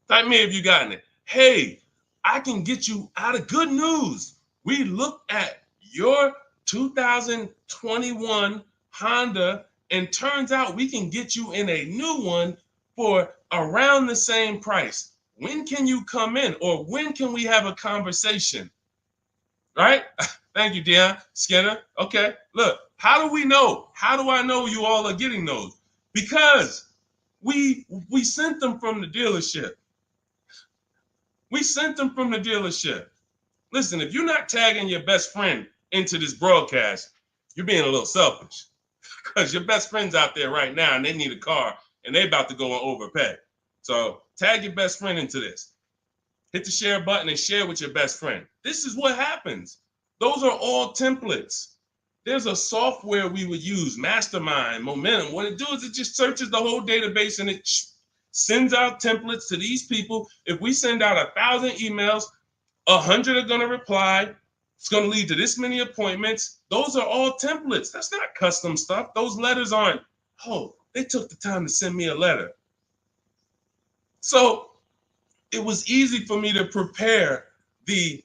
Type me if you gotten it. Hey, I can get you out of good news. We looked at your 2021 Honda, and turns out we can get you in a new one for around the same price. When can you come in, or when can we have a conversation? Right? Thank you, Dion Skinner. Okay, look, how do we know? How do I know you all are getting those? Because we sent them from the dealership. We sent them from the dealership. Listen, if you're not tagging your best friend into this broadcast, you're being a little selfish, because your best friend's out there right now and they need a car and they about to go and overpay. So tag your best friend into this. Hit the share button and share with your best friend. This is what happens. Those are all templates. There's a software we would use, Mastermind, Momentum. What it does is it just searches the whole database and it sends out templates to these people. If we send out 1,000 emails, 100 are going to reply. It's going to lead to this many appointments. Those are all templates. That's not custom stuff. Those letters aren't, oh, they took the time to send me a letter. So it was easy for me to prepare the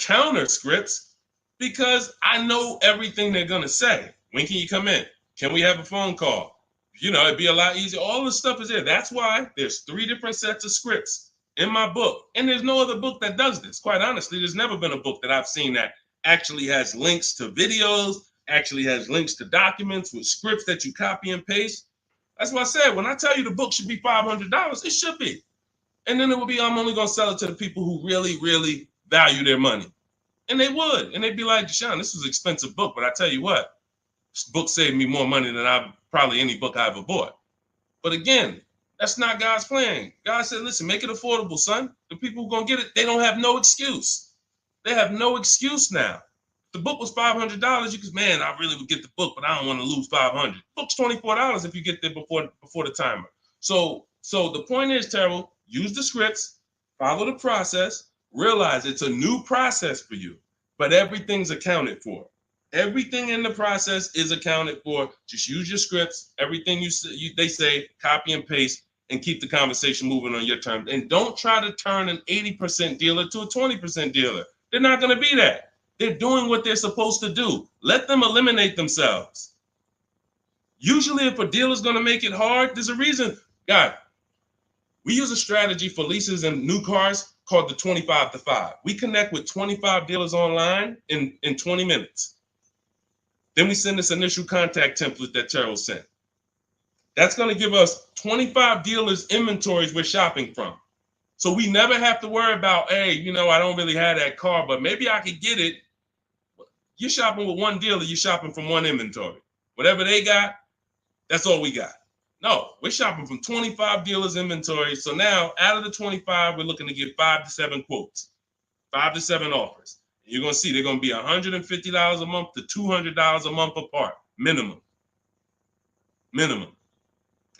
counter scripts, because I know everything they're going to say. When can you come in? Can we have a phone call? You know, it'd be a lot easier. All the stuff is there. That's why there's 3 different sets of scripts in my book. And there's no other book that does this. Quite honestly, there's never been a book that I've seen that actually has links to videos, actually has links to documents with scripts that you copy and paste. That's why I said, when I tell you the book should be $500, it should be. And then it will be, I'm only going to sell it to the people who really, really value their money. And they would. And they'd be like, Deshone, this was an expensive book, but I tell you what, this book saved me more money than probably any book I ever bought. But again, that's not God's plan. God said, listen, make it affordable, son. The people who are going to get it, they don't have no excuse. They have no excuse now. If the book was $500, you could, man, I really would get the book, but I don't want to lose $500. Book's $24 if you get there before the timer. So the point is, Terrell, use the scripts, follow the process, realize it's a new process for you, but everything's accounted for. Everything in the process is accounted for. Just use your scripts. Everything they say, copy and paste, and keep the conversation moving on your terms. And don't try to turn an 80% dealer to a 20% dealer. They're not going to be that. They're doing what they're supposed to do. Let them eliminate themselves. Usually, if a dealer's going to make it hard, there's a reason. God, we use a strategy for leases and new cars called the 25 to 5. We connect with 25 dealers online in 20 minutes. Then we send this initial contact template that Terrell sent. That's going to give us 25 dealers' inventories we're shopping from. So we never have to worry about, hey, you know, I don't really have that car, but maybe I could get it. You're shopping with one dealer, you're shopping from one inventory. Whatever they got, that's all we got. No, we're shopping from 25 dealers' inventory. So now, out of the 25, we're looking to get 5 to 7 quotes, 5 to 7 offers. And you're going to see they're going to be $150 a month to $200 a month apart, minimum. Minimum.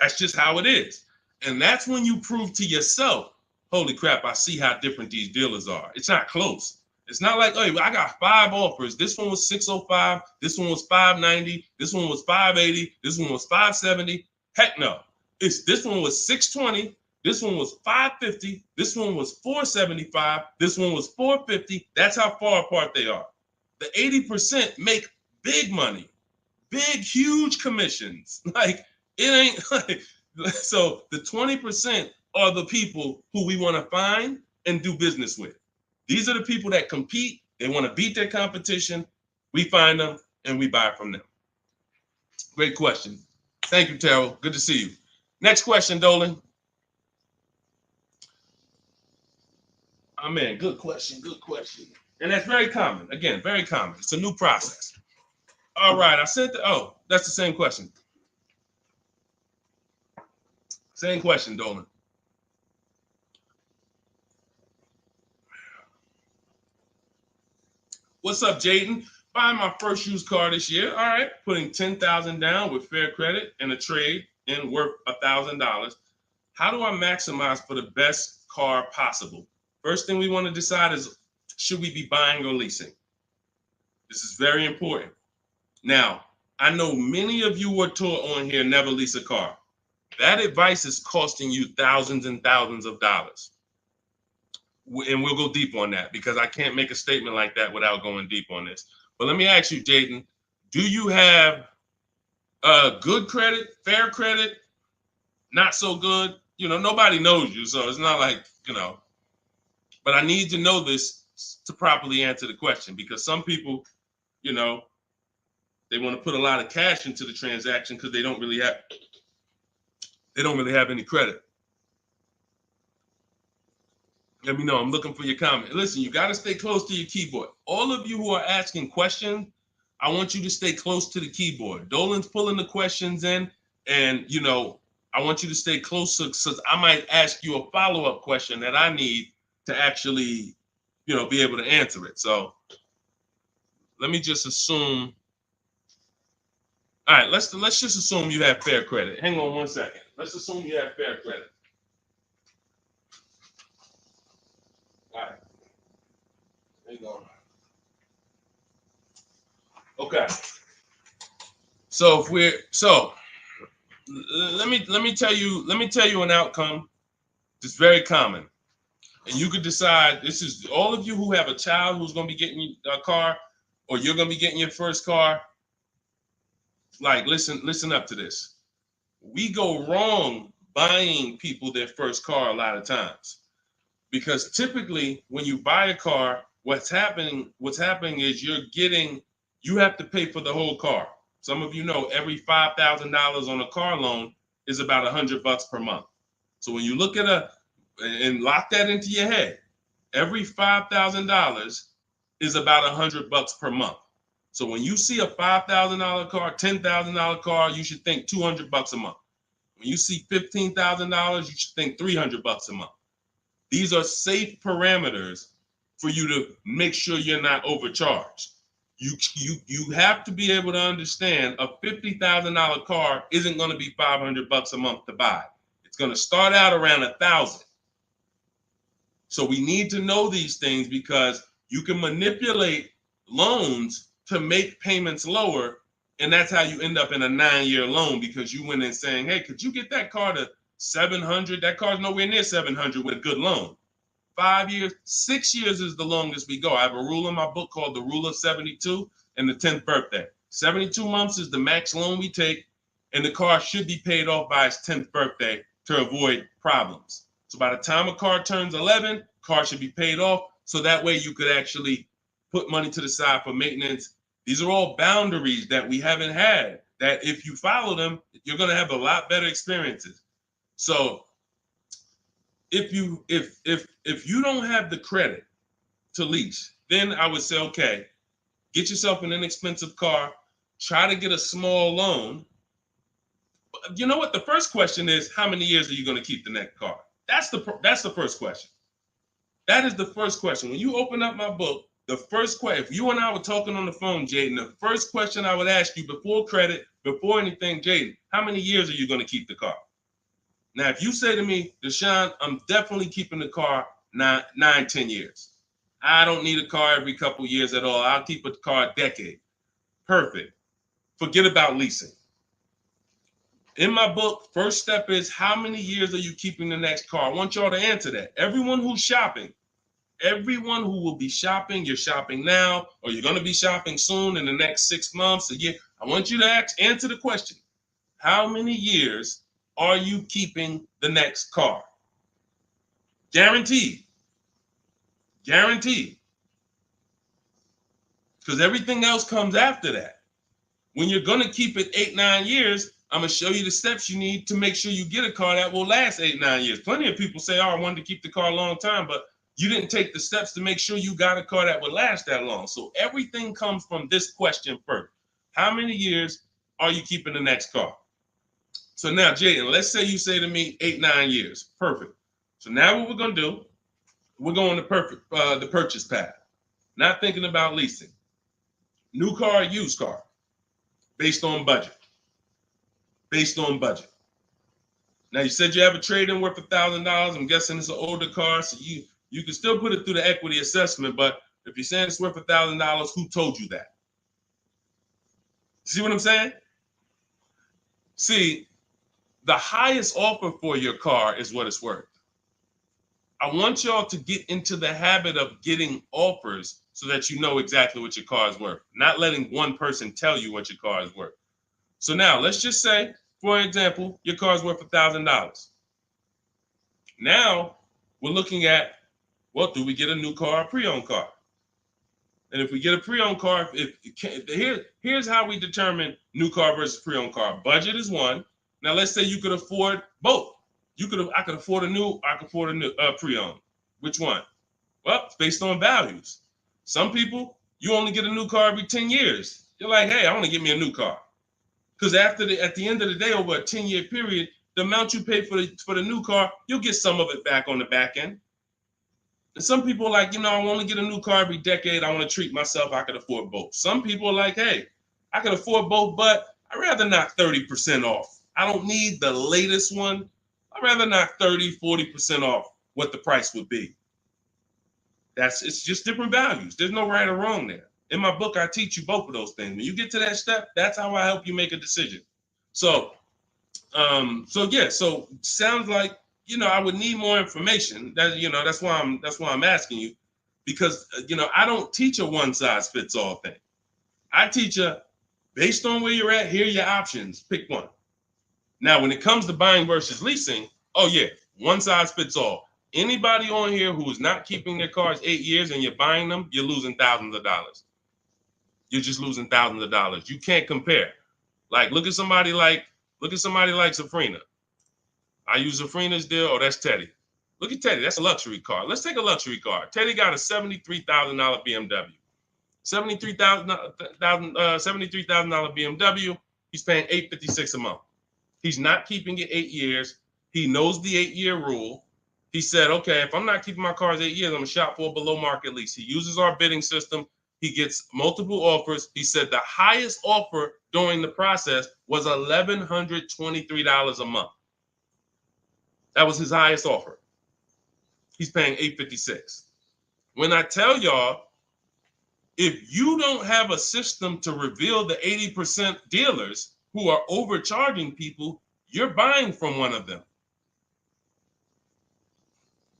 That's just how it is. And that's when you prove to yourself, holy crap, I see how different these dealers are. It's not close. It's not like, hey, I got 5 offers. This one was $605. This one was $590. This one was $580. This one was $570. Heck no. This one was $620. This one was $550. This one was $475. This one was $450. That's how far apart they are. The 80% make big money, big, huge commissions. Like, it ain't like, so the 20% are the people who we want to find and do business with. These are the people that compete. They want to beat their competition. We find them and we buy from them. Great question. Thank you, Terrell. Good to see you. Next question, Dolan. Amen. Good question. Good question. And that's very common. Again, very common. It's a new process. All right. I said, that's the same question. Same question, Dolan. What's up, Jaden? buying my first used car this year. All right, putting $10,000 down with fair credit and a trade in worth $1,000. How do I maximize for the best car possible? First thing we want to decide is, should we be buying or leasing? This is very important. Now, I know many of you were taught on here, never lease a car. That advice is costing you thousands and thousands of dollars. And we'll go deep on that because I can't make a statement like that without going deep on this. But let me ask you, Jaden, do you have good credit, fair credit, not so good? You know, nobody knows you, so it's not like, you know. But I need to know this to properly answer the question, because some people, you know, they want to put a lot of cash into the transaction because they don't really have any credit. Let me know. I'm looking for your comment. Listen, you got to stay close to your keyboard. All of you who are asking questions, I want you to stay close to the keyboard. Dolan's pulling the questions in, and, you know, I want you to stay close, so I might ask you a follow-up question that I need to actually, you know, be able to answer it. So let me just assume. All right, let's just assume you have fair credit. Hang on one second. Let's assume you have fair credit. All right. Hang on. Okay. So let me tell you an outcome that's very common. And you could decide, this is all of you who have a child who's going to be getting a car, or you're going to be getting your first car. Like, listen up to this. We go wrong buying people their first car a lot of times, because typically when you buy a car, what's happening is you have to pay for the whole car. Some of you know every $5,000 on a car loan is about $100 per month. So when you look at and lock that into your head, every $5,000 is about $100 per month. So when you see a $5,000 car, $10,000 car, you should think $200 a month. When you see $15,000, you should think $300 a month. These are safe parameters for you to make sure you're not overcharged. You have to be able to understand a $50,000 car isn't going to be $500 a month to buy. It's going to start out around $1,000. So we need to know these things, because you can manipulate loans to make payments lower, and that's how you end up in a 9-year loan, because you went in saying, hey, could you get that car to 700? That car's nowhere near 700 with a good loan. 5 years, 6 years is the longest we go. I have a rule in my book called the rule of 72 and the 10th birthday. 72 months is the max loan we take, and the car should be paid off by its 10th birthday to avoid problems. So by the time a car turns 11, car should be paid off. So that way you could actually put money to the side for maintenance. These are all boundaries that we haven't had, that if you follow them, you're going to have a lot better experiences. So if you don't have the credit to lease, then I would say, okay, get yourself an inexpensive car, try to get a small loan. You know what? The first question is, how many years are you going to keep the next car? That's the first question. That is the first question. When you open up my book, the first question, if you and I were talking on the phone, Jaden, the first question I would ask you before credit, before anything, Jaden, how many years are you going to keep the car? Now, if you say to me, Deshone, I'm definitely keeping the car 9-10 years. I don't need a car every couple years at all. I'll keep a car a decade. Perfect. Forget about leasing. In my book, first step is, how many years are you keeping the next car? I want y'all to answer that. Everyone who's shopping, everyone who will be shopping, you're shopping now, or you're going to be shopping soon in the next 6 months, a year. I want you to answer the question. How many years are you keeping the next car? Guaranteed. Guaranteed. Because everything else comes after that. When you're going to keep it 8-9 years, I'm going to show you the steps you need to make sure you get a car that will last 8-9 years. Plenty of people say, oh, I wanted to keep the car a long time, but you didn't take the steps to make sure you got a car that would last that long. So everything comes from this question first. How many years are you keeping the next car? So now, Jaden, let's say you say to me 8-9 years. Perfect. So now what we're going to do, we're going to the purchase path. Not thinking about leasing. New car, used car, based on budget. Based on budget. Now you said you have a trade-in worth $1,000. I'm guessing it's an older car, so you can still put it through the equity assessment. But if you're saying it's worth $1,000, who told you that? See what I'm saying? See, the highest offer for your car is what it's worth. I want y'all to get into the habit of getting offers so that you know exactly what your car is worth, not letting one person tell you what your car is worth. So now let's just say, for example, your car is worth $1,000. Now we're looking at, well, do we get a new car or pre-owned car? And if we get a pre-owned car, here's how we determine new car versus pre-owned car. Budget is one. Now let's say you could afford both. I could afford a new pre-owned. Which one? Well, it's based on values. Some people, you only get a new car every 10 years. You're like, hey, I want to get me a new car. Because at the end of the day, over a 10-year period, the amount you pay for the new car, you'll get some of it back on the back end. And some people are like, I want to get a new car every decade. I want to treat myself. I could afford both. Some people are like, hey, I can afford both, but I'd rather knock 30% off. I don't need the latest one. I'd rather knock 30, 40% off what the price would be. It's just different values. There's no right or wrong there. In my book, I teach you both of those things. When you get to that step, that's how I help you make a decision. So sounds like, I would need more information. That's why I'm asking you, because I don't teach a one size fits all thing. I teach based on where you're at, here are your options. Pick one. Now, when it comes to buying versus leasing, oh yeah, one size fits all. Anybody on here who is not keeping their cars 8 years and you're buying them, you're losing thousands of dollars. You're just losing thousands of dollars. You can't compare. Like, look at somebody like Safrina. I use Safrina's deal. Oh, that's Teddy. Look at Teddy. That's a luxury car. Let's take a luxury car. Teddy got a $73,000 BMW. $73,000 BMW. He's paying $856 a month. He's not keeping it 8 years. He knows the 8-year rule. He said, okay, if I'm not keeping my cars 8 years, I'm going to shop for a below market lease. He uses our bidding system. He gets multiple offers. He said the highest offer during the process was $1,123 a month. That was his highest offer. He's paying $856. When I tell y'all, if you don't have a system to reveal the 80% dealers who are overcharging people, you're buying from one of them.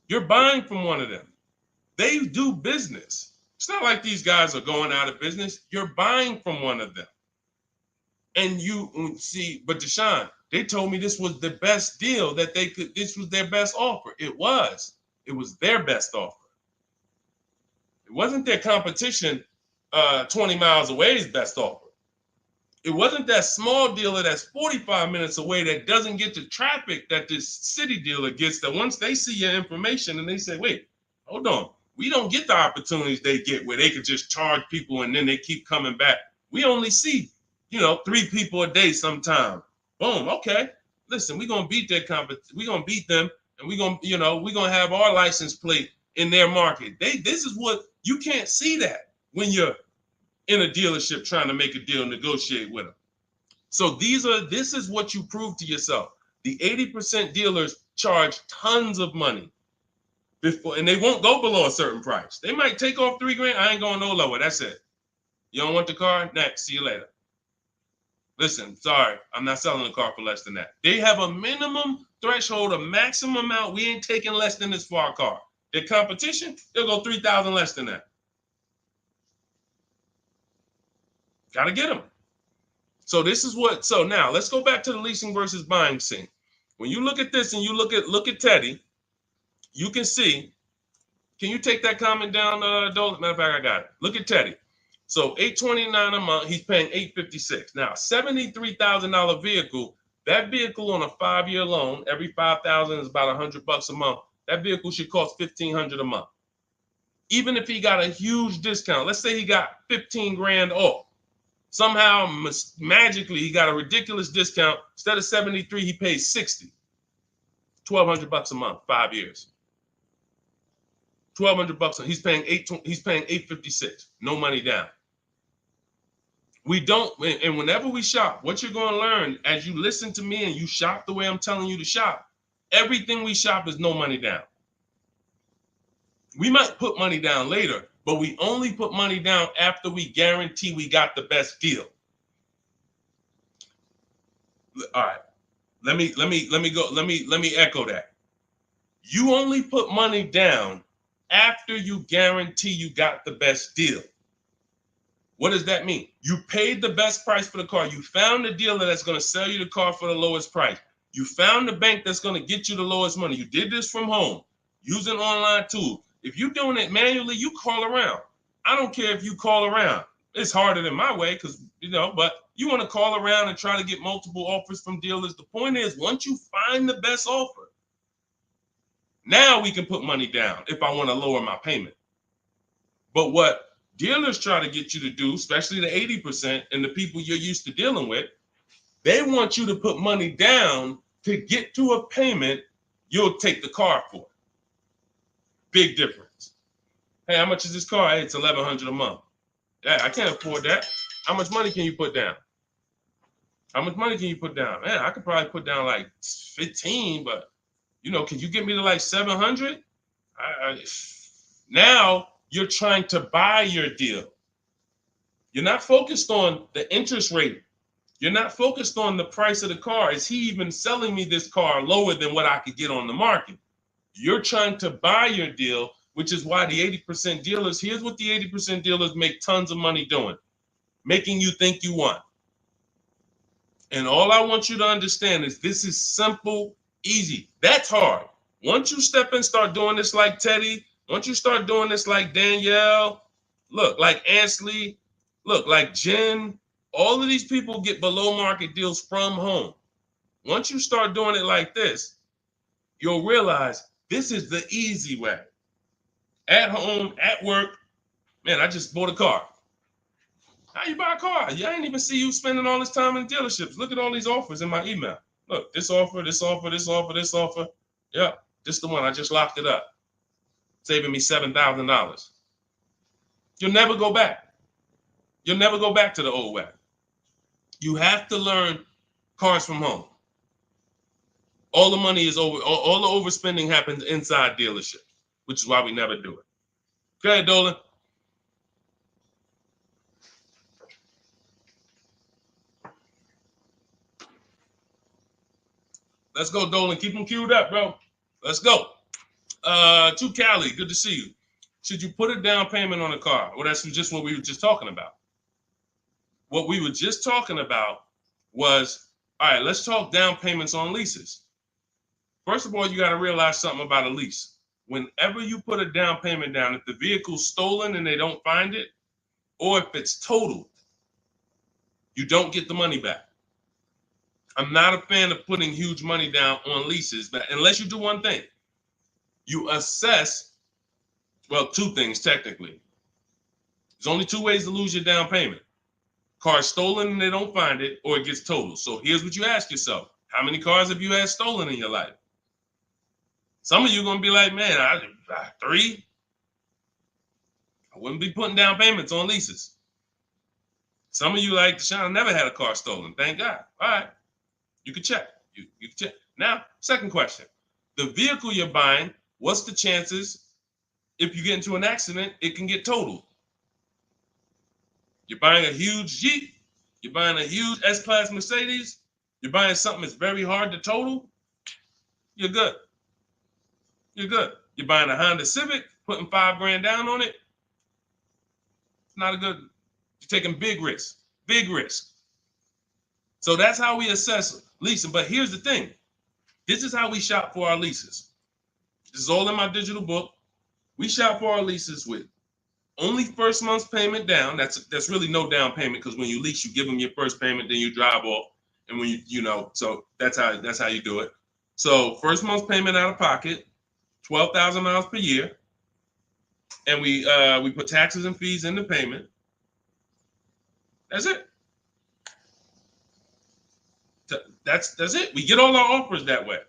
You're buying from one of them. They do business. It's not like these guys are going out of business. You're buying from one of them. And you see, but Deshone, they told me this was the best deal that they could, this was their best offer. It was their best offer. It wasn't their competition 20 miles away's best offer. It wasn't that small dealer that's 45 minutes away that doesn't get the traffic that this city dealer gets, that once they see your information and they say, wait, hold on, we don't get the opportunities they get where they could just charge people and then they keep coming back. We only see, 3 people a day sometime. Boom, okay. Listen, we're going to beat their competition. We're going to beat them, and we're going to have our license plate in their market. This is what, you can't see that when you're in a dealership trying to make a deal, negotiate with them. So this is what you prove to yourself. The 80% dealers charge tons of money before, and they won't go below a certain price. They might take off $3,000. I ain't going no lower. That's it. You don't want the car? Next. See you later. Listen, sorry, I'm not selling a car for less than that. They have a minimum threshold, a maximum amount. We ain't taking less than this for our car. Their competition, they'll go $3,000 less than that. Got to get them. So now let's go back to the leasing versus buying scene. When you look at this and you look at Teddy, you can see, can you take that comment down, Dolan? Matter of fact, I got it. Look at Teddy. So $829 a month, he's paying $856. Now, $73,000 vehicle, that vehicle on a 5-year loan, every $5,000 is about $100 a month. That vehicle should cost $1,500 a month. Even if he got a huge discount, let's say he got $15,000 off. Somehow, magically, he got a ridiculous discount. Instead of 73, he pays 60. $1,200 a month, 5 years. $1,200. He's paying $856. No money down. We don't, and whenever we shop, what you're going to learn as you listen to me and you shop the way I'm telling you to shop, everything we shop is no money down. We might put money down later, but we only put money down after we guarantee we got the best deal. All right. Let me echo that. You only put money down after you guarantee you got the best deal. What does that mean? You paid the best price for the car. You found a dealer that's going to sell you the car for the lowest price. You found the bank that's going to get you the lowest money. You did this from home using online tools. If you're doing it manually, you call around. I don't care if you call around. It's harder than my way because, but you want to call around and try to get multiple offers from dealers. The point is, once you find the best offer, now we can put money down if I want to lower my payment. But what dealers try to get you to do, especially the 80% and the people you're used to dealing with, they want you to put money down to get to a payment you'll take the car for. Big difference. Hey, how much is this car? Hey, it's $1,100 a month. Yeah, I can't afford that. How much money can you put down? How much money can you put down? Man, I could probably put down like 15, but can you get me to like 700? Now you're trying to buy your deal. You're not focused on the interest rate. You're not focused on the price of the car. Is he even selling me this car lower than what I could get on the market? You're trying to buy your deal, which is why the 80% dealers, here's what the 80% dealers make tons of money doing, making you think you want. And all I want you to understand is this is simple, easy. That's hard. Once you step in, start doing this like Teddy, once you start doing this like Danielle, look, like Ansley, look, like Jen, all of these people get below market deals from home. Once you start doing it like this, you'll realize this is the easy way. At home, at work, man, I just bought a car. How you buy a car? Yeah, I ain't even see you spending all this time in dealerships. Look at all these offers in my email. Look, this offer, this offer, this offer, this offer. Yeah, this is the one. I just locked it up, saving me $7,000. You'll never go back. You'll never go back to the old way. You have to learn cars from home. All the money is over. All the overspending happens inside dealerships, which is why we never do it. Go ahead, Dolan. Let's go, Dolan. Keep them queued up, bro. Let's go. To Cali, good to see you. Should you put a down payment on a car? Well, that's just what we were just talking about. What we were just talking about was, all right, let's talk down payments on leases. First of all, you got to realize something about a lease. Whenever you put a down payment down, if the vehicle's stolen and they don't find it, or if it's totaled, you don't get the money back. I'm not a fan of putting huge money down on leases, but unless you do one thing, you assess, well, two things technically. There's only two ways to lose your down payment. Car stolen and they don't find it, or it gets totaled. So here's what you ask yourself. How many cars have you had stolen in your life? Some of you are going to be like, man, I 3. I wouldn't be putting down payments on leases. Some of you like, Deshone, I never had a car stolen. Thank God. All right. You can check. You can check. Now, second question. The vehicle you're buying, what's the chances if you get into an accident, it can get totaled? You're buying a huge Jeep. You're buying a huge S-Class Mercedes. You're buying something that's very hard to total. You're good. You're good. You're buying a Honda Civic, putting $5,000 down on it. It's not a good. You're taking big risks. Big risk. So that's how we assess leasing. But here's the thing. This is how we shop for our leases. This is all in my digital book. We shop for our leases with only first month's payment down. That's really no down payment because when you lease, you give them your first payment, then you drive off. And when so that's how you do it. So first month's payment out of pocket, 12,000 miles per year. And we put taxes and fees in the payment. That's it. That's it. We get all our offers that way.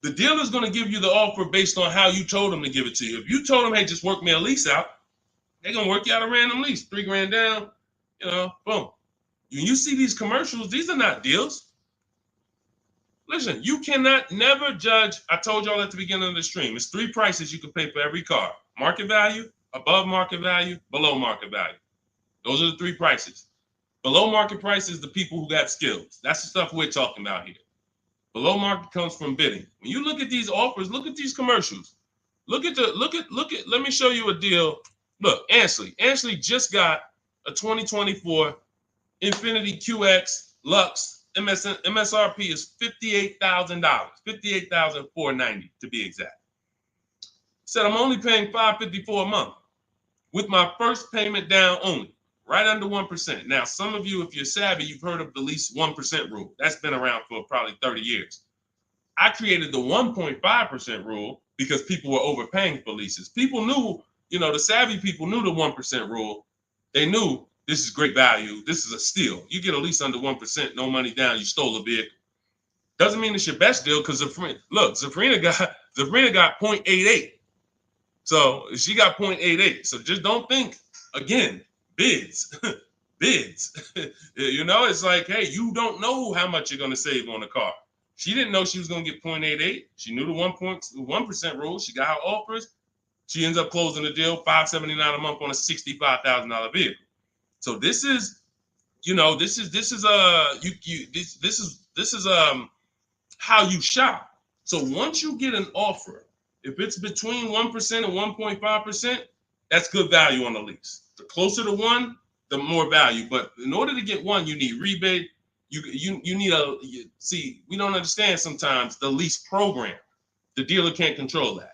The dealer's going to give you the offer based on how you told them to give it to you. If you told them, hey, just work me a lease out, They're gonna work you out a random lease, $3 grand down, boom. When you see these commercials, these are not deals. Listen, you cannot never judge. I told y'all at the beginning of the stream, it's 3 prices you can pay for every car: market value, above market value, below market value. Those are the 3 prices. Below market price is the people who got skills. That's the stuff we're talking about here. Below market comes from bidding. When you look at these offers, look at these commercials. Look at, let me show you a deal. Look, Ansley just got a 2024 Infiniti QX Lux. MSRP is $58,000, $58,490 to be exact. Said I'm only paying $554 a month with my first payment down only, right under 1%. Now, some of you, if you're savvy, you've heard of the lease 1% rule. That's been around for probably 30 years. I created the 1.5% rule because people were overpaying for leases. People knew, the savvy people knew the 1% rule. They knew this is great value. This is a steal. You get a lease under 1%, no money down, you stole a vehicle. Doesn't mean it's your best deal because Zafrina got 0.88. So she got 0.88. So just don't think, again, bids. It's like, hey, you don't know how much you're going to save on the car. She didn't know she was going to get 0.88. She knew the 1% rule. She got her offers. She ends up closing the deal, $579 a month on a $65,000 vehicle. So this is how you shop. So once you get an offer, if it's between 1% and 1.5%, that's good value on the lease. The closer to 1, the more value. But in order to get 1, you need rebate. You need we don't understand sometimes the lease program. The dealer can't control that.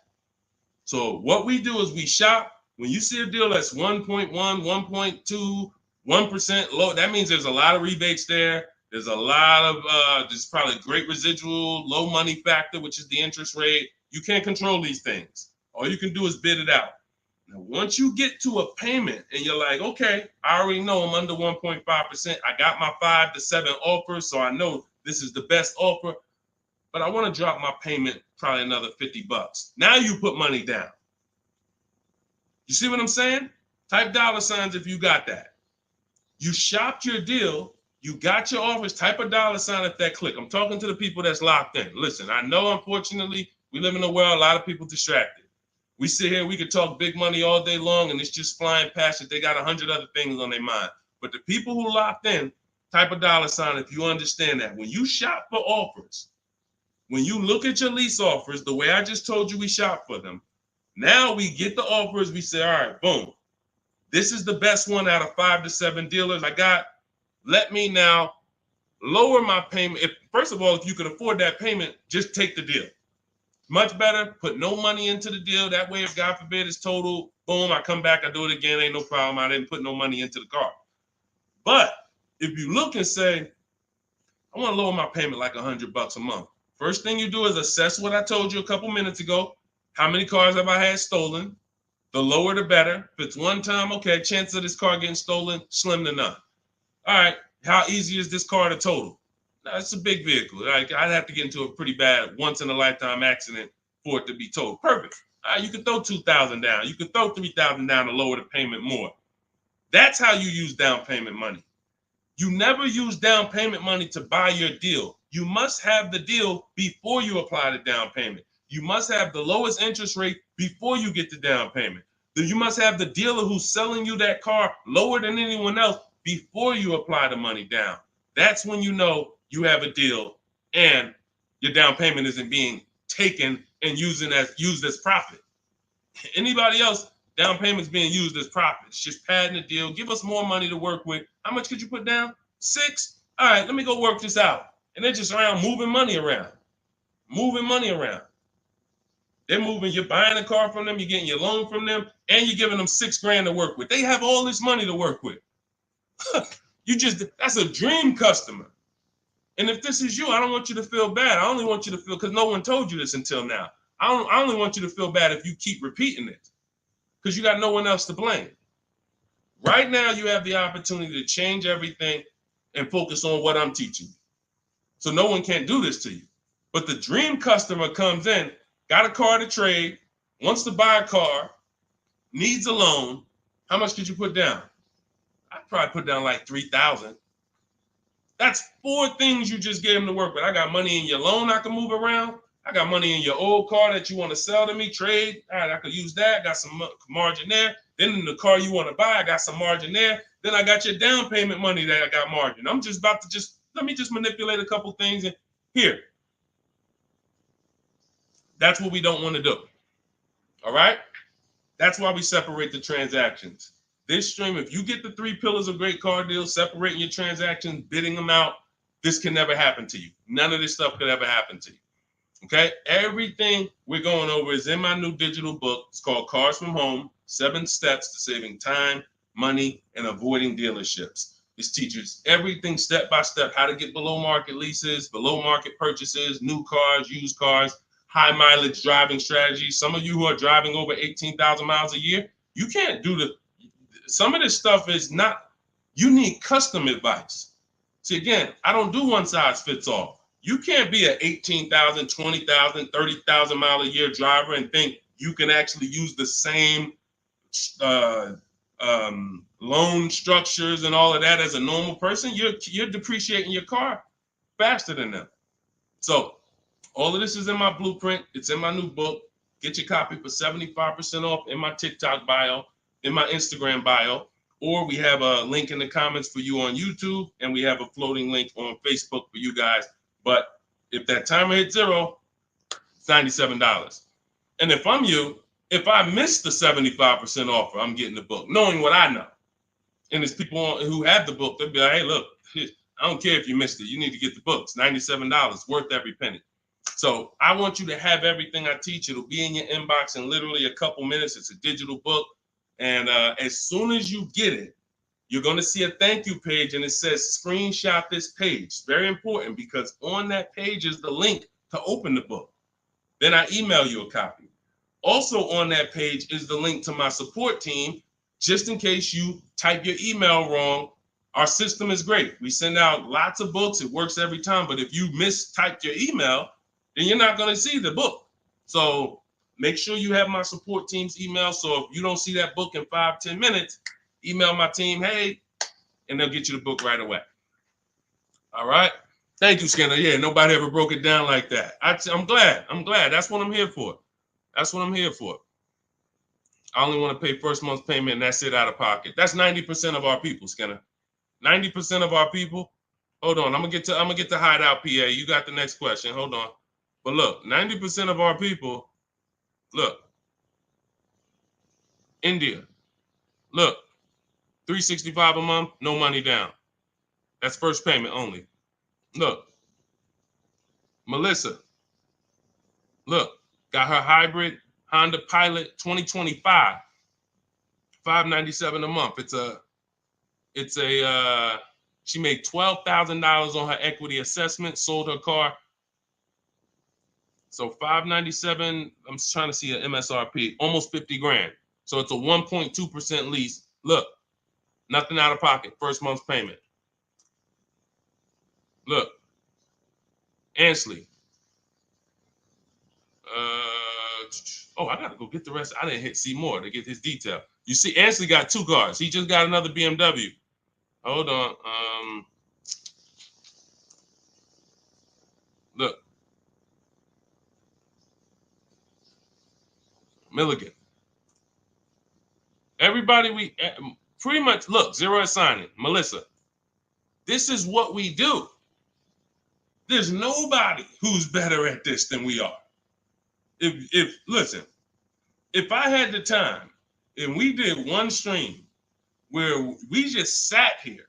So what we do is we shop. When you see a deal that's 1.1, 1.2, 1% low, that means there's a lot of rebates there. There's a lot of there's probably great residual, low money factor, which is the interest rate. You can't control these things. All you can do is bid it out. Now, once you get to a payment and you're like, okay, I already know I'm under 1.5%. I got my 5 to 7 offers, so I know this is the best offer. But I want to drop my payment probably another $50. Now you put money down. You see what I'm saying? Type $ if you got that. You shopped your deal. You got your offers. Type a $ if that click. I'm talking to the people that's locked in. Listen, I know, unfortunately, we live in a world, a lot of people distracted. We sit here, we could talk big money all day long, and it's just flying past it. They got 100 other things on their mind. But the people who locked in, type a $ if you understand that. When you shop for offers, when you look at your lease offers, the way I just told you we shop for them, now we get the offers, we say, all right, boom. This is the best one out of 5 to 7 dealers I got. Let me now lower my payment. First of all, if you could afford that payment, just take the deal. Much better, put no money into the deal. That way, if God forbid it's total, boom, I come back, I do it again, ain't no problem. I didn't put no money into the car. But if you look and say, I want to lower my payment like $100 a month. First thing you do is assess what I told you a couple minutes ago. How many cars have I had stolen? The lower, the better. If it's one time, okay, chance of this car getting stolen, slim to none. All right, how easy is this car to total? Now, it's a big vehicle. Like, I'd have to get into a pretty bad once-in-a-lifetime accident for it to be totaled. Perfect. All right, you can throw $2,000 down. You can throw $3,000 down to lower the payment more. That's how you use down payment money. You never use down payment money to buy your deal. You must have the deal before you apply the down payment. You must have the lowest interest rate before you get the down payment. You must have the dealer who's selling you that car lower than anyone else before you apply the money down. That's when you know you have a deal and your down payment isn't being taken and used as profit. Anybody else, down payment's being used as profit. It's just padding the deal. Give us more money to work with. How much could you put down? 6? All right, let me go work this out. And they're just around moving money around. They're moving, you're buying a car from them, you're getting your loan from them, and you're giving them $6,000 to work with. They have all this money to work with. That's a dream customer. And if this is you, I don't want you to feel bad. I only want you to feel, because no one told you this until now. I only want you to feel bad if you keep repeating it, because you got no one else to blame. Right now, you have the opportunity to change everything and focus on what I'm teaching you. So no one can do this to you. But the dream customer comes in, got a car to trade, wants to buy a car, needs a loan, How much could you put down? I'd probably put down like 3,000. That's 4 things you just gave them to work with. I got money in your loan I can move around. I got money in your old car that you want to sell to me, trade. All right, I could use that. Got some margin there. Then in the car you want to buy, I got some margin there. Then I got your down payment money that I got margin. I'm just about to let me manipulate a couple things and here. That's what we don't want to do. All right? That's why we separate the transactions. This stream, if you get the 3 pillars of great car deals, separating your transactions, bidding them out, this can never happen to you. None of this stuff could ever happen to you. Okay? Everything we're going over is in my new digital book. It's called Cars from Home, 7 Steps to Saving Time, Money, and Avoiding Dealerships. This teaches everything step by step, how to get below market leases, below market purchases, new cars, used cars, high mileage driving strategies. Some of you who are driving over 18,000 miles a year, you can't do some of this stuff is not, you need custom advice. See, again, I don't do one size fits all. You can't be an 18,000, 20,000, 30,000 mile a year driver and think you can actually use the same loan structures and all of that as a normal person. You're depreciating your car faster than them. So all of this is in my blueprint. It's in my new book. Get your copy for 75% off in my TikTok bio, in my Instagram bio, or we have a link in the comments for you on YouTube, and we have a floating link on Facebook for you guys. But if that timer hits 0, it's $97. And if I'm you, if I miss the 75% offer, I'm getting the book, knowing what I know. And there's people who have the book, they'll be like, hey, look, I don't care if you missed it. You need to get the book. It's $97, worth every penny. So I want you to have everything I teach. It'll be in your inbox in literally a couple minutes. It's a digital book. And as soon as you get it, you're going to see a thank you page, and it says screenshot this page. It's very important because on that page is the link to open the book. Then I email you a copy. Also on that page is the link to my support team, just in case you type your email wrong. Our system is great. We send out lots of books. It works every time. But if you mistyped your email, then you're not going to see the book. So make sure you have my support team's email. So if you don't see that book in 5-10 minutes, email my team, hey, and they'll get you the book right away. All right. Thank you, Skinner. Yeah, nobody ever broke it down like that. I'm glad. That's what I'm here for. That's what I'm here for. I only want to pay first month's payment, and that's it out of pocket. That's 90% of our people, Skinner. 90% of our people. Hold on. I'm gonna get to hideout, PA. You got the next question. Hold on. But look, 90% of our people, look, India, look, $365 a month, no money down. That's first payment only. Look, Melissa, look, got her hybrid Honda Pilot 2025, $597 a month. She made $12,000 on her equity assessment, sold her car. So $597, I'm just trying to see an MSRP, almost 50 grand. So it's a 1.2% lease. Look, nothing out of pocket, first month's payment. Look, Ansley. I gotta go get the rest. I didn't hit see more to get his detail. You see, Ansley got 2 cars. He just got another BMW. Hold on. Look. Milligan. Everybody, we pretty much, look, zero signing. Melissa. This is what we do. There's nobody who's better at this than we are. Listen, if I had the time and we did one stream where we just sat here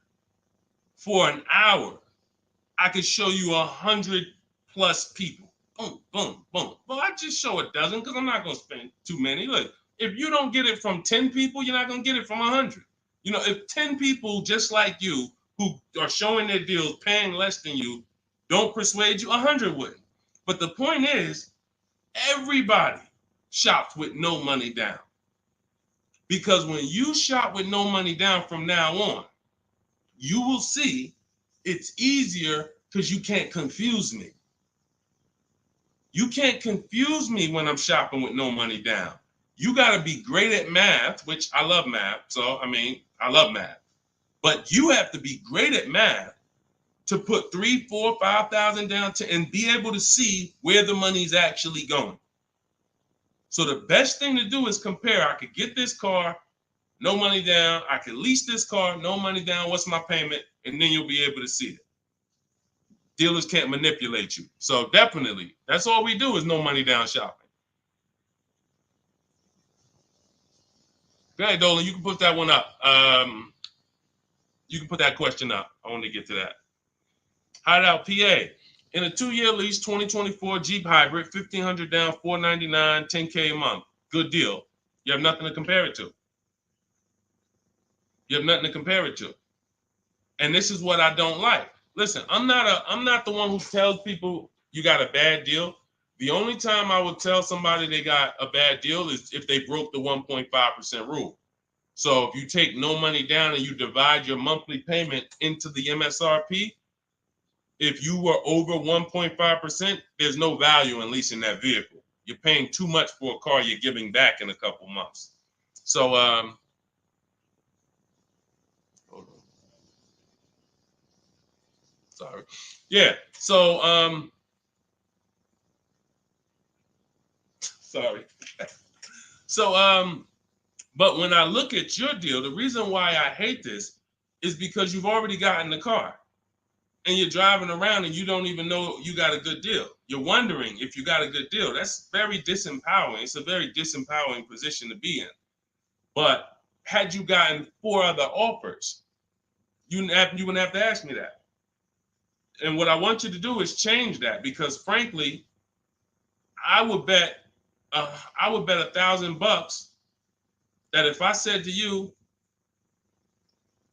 for an hour, I could show you 100+ people. Boom, boom, boom. Well, I just show a dozen because I'm not going to spend too many. Look, if you don't get it from 10 people, you're not going to get it from 100. You know, if 10 people just like you who are showing their deals, paying less than you, don't persuade you, 100 wouldn't. But the point is, everybody shops with no money down. Because when you shop with no money down from now on, you will see it's easier because you can't confuse me. You can't confuse me when I'm shopping with no money down. You got to be great at math, which I love math. So, I mean, I love math. But you have to be great at math to put 3, 4, 5,000 down and be able to see where the money's actually going. So the best thing to do is compare. I could get this car, no money down. I could lease this car, no money down. What's my payment? And then you'll be able to see it. Dealers can't manipulate you. So definitely, that's all we do is no money down shopping. Okay, Dolan, you can put that one up. You can put that question up. I want to get to that. Hideout PA. In a 2-year lease, 2024 Jeep Hybrid, $1,500 down, $499, $10K a month. Good deal. You have nothing to compare it to. You have nothing to compare it to. And this is what I don't like. Listen, I'm not the one who tells people you got a bad deal. The only time I would tell somebody they got a bad deal is if they broke the 1.5% rule. So if you take no money down and you divide your monthly payment into the MSRP, if you were over 1.5%, there's no value in leasing that vehicle. You're paying too much for a car you're giving back in a couple months. So, hold on. Sorry. Yeah. So, sorry. So, but when I look at your deal, the reason why I hate this is because you've already gotten the car and you're driving around and you don't even know you got a good deal. You're wondering if you got a good deal. That's very disempowering. It's a very disempowering position to be in. But had you gotten 4 other offers, you wouldn't have to ask me that. And what I want you to do is change that, because frankly, I would bet $1,000 that if I said to you,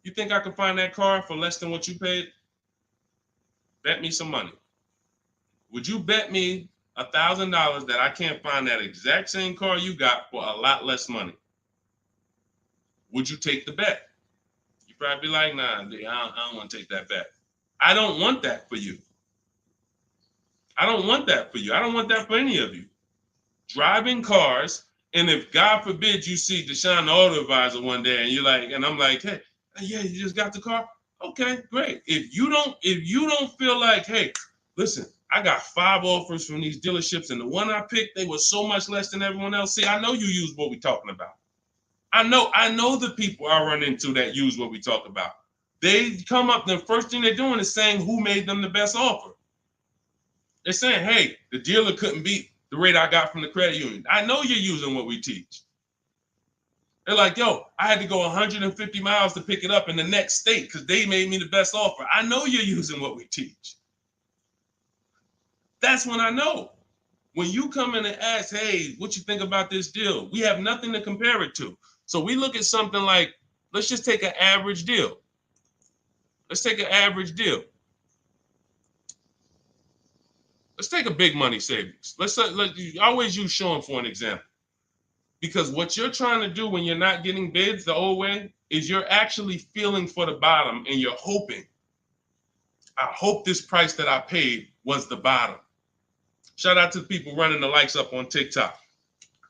you think I can find that car for less than what you paid? Bet me some money. Would you bet me $1,000 that I can't find that exact same car you got for a lot less money? Would you take the bet? You'd probably be like, nah, I don't want to take that bet. I don't want that for you. I don't want that for you. I don't want that for any of you. Driving cars, and if God forbid you see Deshone the Auto Advisor one day and you're like, and I'm like, hey, yeah, you just got the car? Okay, great. If you don't feel like, hey, listen, I got 5 offers from these dealerships, and the one I picked, they were so much less than everyone else. See, I know you use what we're talking about. I know the people I run into that use what we talk about. They come up, the first thing they're doing is saying who made them the best offer. They're saying, hey, the dealer couldn't beat the rate I got from the credit union. I know you're using what we teach. They're like, yo, I had to go 150 miles to pick it up in the next state because they made me the best offer. I know you're using what we teach. That's when I know. When you come in and ask, hey, what you think about this deal? We have nothing to compare it to. So we look at something like, let's just take an average deal. Let's take an average deal. Let's take a big money savings. Let's always use Sean for an example. Because what you're trying to do when you're not getting bids the old way is you're actually feeling for the bottom and you're hoping. I hope this price that I paid was the bottom. Shout out to the people running the likes up on TikTok.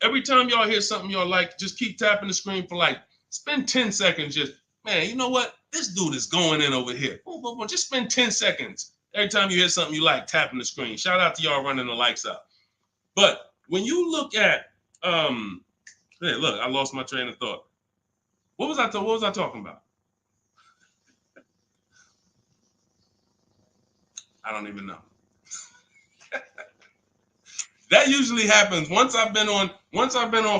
Every time y'all hear something y'all like, just keep tapping the screen for like, spend 10 seconds just, man, you know what? This dude is going in over here. Boom, boom, boom. Just spend 10 seconds. Every time you hear something you like, tapping the screen. Shout out to y'all running the likes up. But when you look at, hey, look, I lost my train of thought. What was I talking about? I don't even know. That usually happens once I've been on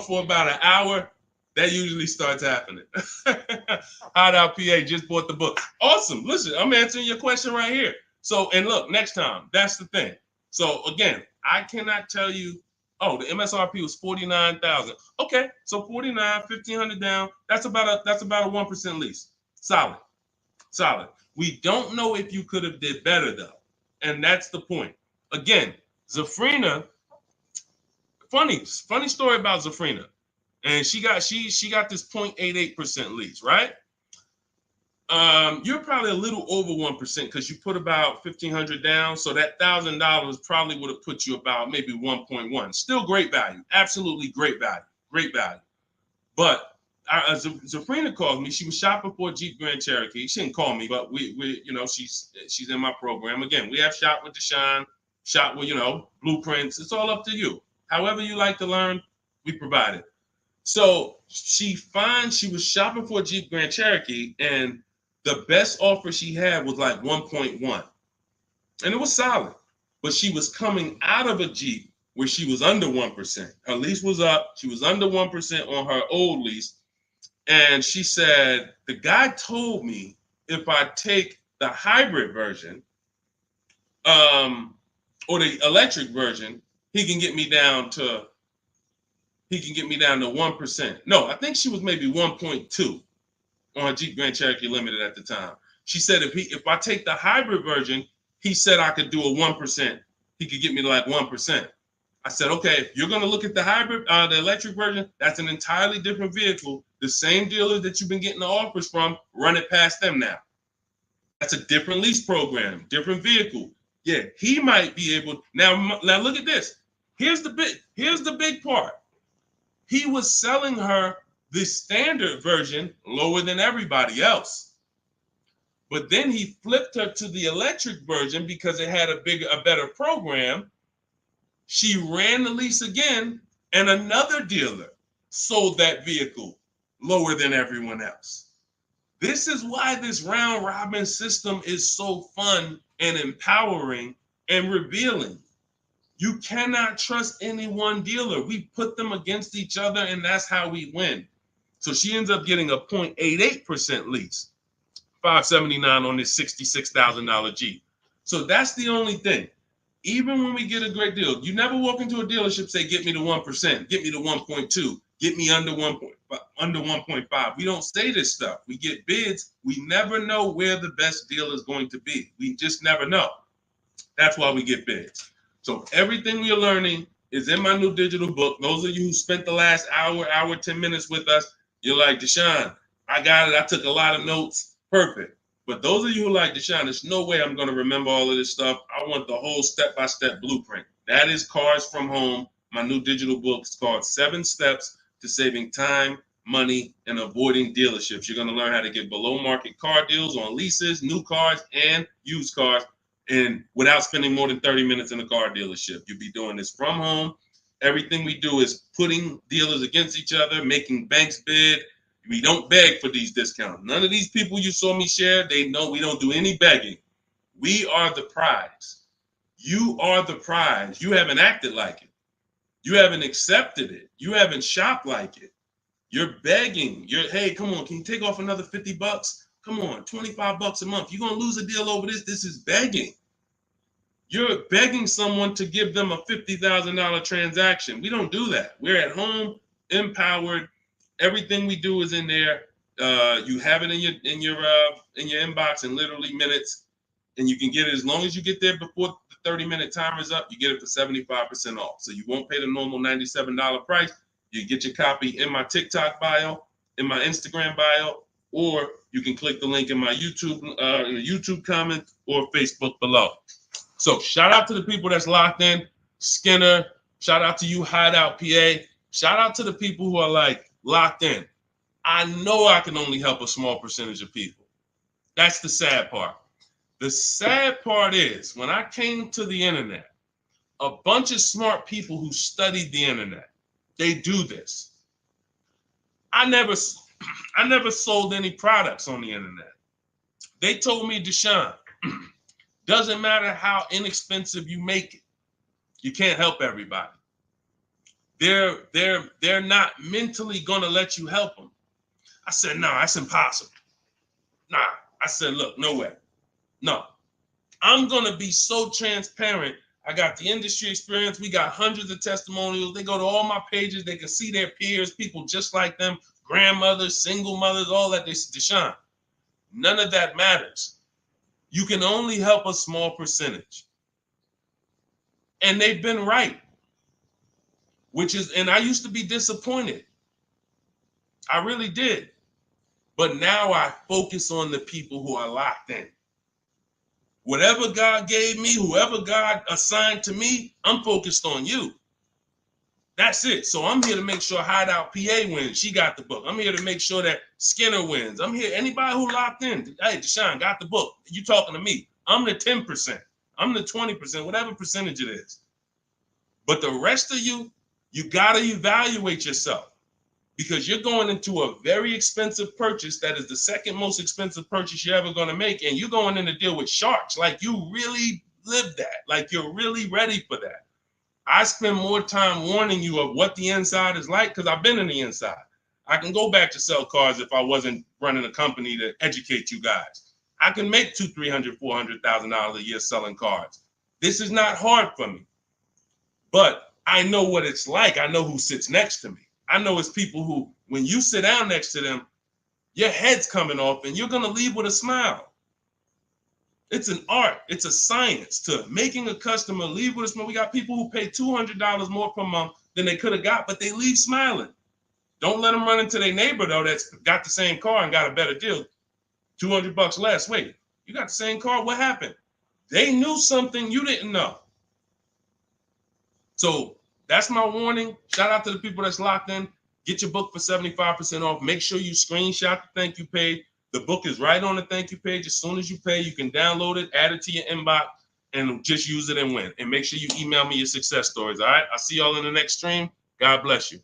for about an hour. That usually starts happening. Hideout PA just bought the book. Awesome. Listen, I'm answering your question right here. So, and look, next time, that's the thing. So again, I cannot tell you, oh, the MSRP was 49,000. Okay, so 49, 1,500 down. That's about a 1% lease. Solid. We don't know if you could have did better though, and that's the point. Again, Zafrina. Funny story about Zafrina, and she got this 0.88% lease, right? You're probably a little over 1% because you put about 1,500 down, so that $1,000 probably would have put you about maybe 1.1. Still great value, absolutely great value. great value. But Zafrina called me. She was shopping for a Jeep Grand Cherokee. She didn't call me, but we she's in my program. Again, we have Shop with Deshone, Shop with, blueprints. It's all up to you. However you like to learn, we provide it. So she was shopping for a Jeep Grand Cherokee, and the best offer she had was like 1.1. And it was solid. But she was coming out of a Jeep where she was under 1%. Her lease was up. She was under 1% on her old lease. And she said, the guy told me if I take the hybrid version or the electric version, he can get me down to 1%. No, I think she was maybe 1.2 on Jeep Grand Cherokee Limited at the time. She said if I take the hybrid version, he said I could do a 1%. He could get me to like 1%. I said, okay, if you're going to look at the hybrid, the electric version, that's an entirely different vehicle. The same dealer that you've been getting the offers from, run it past them now. That's a different lease program, different vehicle. Yeah, he might be able. Now look at this. Here's the big part. He was selling her the standard version lower than everybody else. But then he flipped her to the electric version because it had a better program. She ran the lease again, and another dealer sold that vehicle lower than everyone else. This is why this round robin system is so fun and empowering and revealing. You cannot trust any one dealer. We put them against each other, and that's how we win. So she ends up getting a 0.88% lease, $579 on this $66,000 Jeep. So that's the only thing. Even when we get a great deal, you never walk into a dealership say, get me to 1%, get me to 1.2, get me under 1.5. We don't say this stuff. We get bids. We never know where the best deal is going to be. We just never know. That's why we get bids. So everything we are learning is in my new digital book. Those of you who spent the last hour, 10 minutes with us, you're like, Deshone, I got it. I took a lot of notes. Perfect. But those of you who are like, Deshone, there's no way I'm going to remember all of this stuff. I want the whole step-by-step blueprint. That is Cars from Home. My new digital book is called 7 Steps to Saving Time, Money, and Avoiding Dealerships. You're going to learn how to get below market car deals on leases, new cars, and used cars, and without spending more than 30 minutes in a car dealership. You'll be doing this from home. Everything we do is putting dealers against each other, making banks bid. We don't beg for these discounts. None of these people you saw me share, they know we don't do any begging. We are the prize. You are the prize. You haven't acted like it. You haven't accepted it. You haven't shopped like it. You're begging. Hey, come on, can you take off another $50? Come on, $25 a month. You're going to lose a deal over this. This is begging. You're begging someone to give them a $50,000 transaction. We don't do that. We're at home, empowered. Everything we do is in there. You have it in your inbox in literally minutes, and you can get it as long as you get there before the 30-minute timer is up. You get it for 75% off. So you won't pay the normal $97 price. You get your copy in my TikTok bio, in my Instagram bio, or you can click the link in my YouTube comment or Facebook below. So shout out to the people that's locked in. Skinner, shout out to you, Hideout PA. Shout out to the people who are like locked in. I know I can only help a small percentage of people. That's the sad part. The sad part is when I came to the internet, a bunch of smart people who studied the internet, they do this. I never sold any products on the internet. They told me, Deshone, doesn't matter how inexpensive you make it, you can't help everybody. They're not mentally gonna let you help them. I said, no, that's impossible. Nah, I said, look, no way. No, I'm gonna be so transparent. I got the industry experience. We got hundreds of testimonials. They go to all my pages. They can see their peers, people just like them, grandmothers, single mothers, all that. They said, Deshone, none of that matters. You can only help a small percentage. And they've been right. And I used to be disappointed. I really did. But now I focus on the people who are locked in. Whatever God gave me, whoever God assigned to me, I'm focused on you. That's it. So I'm here to make sure Hideout PA wins. She got the book. I'm here to make sure that Skinner wins. I'm here. Anybody who locked in, hey, Deshone got the book. You talking to me. I'm the 10%. I'm the 20%, whatever percentage it is. But the rest of you, you got to evaluate yourself because you're going into a very expensive purchase that is the second most expensive purchase you're ever going to make. And you're going in to deal with sharks. Like you really live that. Like you're really ready for that. I spend more time warning you of what the inside is like because I've been in the inside. I can go back to sell cars if I wasn't running a company to educate you guys. I can make $200,000, $300,000, $400,000 a year selling cars. This is not hard for me, but I know what it's like. I know who sits next to me. I know it's people who, when you sit down next to them, your head's coming off and you're going to leave with a smile. It's an art. It's a science to making a customer leave with a smile. We got people who pay $200 more per month than they could have got, but they leave smiling. Don't let them run into their neighbor, though, that's got the same car and got a better deal. $200 less. Wait, you got the same car? What happened? They knew something you didn't know. So that's my warning. Shout out to the people that's locked in. Get your book for 75% off. Make sure you screenshot the thank you page. The book is right on the thank you page. As soon as you pay, you can download it, add it to your inbox, and just use it and win. And make sure you email me your success stories, all right? I'll see y'all in the next stream. God bless you.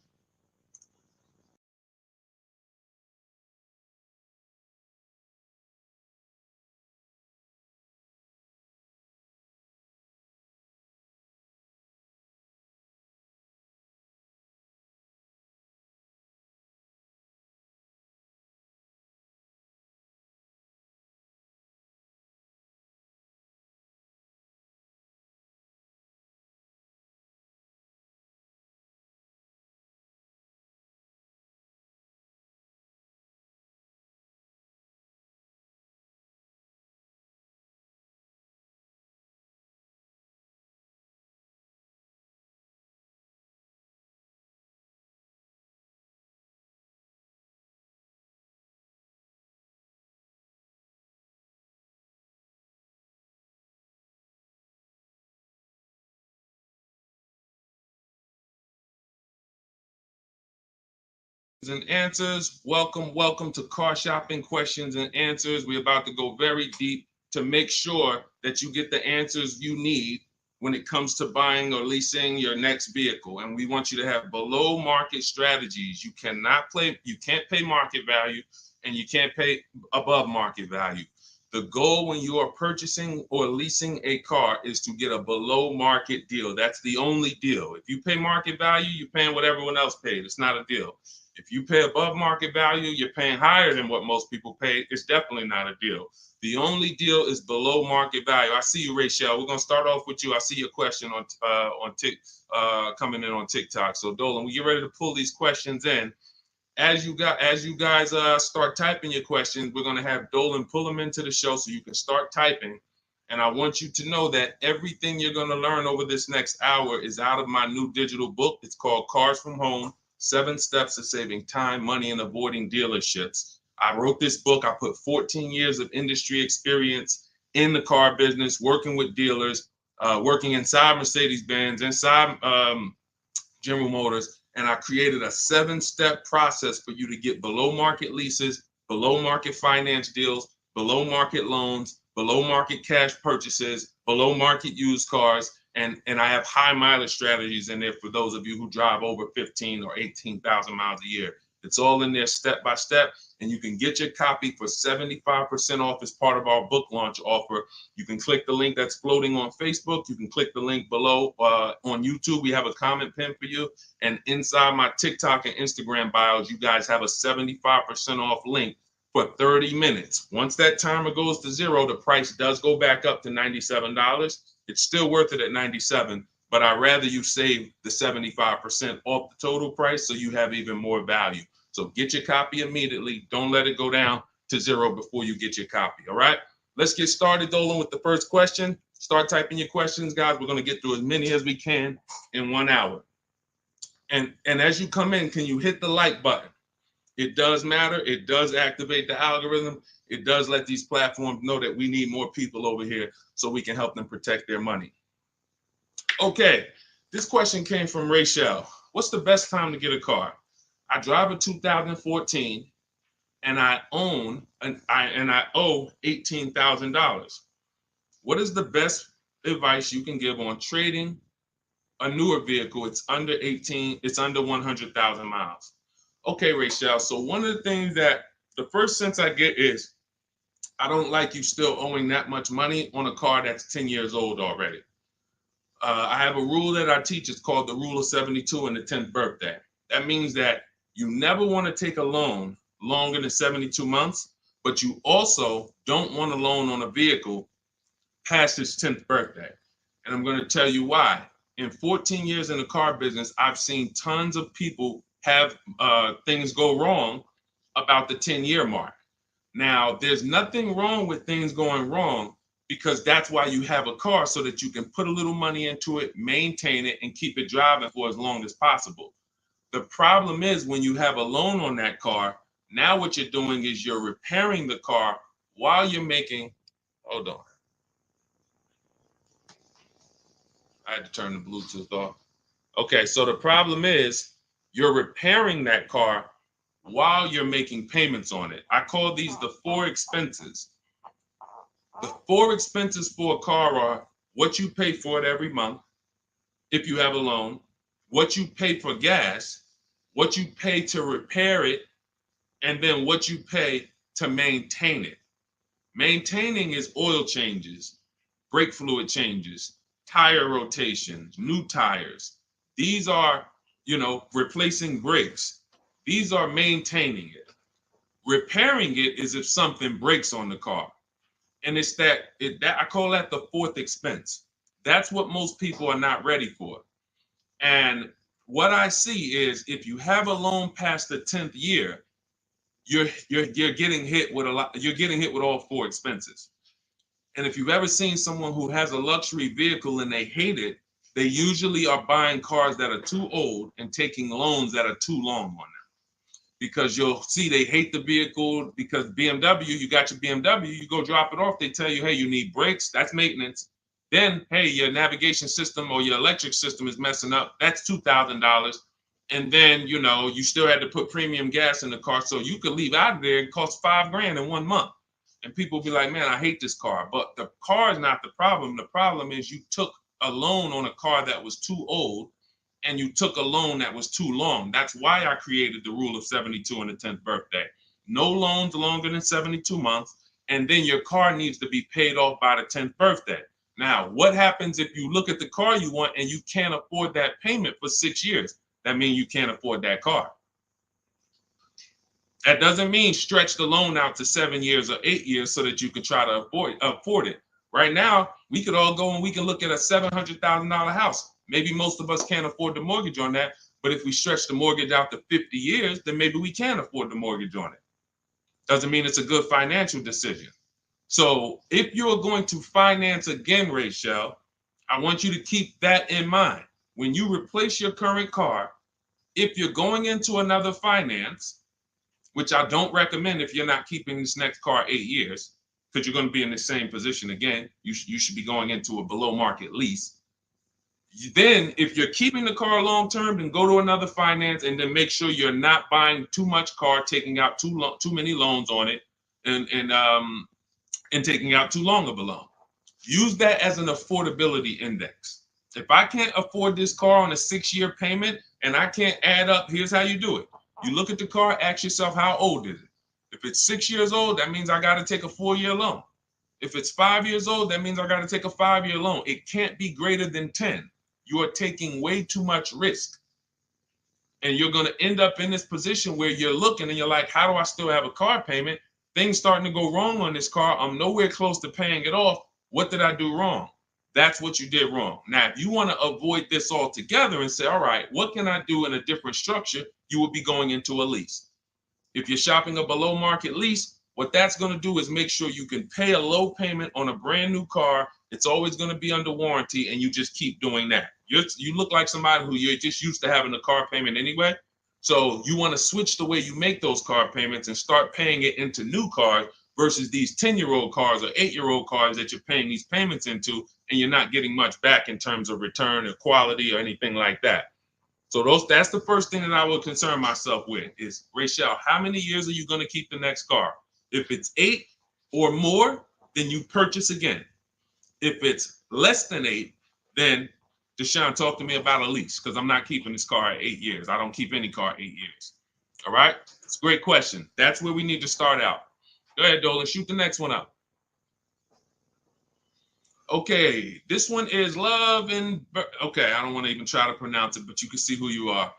And answers. Welcome to Car Shopping Questions and Answers. We're about to go very deep to make sure that you get the answers you need when it comes to buying or leasing your next vehicle. And we want you to have below market strategies. You can't pay market value and you can't pay above market value. The goal when you are purchasing or leasing a car is to get a below market deal. That's the only deal. If you pay market value, you're paying what everyone else paid. It's not a deal. If you pay above market value, you're paying higher than what most people pay. It's definitely not a deal. The only deal is below market value. I see you, Rachel. We're gonna start off with you. I see your question on coming in on TikTok. So Dolan, we get ready to pull these questions in. As you guys start typing your questions, we're gonna have Dolan pull them into the show so you can start typing. And I want you to know that everything you're gonna learn over this next hour is out of my new digital book. It's called Cars from Home. 7 Steps of Saving Time, Money, and Avoiding Dealerships. I wrote this book. I put 14 years of industry experience in the car business, working with dealers, working inside Mercedes-Benz, inside General Motors, and I created a 7-step process for you to get below market leases, below market finance deals, below market loans, below market cash purchases, below market used cars, and I have high mileage strategies in there for those of you who drive over 15 or 18,000 miles a year. It's all in there step by step, and you can get your copy for 75% off as part of our book launch offer. You can click the link that's floating on Facebook. You can click the link below on YouTube. We have a comment pin for you, and inside my TikTok and Instagram bios, you guys have a 75% off link for 30 minutes. Once that timer goes to 0, the price does go back up to $97. It's still worth it at $97, but I'd rather you save the 75% off the total price so you have even more value. So get your copy immediately. Don't let it go down to 0 before you get your copy, all right? Let's get started, Dolan, with the first question. Start typing your questions, guys. We're going to get through as many as we can in 1 hour. And as you come in, can you hit the like button? It does matter. It does activate the algorithm. It does let these platforms know that we need more people over here so we can help them protect their money. Okay, this question came from Rachel. what's the best time to get a car? I drive a 2014 and I owe $18,000. What is the best advice you can give on trading a newer vehicle? It's under 100,000 miles. Okay, Rachel. So one of the things that the first sense I get is I don't like you still owing that much money on a car that's 10 years old already. I have a rule that I teach. It's called the rule of 72 and the 10th birthday. That means that you never want to take a loan longer than 72 months, but you also don't want a loan on a vehicle past its 10th birthday. And I'm going to tell you why. In 14 years in the car business, I've seen tons of people have things go wrong about the 10-year mark. Now, there's nothing wrong with things going wrong, because that's why you have a car, so that you can put a little money into it, maintain it, and keep it driving for as long as possible. The problem is when you have a loan on that car, now what you're doing is you're repairing the car while you're making, hold on. I had to turn the Bluetooth off. Okay, so the problem is you're repairing that car while you're making payments on it. I call these the 4 expenses. The 4 expenses for a car are what you pay for it every month, if you have a loan, what you pay for gas, what you pay to repair it, and then what you pay to maintain it. Maintaining is oil changes, brake fluid changes, tire rotations, new tires. These are, replacing brakes. These are maintaining it. Repairing it is if something breaks on the car. And it's that I call that the 4th expense. That's what most people are not ready for. And what I see is if you have a loan past the 10th year, you're getting hit with you're getting hit with all 4 expenses. And if you've ever seen someone who has a luxury vehicle and they hate it, they usually are buying cars that are too old and taking loans that are too long on them. Because you'll see they hate the vehicle, because BMW, you got your BMW, you go drop it off, they tell you, hey, you need brakes, that's maintenance. Then, hey, your navigation system or your electric system is messing up, that's $2,000. And then, you still had to put premium gas in the car, so you could leave out of there and cost $5,000 in 1 month. And people be like, man, I hate this car. But the car is not the problem. The problem is you took a loan on a car that was too old, and you took a loan that was too long. That's why I created the rule of 72 and the 10th birthday. No loans longer than 72 months, and then your car needs to be paid off by the 10th birthday. Now, what happens if you look at the car you want and you can't afford that payment for 6 years? That means you can't afford that car. That doesn't mean stretch the loan out to 7 years or 8 years so that you can try to afford it. Right now, we could all go and we can look at a $700,000 house. Maybe most of us can't afford the mortgage on that, but if we stretch the mortgage out to 50 years, then maybe we can afford the mortgage on it. Doesn't mean it's a good financial decision. So if you're going to finance again, Rachel, I want you to keep that in mind. When you replace your current car, if you're going into another finance, which I don't recommend if you're not keeping this next car 8 years, because you're going to be in the same position again, you should be going into a below market lease. Then if you're keeping the car long term, then go to another finance and then make sure you're not buying too much car, taking out too many loans on it, and taking out too long of a loan. Use that as an affordability index. If I can't afford this car on a 6-year payment and I can't add up, here's how you do it. You look at the car, ask yourself, how old is it? If it's 6 years old, that means I got to take a 4-year loan. If it's 5 years old, that means I got to take a 5-year loan. It can't be greater than 10. You are taking way too much risk. And you're going to end up in this position where you're looking and you're like, how do I still have a car payment? Things starting to go wrong on this car. I'm nowhere close to paying it off. What did I do wrong? That's what you did wrong. Now, if you want to avoid this altogether and say, all right, what can I do in a different structure? You would be going into a lease. If you're shopping a below market lease, what that's going to do is make sure you can pay a low payment on a brand new car. It's always going to be under warranty, and you just keep doing that. You look like somebody who you're just used to having a car payment anyway. So you want to switch the way you make those car payments and start paying it into new cars versus these 10-year-old cars or 8-year-old cars that you're paying these payments into, and you're not getting much back in terms of return or quality or anything like that. So that's the first thing that I would concern myself with is, Rachel, how many years are you going to keep the next car? If it's 8 or more, then you purchase again. If it's less than 8, then Deshone, talk to me about a lease, because I'm not keeping this car at 8 years. I don't keep any car 8 years. All right? It's a great question. That's where we need to start out. Go ahead, Dolan. Shoot the next one up. Okay, this one is Love and... Okay, I don't want to even try to pronounce it, but you can see who you are.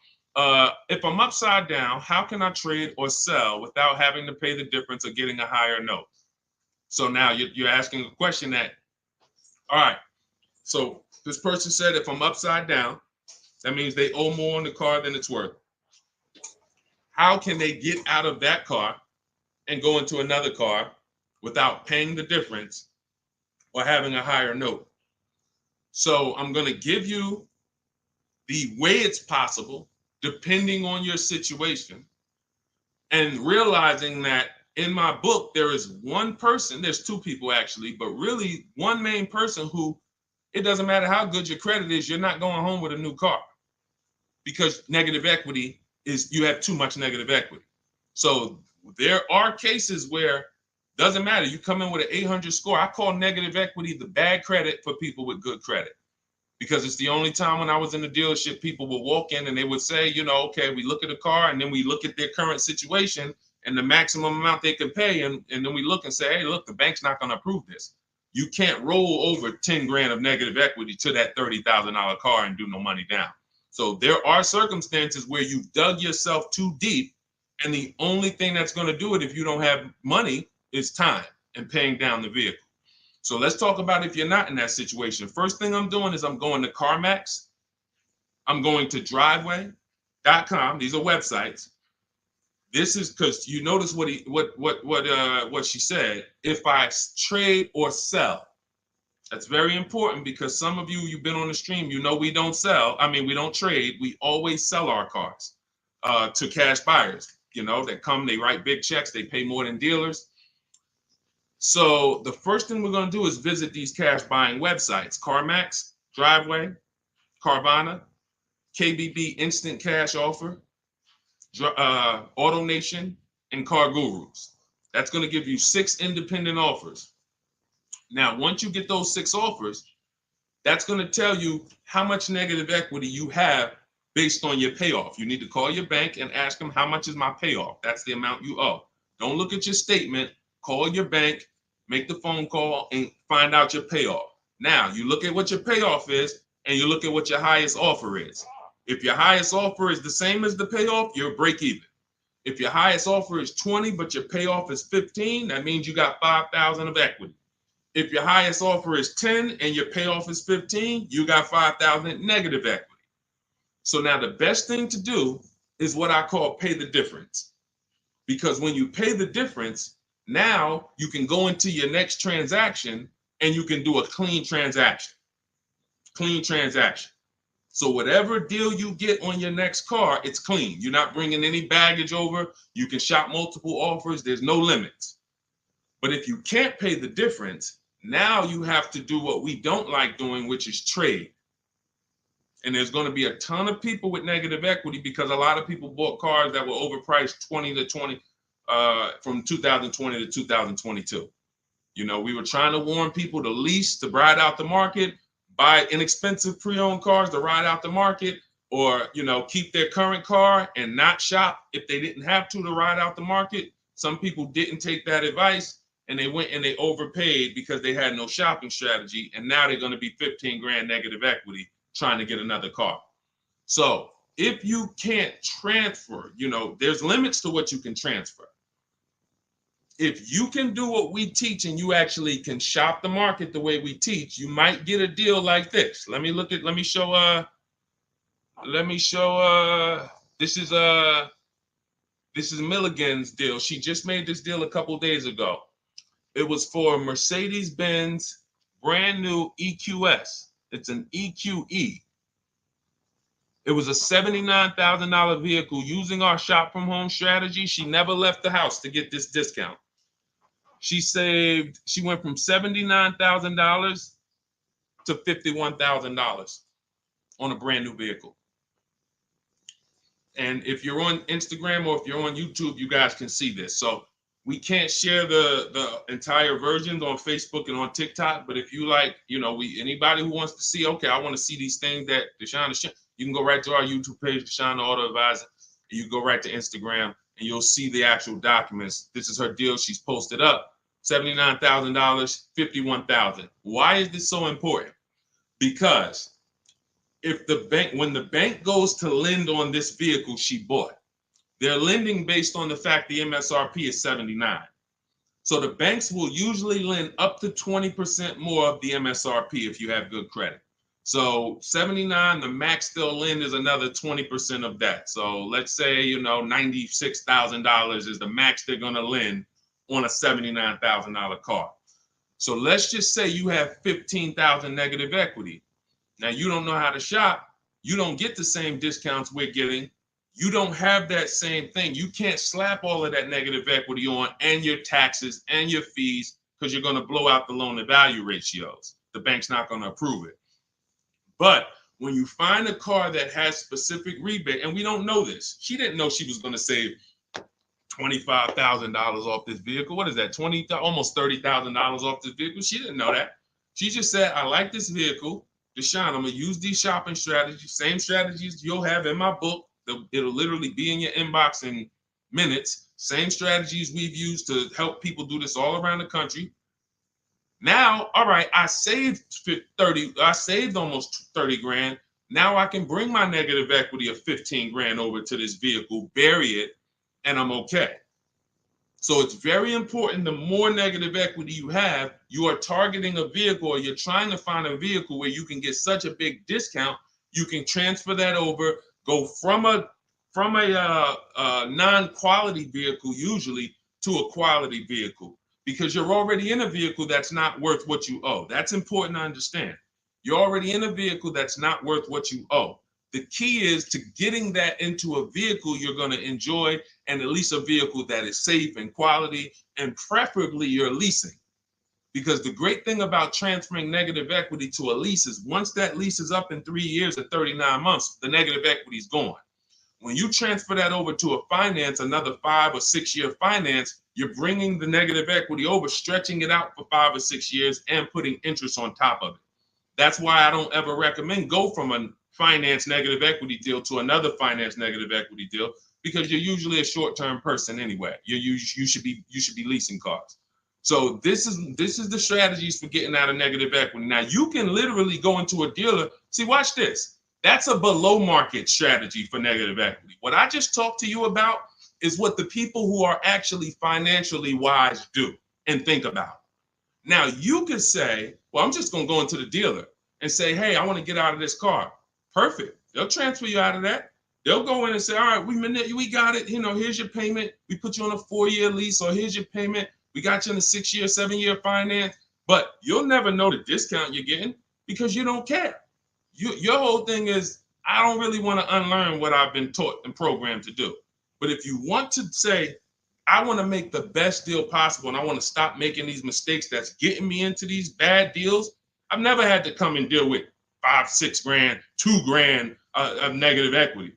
If I'm upside down, how can I trade or sell without having to pay the difference or getting a higher note? So now you're asking a question that... All right, so this person said if I'm upside down, that means they owe more on the car than it's worth. How can they get out of that car and go into another car without paying the difference or having a higher note? So I'm going to give you the way it's possible, depending on your situation, and realizing that in my book, there is one person, there's two people actually, but really one main person who, it doesn't matter how good your credit is, you're not going home with a new car, because negative equity is, you have too much negative equity. So there are cases where doesn't matter. You come in with an 800 score. I call negative equity the bad credit for people with good credit, because it's the only time when I was in the dealership, people would walk in and they would say, you know, okay, we look at the car and then we look at their current situation and the maximum amount they can pay. And then we look and say, hey, look, the bank's not going to approve this. You can't roll over 10 grand of negative equity to that $30,000 car and do no money down. So there are circumstances where you've dug yourself too deep, and the only thing that's going to do it if you don't have money is time and paying down the vehicle. So let's talk about if you're not in that situation. First thing I'm doing is I'm going to CarMax. I'm going to driveway.com. These are websites. This is because you notice what she said. If I trade or sell, that's very important, because some of you, you've been on the stream, you know we don't sell. I mean, we don't trade. We always sell our cars to cash buyers. You know, that come, they write big checks, they pay more than dealers. So the first thing we're going to do is visit these cash buying websites: CarMax, Driveway, Carvana, KBB Instant Cash Offer, AutoNation, and Car Gurus. That's going to give you 6 independent offers. Now, once you get those 6 offers, that's going to tell you how much negative equity you have based on your payoff. You need to call your bank and ask them, how much is my payoff? That's the amount you owe. Don't look at your statement. Call your bank, make the phone call, and find out your payoff. Now, you look at what your payoff is, and you look at what your highest offer is. If your highest offer is the same as the payoff, you're break even. If your highest offer is 20, but your payoff is 15, that means you got 5,000 of equity. If your highest offer is 10 and your payoff is 15, you got 5,000 negative equity. So now the best thing to do is what I call pay the difference. Because when you pay the difference, now you can go into your next transaction and you can do a clean transaction. Clean transaction. So whatever deal you get on your next car, it's clean. You're not bringing any baggage over. You can shop multiple offers. There's no limits. But if you can't pay the difference, now you have to do what we don't like doing, which is trade. And there's going to be a ton of people with negative equity, because a lot of people bought cars that were overpriced from 2020 to 2022. You know, we were trying to warn people to lease, to ride out the market, buy inexpensive pre-owned cars to ride out the market, or, you know, keep their current car and not shop if they didn't have to ride out the market. Some people didn't take that advice, and they went and they overpaid because they had no shopping strategy. And now they're going to be 15 grand negative equity trying to get another car. So if you can't transfer, you know, there's limits to what you can transfer. If you can do what we teach and you actually can shop the market the way we teach, you might get a deal like this. Let me show this is Milligan's deal. She just made this deal a couple days ago. It was for a Mercedes-Benz brand new EQS. It's an EQE. It was a $79,000 vehicle. Using our shop from home strategy, she never left the house to get this discount. She went from $79,000 to $51,000 on a brand new vehicle. And if you're on Instagram or if you're on YouTube, you guys can see this. So we can't share the entire versions on Facebook and on TikTok. But if you like, anybody who wants to see, okay, I want to see these things that Deshone, you can go right to our YouTube page, Deshone the Auto Advisor, and you go right to Instagram and you'll see the actual documents. This is her deal. She's posted up $79,000, $51,000. Why is this so important? Because when the bank goes to lend on this vehicle she bought, they're lending based on the fact the MSRP is 79. So the banks will usually lend up to 20% more of the MSRP if you have good credit. So 79, the max they'll lend is another 20% of that. So let's say, $96,000 is the max they're going to lend on a $79,000 car. So let's just say you have 15,000 negative equity. Now you don't know how to shop. You don't get the same discounts we're getting. You don't have that same thing. You can't slap all of that negative equity on and your taxes and your fees because you're going to blow out the loan to value ratios. The bank's not going to approve it. But when you find a car that has specific rebate, and we don't know this, she didn't know she was going to save $25,000 off this vehicle. What is that? Almost $30,000 off this vehicle. She didn't know that. She just said, I like this vehicle. Deshone, I'm going to use these shopping strategies, same strategies you'll have in my book. It'll literally be in your inbox in minutes. Same strategies we've used to help people do this all around the country. Now, all right, I saved almost 30 grand. Now I can bring my negative equity of 15 grand over to this vehicle, bury it, and I'm okay. So it's very important. The more negative equity you have, you are targeting a vehicle, or you're trying to find a vehicle where you can get such a big discount, you can transfer that over, go from a non-quality vehicle usually to a quality vehicle, because you're already in a vehicle that's not worth what you owe. That's important to understand. You're already in a vehicle that's not worth what you owe. The key is to getting that into a vehicle you're going to enjoy, and at least a vehicle that is safe and quality, and preferably you're leasing. Because the great thing about transferring negative equity to a lease is once that lease is up in 3 years or 39 months, the negative equity is gone. When you transfer that over to a finance, another 5 or 6 year finance, you're bringing the negative equity over, stretching it out for 5 or 6 years and putting interest on top of it. That's why I don't ever recommend go from a finance negative equity deal to another finance negative equity deal, because you're usually a short-term person anyway. You should be leasing cars. So this is the strategies for getting out of negative equity. Now you can literally go into a dealer. See, watch this. That's a below market strategy for negative equity. What I just talked to you about is what the people who are actually financially wise do and think about. Now you could say, well, I'm just going to go into the dealer and say, hey, I want to get out of this car. Perfect. They'll transfer you out of that. They'll go in and say, all right, we got it. Here's your payment. We put you on a 4-year lease, or here's your payment. We got you in a 6-year, 7-year finance. But you'll never know the discount you're getting because you don't care. Your whole thing is, I don't really want to unlearn what I've been taught and programmed to do. But if you want to say, I want to make the best deal possible and I want to stop making these mistakes that's getting me into these bad deals, I've never had to come and deal with 5, 6 grand, 2 grand of negative equity.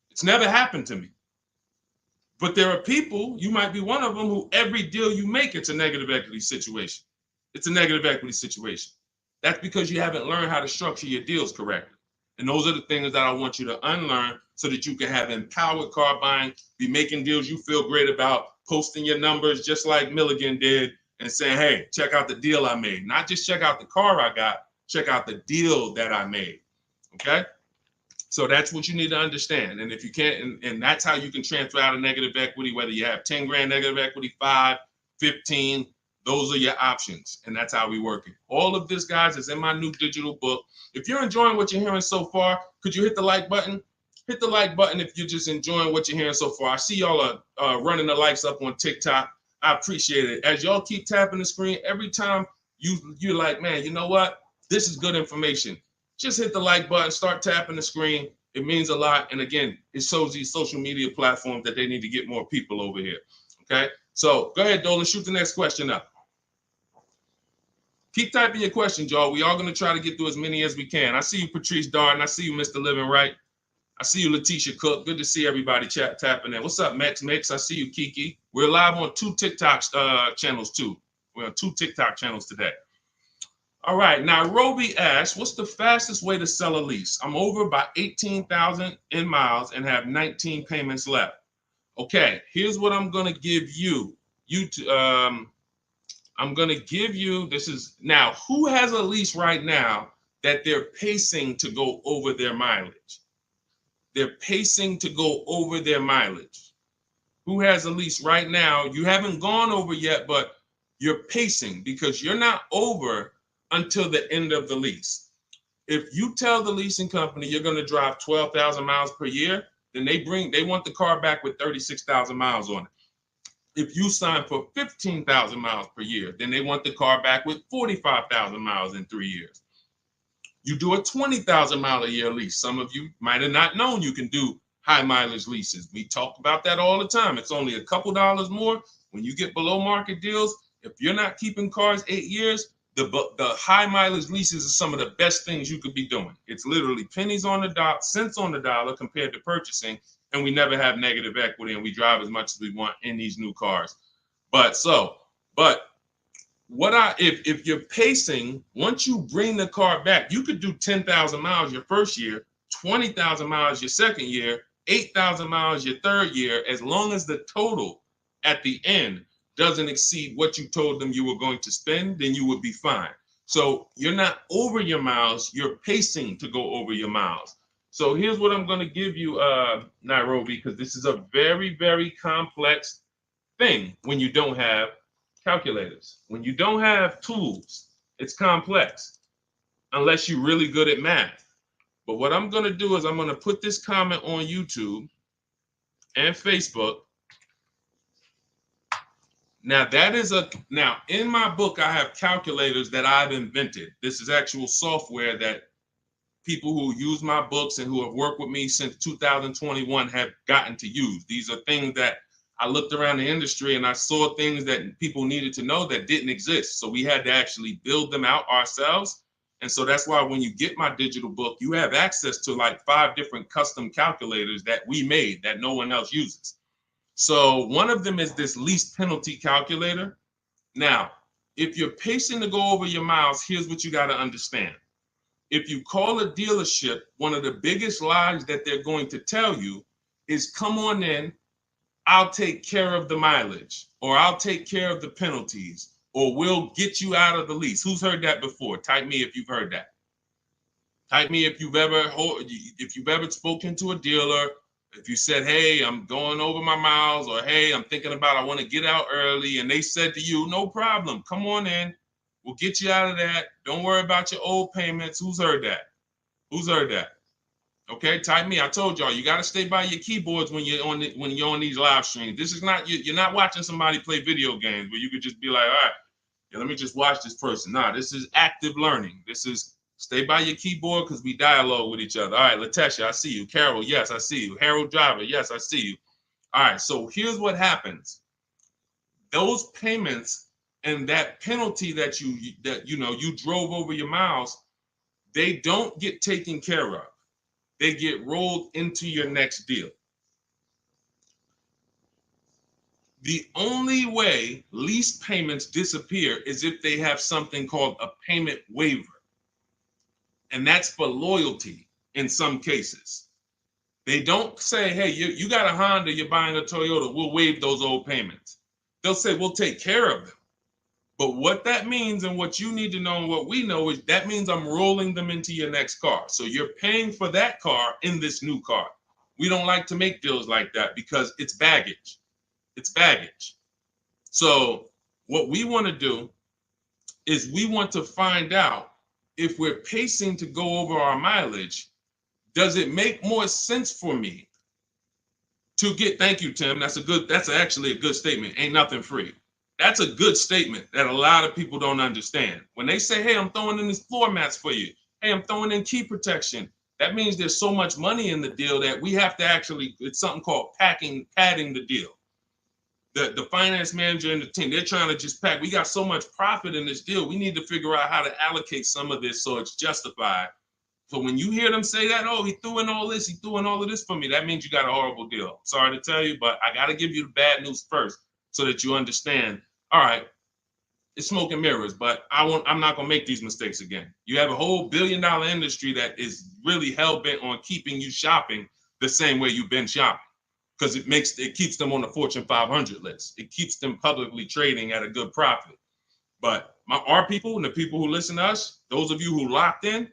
It's never happened to me. But there are people, you might be one of them, who every deal you make, it's a negative equity situation. It's a negative equity situation. That's because you haven't learned how to structure your deals correctly. And those are the things that I want you to unlearn so that you can have empowered car buying, be making deals you feel great about, posting your numbers just like Milligan did and saying, hey, check out the deal I made. Not just check out the car I got, check out the deal that I made, okay? So that's what you need to understand. And if you can't, and that's how you can transfer out of negative equity, whether you have 10 grand negative equity, 5, 15, those are your options. And that's how we work it. All of this, guys, is in my new digital book. If you're enjoying what you're hearing so far, could you hit the like button? Hit the like button if you're just enjoying what you're hearing so far. I see y'all are running the likes up on TikTok. I appreciate it. As y'all keep tapping the screen, every time you're like, man, you know what? This is good information. Just hit the like button, start tapping the screen. It means a lot. And again, it shows these social media platforms that they need to get more people over here. Okay. So go ahead, Dolan, shoot the next question up. Keep typing your questions, y'all. We are going to try to get through as many as we can. I see you, Patrice Darden. I see you, Mr. Living Right. I see you, Letitia Cook. Good to see everybody tapping in. What's up, Max Mix? I see you, Kiki. We're live on 2 TikTok channels too. We're on 2 TikTok channels today. All right, Nairobi asks, what's the fastest way to sell a lease? I'm over by 18,000 in miles and have 19 payments left. Okay, here's what I'm gonna give you. I'm gonna give you, this is, now, who has a lease right now that they're pacing to go over their mileage? They're pacing to go over their mileage. Who has a lease right now? You haven't gone over yet, but you're pacing because you're not over until the end of the lease. If you tell the leasing company you're going to drive 12,000 miles per year, then they want the car back with 36,000 miles on it. If you sign for 15,000 miles per year, then they want the car back with 45,000 miles in 3 years. You do a 20,000 mile a year lease. Some of you might have not known you can do high mileage leases. We talk about that all the time. It's only a couple dollars more when you get below market deals. If you're not keeping cars 8 years, the high mileage leases are some of the best things you could be doing. It's literally pennies on the dot, cents on the dollar compared to purchasing, and we never have negative equity, and we drive as much as we want in these new cars. If you're pacing, once you bring the car back, you could do 10,000 miles your first year, 20,000 miles your second year, 8,000 miles your third year, as long as the total at the end doesn't exceed what you told them you were going to spend, then you would be fine. So you're not over your miles, you're pacing to go over your miles. So here's what I'm going to give you, Nairobi, because this is a very, very complex thing when you don't have calculators. When you don't have tools, it's complex unless you're really good at math. But what I'm going to do is I'm going to put this comment on YouTube and Facebook. Now in my book, I have calculators that I've invented. This is actual software that people who use my books and who have worked with me since 2021 have gotten to use. These are things that I looked around the industry and I saw things that people needed to know that didn't exist. So we had to actually build them out ourselves. And so that's why when you get my digital book, you have access to like 5 different custom calculators that we made that no one else uses. So one of them is this lease penalty calculator. Now, if you're pacing to go over your miles, here's what you got to understand. If you call a dealership, one of the biggest lies that they're going to tell you is, come on in, I'll take care of the mileage, or I'll take care of the penalties, or we'll get you out of the lease. Who's heard that before? Type me if you've heard that. Type me if you've ever spoken to a dealer, if you said, hey, I'm going over my miles, or hey, I'm thinking about I want to get out early, and they said to you, no problem, come on in, we'll get you out of that. Don't worry about your old payments. Who's heard that? Who's heard that? Okay, type me. I told y'all, you got to stay by your keyboards when you're on these live streams. This is not, you're not watching somebody play video games where you could just be like, all right, yeah, let me just watch this person. Nah, this is active learning. This is stay by your keyboard because we dialogue with each other. All right, Latesha, I see you. Carol, yes, I see you. Harold Driver, yes, I see you. All right, so here's what happens. Those payments and that penalty that you drove over your miles, they don't get taken care of. They get rolled into your next deal. The only way lease payments disappear is if they have something called a payment waiver. And that's for loyalty in some cases. They don't say, hey, you got a Honda, you're buying a Toyota, we'll waive those old payments. They'll say, we'll take care of them. But what that means and what you need to know and what we know is that means I'm rolling them into your next car. So you're paying for that car in this new car. We don't like to make deals like that because it's baggage. It's baggage. So what we want to do is we want to find out if we're pacing to go over our mileage, does it make more sense for me to get, thank you, Tim. That's actually a good statement. Ain't nothing free. That's a good statement that a lot of people don't understand. When they say, hey, I'm throwing in these floor mats for you. Hey, I'm throwing in key protection. That means there's so much money in the deal that we have to actually, it's something called padding the deal. The finance manager and the team, they're trying to just pack. We got so much profit in this deal. We need to figure out how to allocate some of this so it's justified So when you hear them say that, oh, he threw in all this, he threw in all of this for me, that means you got a horrible deal. Sorry to tell you, but I got to give you the bad news first so that you understand. All right, it's smoke and mirrors, but I'm not gonna make these mistakes again. You have a whole $1 billion industry that is really hell bent on keeping you shopping the same way you've been shopping, because it keeps them on the Fortune 500 list. It keeps them publicly trading at a good profit. But our people and the people who listen to us, those of you who locked in,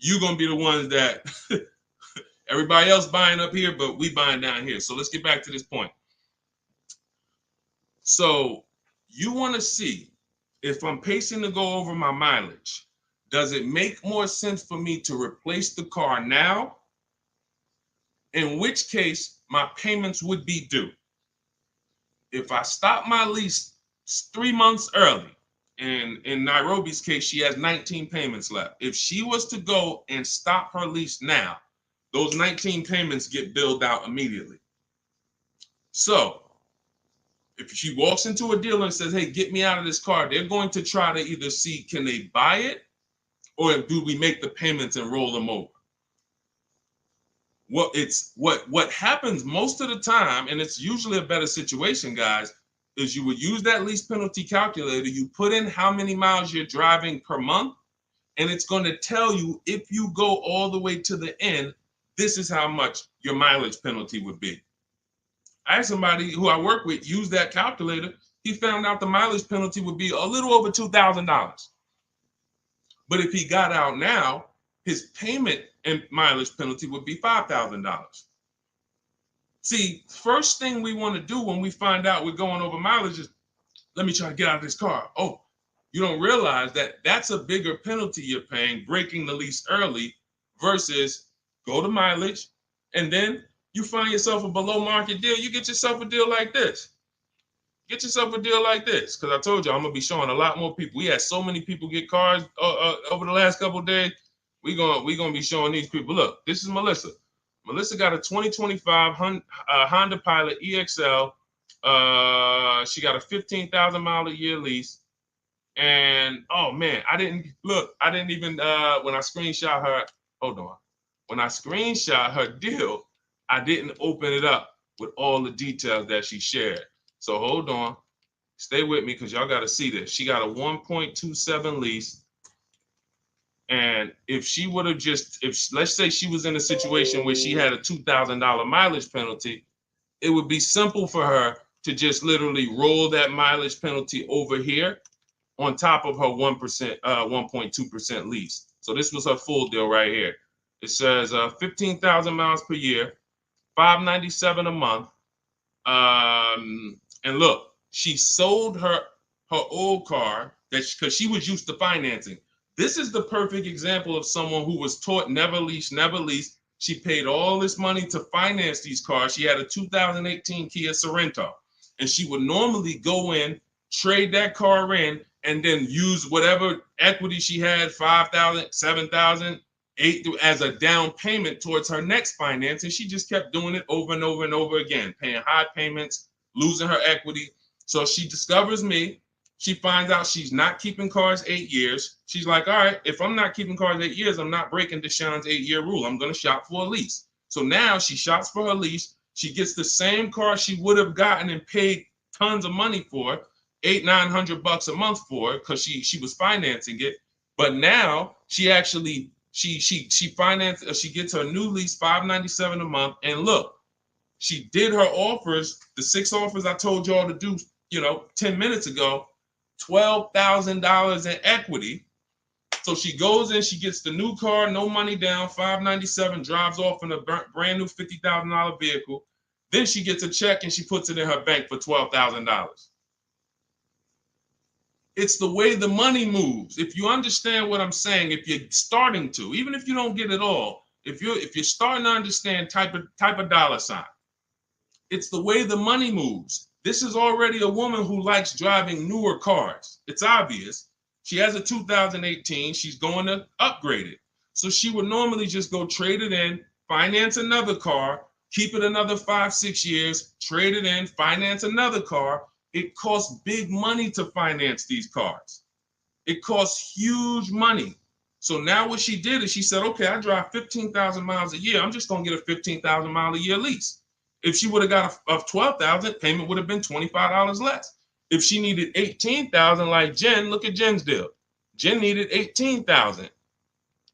you're gonna be the ones that everybody else buying up here, but we buying down here. So let's get back to this point. So you want to see if I'm pacing to go over my mileage, does it make more sense for me to replace the car now? In which case my payments would be due. If I stop my lease 3 months early, and in Nairobi's case, she has 19 payments left. If she was to go and stop her lease now, those 19 payments get billed out immediately. So if she walks into a dealer and says, hey, get me out of this car, they're going to try to either see, can they buy it, or do we make the payments and roll them over? What happens most of the time, and it's usually a better situation, guys, is you would use that lease penalty calculator, you put in how many miles you're driving per month, and it's going to tell you, if you go all the way to the end, this is how much your mileage penalty would be. I had somebody who I work with use that calculator. He found out the mileage penalty would be a little over $2,000. But if he got out now, his payment and mileage penalty would be $5,000. See, first thing we want to do when we find out we're going over mileage is, let me try to get out of this car. Oh, you don't realize that that's a bigger penalty you're paying breaking the lease early versus go to mileage, and then you find yourself a below market deal. You get yourself a deal like this. Get yourself a deal like this, because I told you I'm gonna be showing a lot more people. We had so many people get cars over the last couple of days. We gonna be showing these people. Look, this is Melissa. Melissa got a 2025 Honda Pilot EXL. She got a 15,000 mile a year lease. And oh man, I didn't even when I screenshot her, hold on. When I screenshot her deal, I didn't open it up with all the details that she shared. So hold on, stay with me, because y'all got to see this. She got a 1.27 lease. And if she would have let's say she was in a situation where she had a $2,000 mileage penalty, it would be simple for her to just literally roll that mileage penalty over here on top of her 1.2% lease. So this was her full deal right here. It says 15,000 miles per year, $597 a month. And look, she sold her old car because she was used to financing. This is the perfect example of someone who was taught never lease, never lease. She paid all this money to finance these cars. She had a 2018 Kia Sorento, and she would normally go in, trade that car in, and then use whatever equity she had, 5,000, 7,000, 8,000 as a down payment towards her next finance. And she just kept doing it over and over and over again, paying high payments, losing her equity. So she discovers me. She finds out she's not keeping cars 8 years. She's like, all right, if I'm not keeping cars 8 years, I'm not breaking Deshone's 8-year rule. I'm going to shop for a lease. So now she shops for her lease. She gets the same car she would have gotten and paid tons of money for, $800-900 a month for, because she was financing it. But now she actually she financed. She gets her new lease, $597 a month. And look, she did her offers, the 6 offers I told y'all to do, 10 minutes ago. $12,000 in equity. So she goes in, she gets the new car, no money down, $597, drives off in a brand new $50,000 vehicle. Then she gets a check and she puts it in her bank for $12,000. It's the way the money moves. If you understand what I'm saying, if you're starting to, even if you don't get it all, if you're starting to understand type of dollar sign, it's the way the money moves. This is already a woman who likes driving newer cars. It's obvious. She has a 2018. She's going to upgrade it. So she would normally just go trade it in, finance another car, keep it another 5-6 years, trade it in, finance another car. It costs big money to finance these cars. It costs huge money. So now what she did is she said, okay, I drive 15,000 miles a year. I'm just going to get a 15,000 mile a year lease. If she would have got a 12,000, payment would have been $25 less. If she needed 18,000 like Jen, look at Jen's deal. Jen needed 18,000.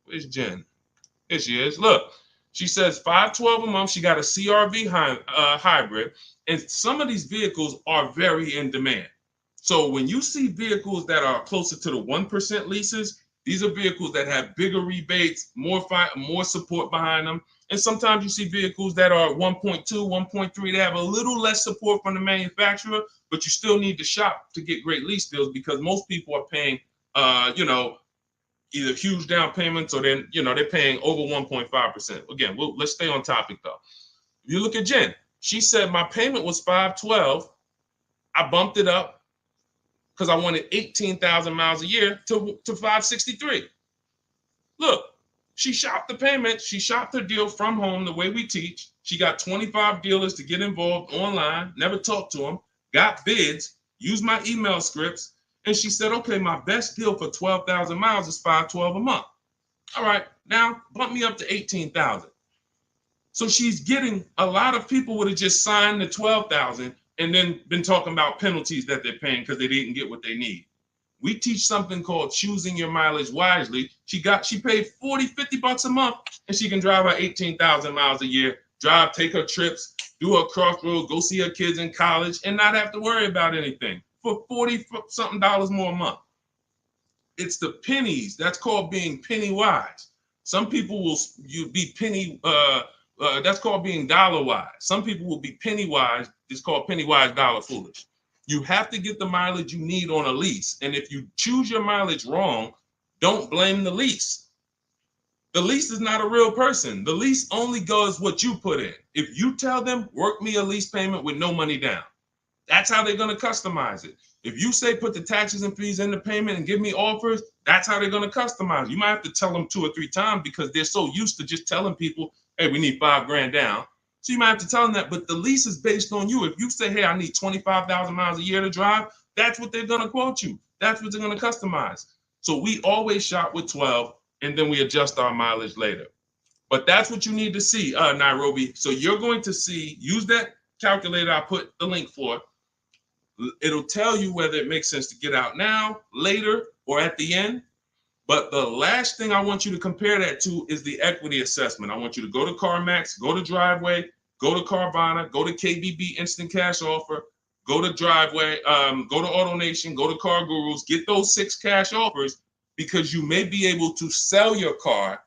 Where's Jen? Here she is. Look, she says $512 a month. She got a CRV hybrid, and some of these vehicles are very in demand. So when you see vehicles that are closer to the 1% leases, these are vehicles that have bigger rebates, more support behind them. And sometimes you see vehicles that are 1.2, 1.3. They have a little less support from the manufacturer, but you still need to shop to get great lease deals because most people are paying, either huge down payments or then, they're paying over 1.5%. Again, let's stay on topic though. If you look at Jen, she said my payment was $512. I bumped it up because I wanted 18,000 miles a year to $563. Look, she shopped the payment. She shopped her deal from home the way we teach. She got 25 dealers to get involved online, never talked to them, got bids, used my email scripts, and she said, okay, my best deal for 12,000 miles is $512 a month. All right, now bump me up to 18,000. So she's getting, a lot of people would have just signed the 12,000 and then been talking about penalties that they're paying because they didn't get what they need. We teach something called choosing your mileage wisely. She paid $40-50 a month and she can drive her 18,000 miles a year, take her trips, do her crossroads, go see her kids in college and not have to worry about anything for $40-something more a month. It's the pennies. That's called being penny wise. Some people will be penny, that's called being dollar wise. Some people will be penny wise. It's called penny wise, dollar foolish. You have to get the mileage you need on a lease. And if you choose your mileage wrong, don't blame the lease. The lease is not a real person. The lease only goes what you put in. If you tell them, work me a lease payment with no money down, that's how they're going to customize it. If you say put the taxes and fees in the payment and give me offers, that's how they're going to customize. You might have to tell them 2 or 3 times because they're so used to just telling people, hey, we need $5,000 down. So you might have to tell them that, but the lease is based on you. If you say, hey, I need 25,000 miles a year to drive, that's what they're going to quote you. That's what they're going to customize. So we always shop with 12 and then we adjust our mileage later. But that's what you need to see, Nairobi. So you're going to see, use that calculator I put the link for. It'll tell you whether it makes sense to get out now, later, or at the end. But the last thing I want you to compare that to is the equity assessment. I want you to go to CarMax, go to Driveway, go to Carvana, go to KBB Instant Cash Offer, go to Driveway, go to AutoNation, go to Car Gurus, get those 6 cash offers because you may be able to sell your car.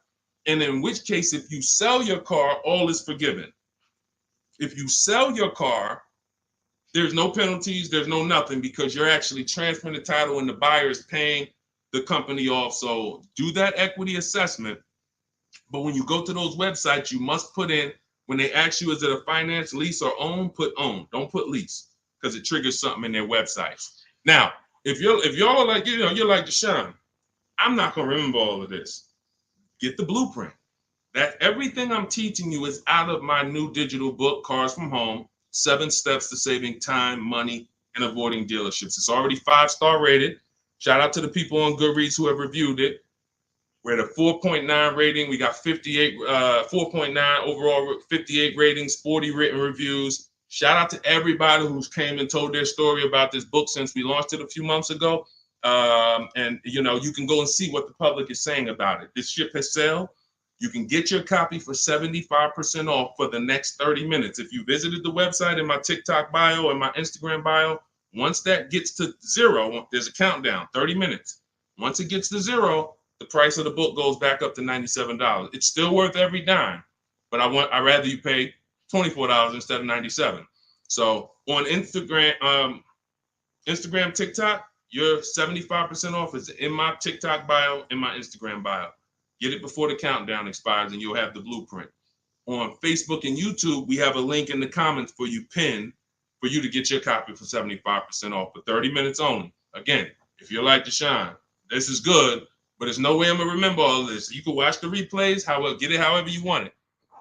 And in which case, if you sell your car, all is forgiven. If you sell your car, there's no penalties, there's no nothing because you're actually transferring the title and the buyer is paying the company off. So do that equity assessment. But when you go to those websites, you must put in, when they ask you, is it a finance, lease, or own, put own. Don't put lease because it triggers something in their websites. Now, if y'all are like, you're like Deshone, I'm not going to remember all of this. Get the blueprint. That everything I'm teaching you is out of my new digital book, Cars from Home, 7 Steps to Saving Time, Money, and Avoiding Dealerships. It's already 5-star rated. Shout out to the people on Goodreads who have reviewed it. We're at a 4.9 rating. We got 4.9 overall, 58 ratings, 40 written reviews. Shout out to everybody who's came and told their story about this book since we launched it a few months ago. And you can go and see what the public is saying about it. This ship has sailed. You can get your copy for 75% off for the next 30 minutes. If you visited the website in my TikTok bio and my Instagram bio, once that gets to 0, there's a countdown, 30 minutes. Once it gets to 0, the price of the book goes back up to $97. It's still worth every dime, but I'd rather you pay $24 instead of $97. So on Instagram, TikTok, your 75% off is in my TikTok bio, in my Instagram bio. Get it before the countdown expires and you'll have the blueprint. On Facebook and YouTube, we have a link in the comments for you pinned for you to get your copy for 75% off for 30 minutes only. Again, if you're like Deshone, this is good, but there's no way I'm gonna remember all of this. You can watch the replays, get it however you want it.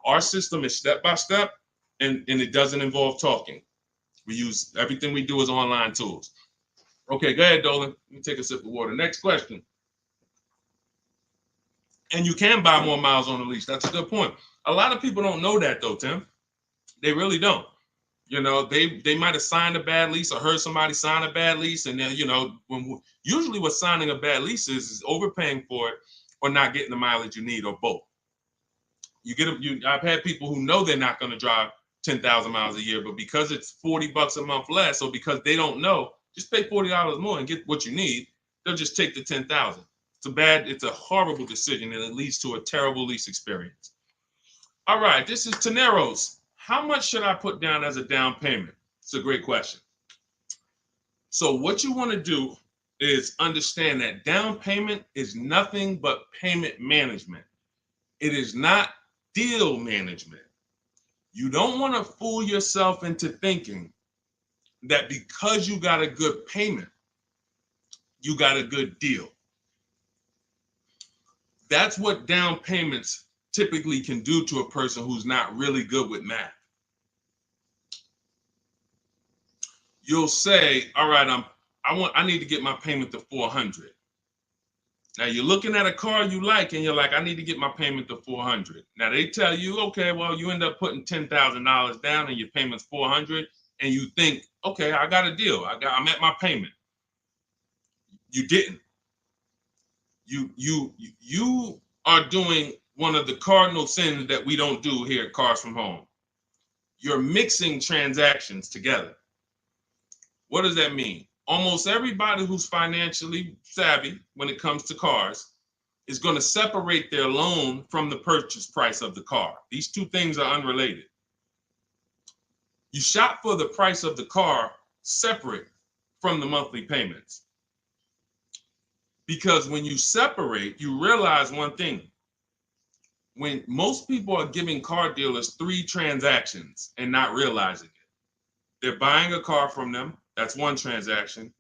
Our system is step-by-step and it doesn't involve talking. Everything we do is online tools. Okay, go ahead, Dolan. Let me take a sip of water. Next question. And you can buy more miles on a lease. That's a good point. A lot of people don't know that though, Tim. They really don't. You know, they might have signed a bad lease or heard somebody sign a bad lease, and then usually what signing a bad lease is overpaying for it or not getting the mileage you need, or both. I've had people who know they're not going to drive 10,000 miles a year, but because it's $40 a month less, or because they don't know, just pay $40 more and get what you need. They'll just take the 10,000. It's a horrible decision, and it leads to a terrible lease experience. All right, this is Teneros. How much should I put down as a down payment? It's a great question. So what you want to do is understand that down payment is nothing but payment management. It is not deal management. You don't want to fool yourself into thinking that because you got a good payment, you got a good deal. That's what down payments typically can do to a person who's not really good with math. You'll say, all right, I need to get my payment to 400. Now you're looking at a car you like, and you're like, I need to get my payment to 400. Now they tell you, okay, well, you end up putting $10,000 down and your payment's 400, and you think, okay, I got a deal. I'm at my payment. You didn't. You are doing one of the cardinal sins that we don't do here at Cars from Home. You're mixing transactions together. What does that mean? Almost everybody who's financially savvy when it comes to cars is going to separate their loan from the purchase price of the car. These two things are unrelated. You shop for the price of the car separate from the monthly payments. Because when you separate, you realize one thing. When most people are giving car dealers 3 transactions and not realizing it. They're buying a car from them. That's one transaction.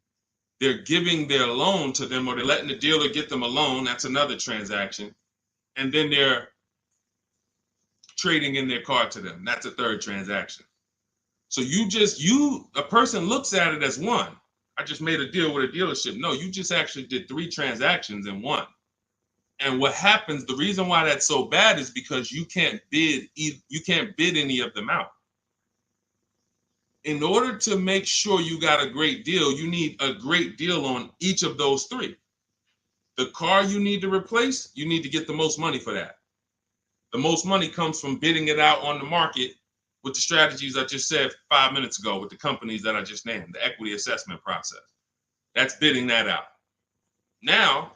They're giving their loan to them, or they're letting the dealer get them a loan. That's another transaction. And then they're trading in their car to them. That's a third transaction. So a person looks at it as one. I just made a deal with a dealership. No, you just actually did 3 transactions in one. And what happens, the reason why that's so bad is because you can't bid any of them out. In order to make sure you got a great deal, you need a great deal on each of those 3. The car you need to replace, you need to get the most money for that. The most money comes from bidding it out on the market with the strategies I just said 5 minutes ago with the companies that I just named, the equity assessment process. That's bidding that out. Now,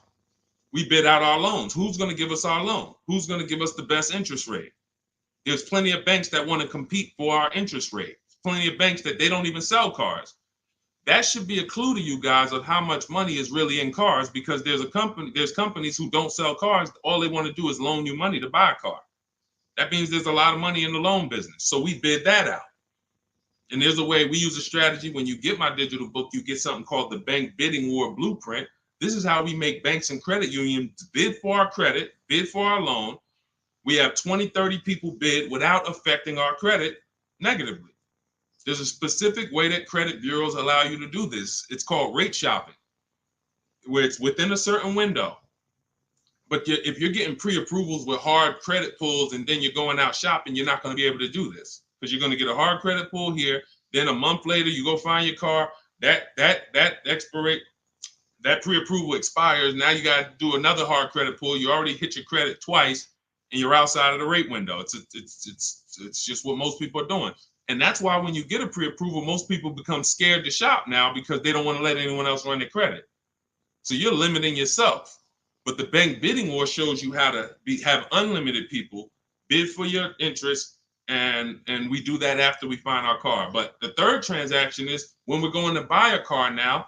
we bid out our loans. Who's going to give us our loan? Who's going to give us the best interest rate? There's plenty of banks that want to compete for our interest rate. Plenty of banks that they don't even sell cars. That should be a clue to you guys of how much money is really in cars, because there's companies who don't sell cars. All they want to do is loan you money to buy a car. That means there's a lot of money in the loan business. So we bid that out. And there's a way we use a strategy. When you get my digital book, you get something called the Bank Bidding War Blueprint. This is how we make banks and credit unions bid for our credit, bid for our loan. We have 20, 30 people bid without affecting our credit negatively. There's a specific way that credit bureaus allow you to do this. It's called rate shopping, where it's within a certain window. But if you're getting pre-approvals with hard credit pulls and then you're going out shopping, you're not going to be able to do this, because you're going to get a hard credit pull here. Then a month later, you go find your car. That pre-approval expires. Now you got to do another hard credit pull. You already hit your credit twice, and you're outside of the rate window. It's just what most people are doing. And that's why when you get a pre-approval, most people become scared to shop now, because they don't want to let anyone else run their credit. So you're limiting yourself. But the Bank Bidding War shows you how to have unlimited people bid for your interest, and we do that after we find our car. But the third transaction is when we're going to buy a car now.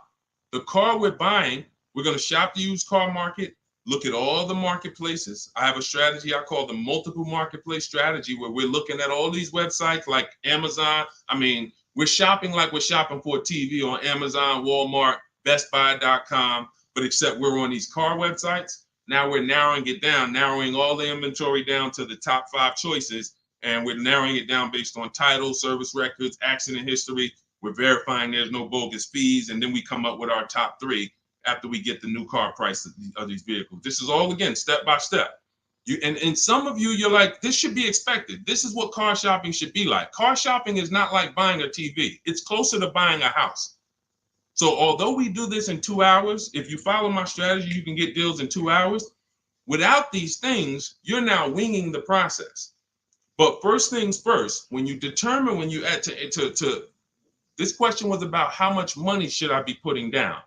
The car we're buying, we're going to shop the used car market, look at all the marketplaces. I have a strategy I call the multiple marketplace strategy, where we're looking at all these websites like Amazon. I mean, we're shopping like we're shopping for a TV on Amazon, Walmart, BestBuy.com, but except we're on these car websites. Now we're narrowing it down, narrowing all the inventory down to the top 5 choices, and we're narrowing it down based on title, service records, accident history. We're verifying there's no bogus fees, and then we come up with our top 3 after we get the new car price of these vehicles. This is all, again, step by step. And some of you, you're like, this should be expected. This is what car shopping should be like. Car shopping is not like buying a TV. It's closer to buying a house. So although we do this in 2 hours, if you follow my strategy, you can get deals in 2 hours. Without these things, you're now winging the process. But first things first, when you determine when you add to this question was about how much money should I be putting down?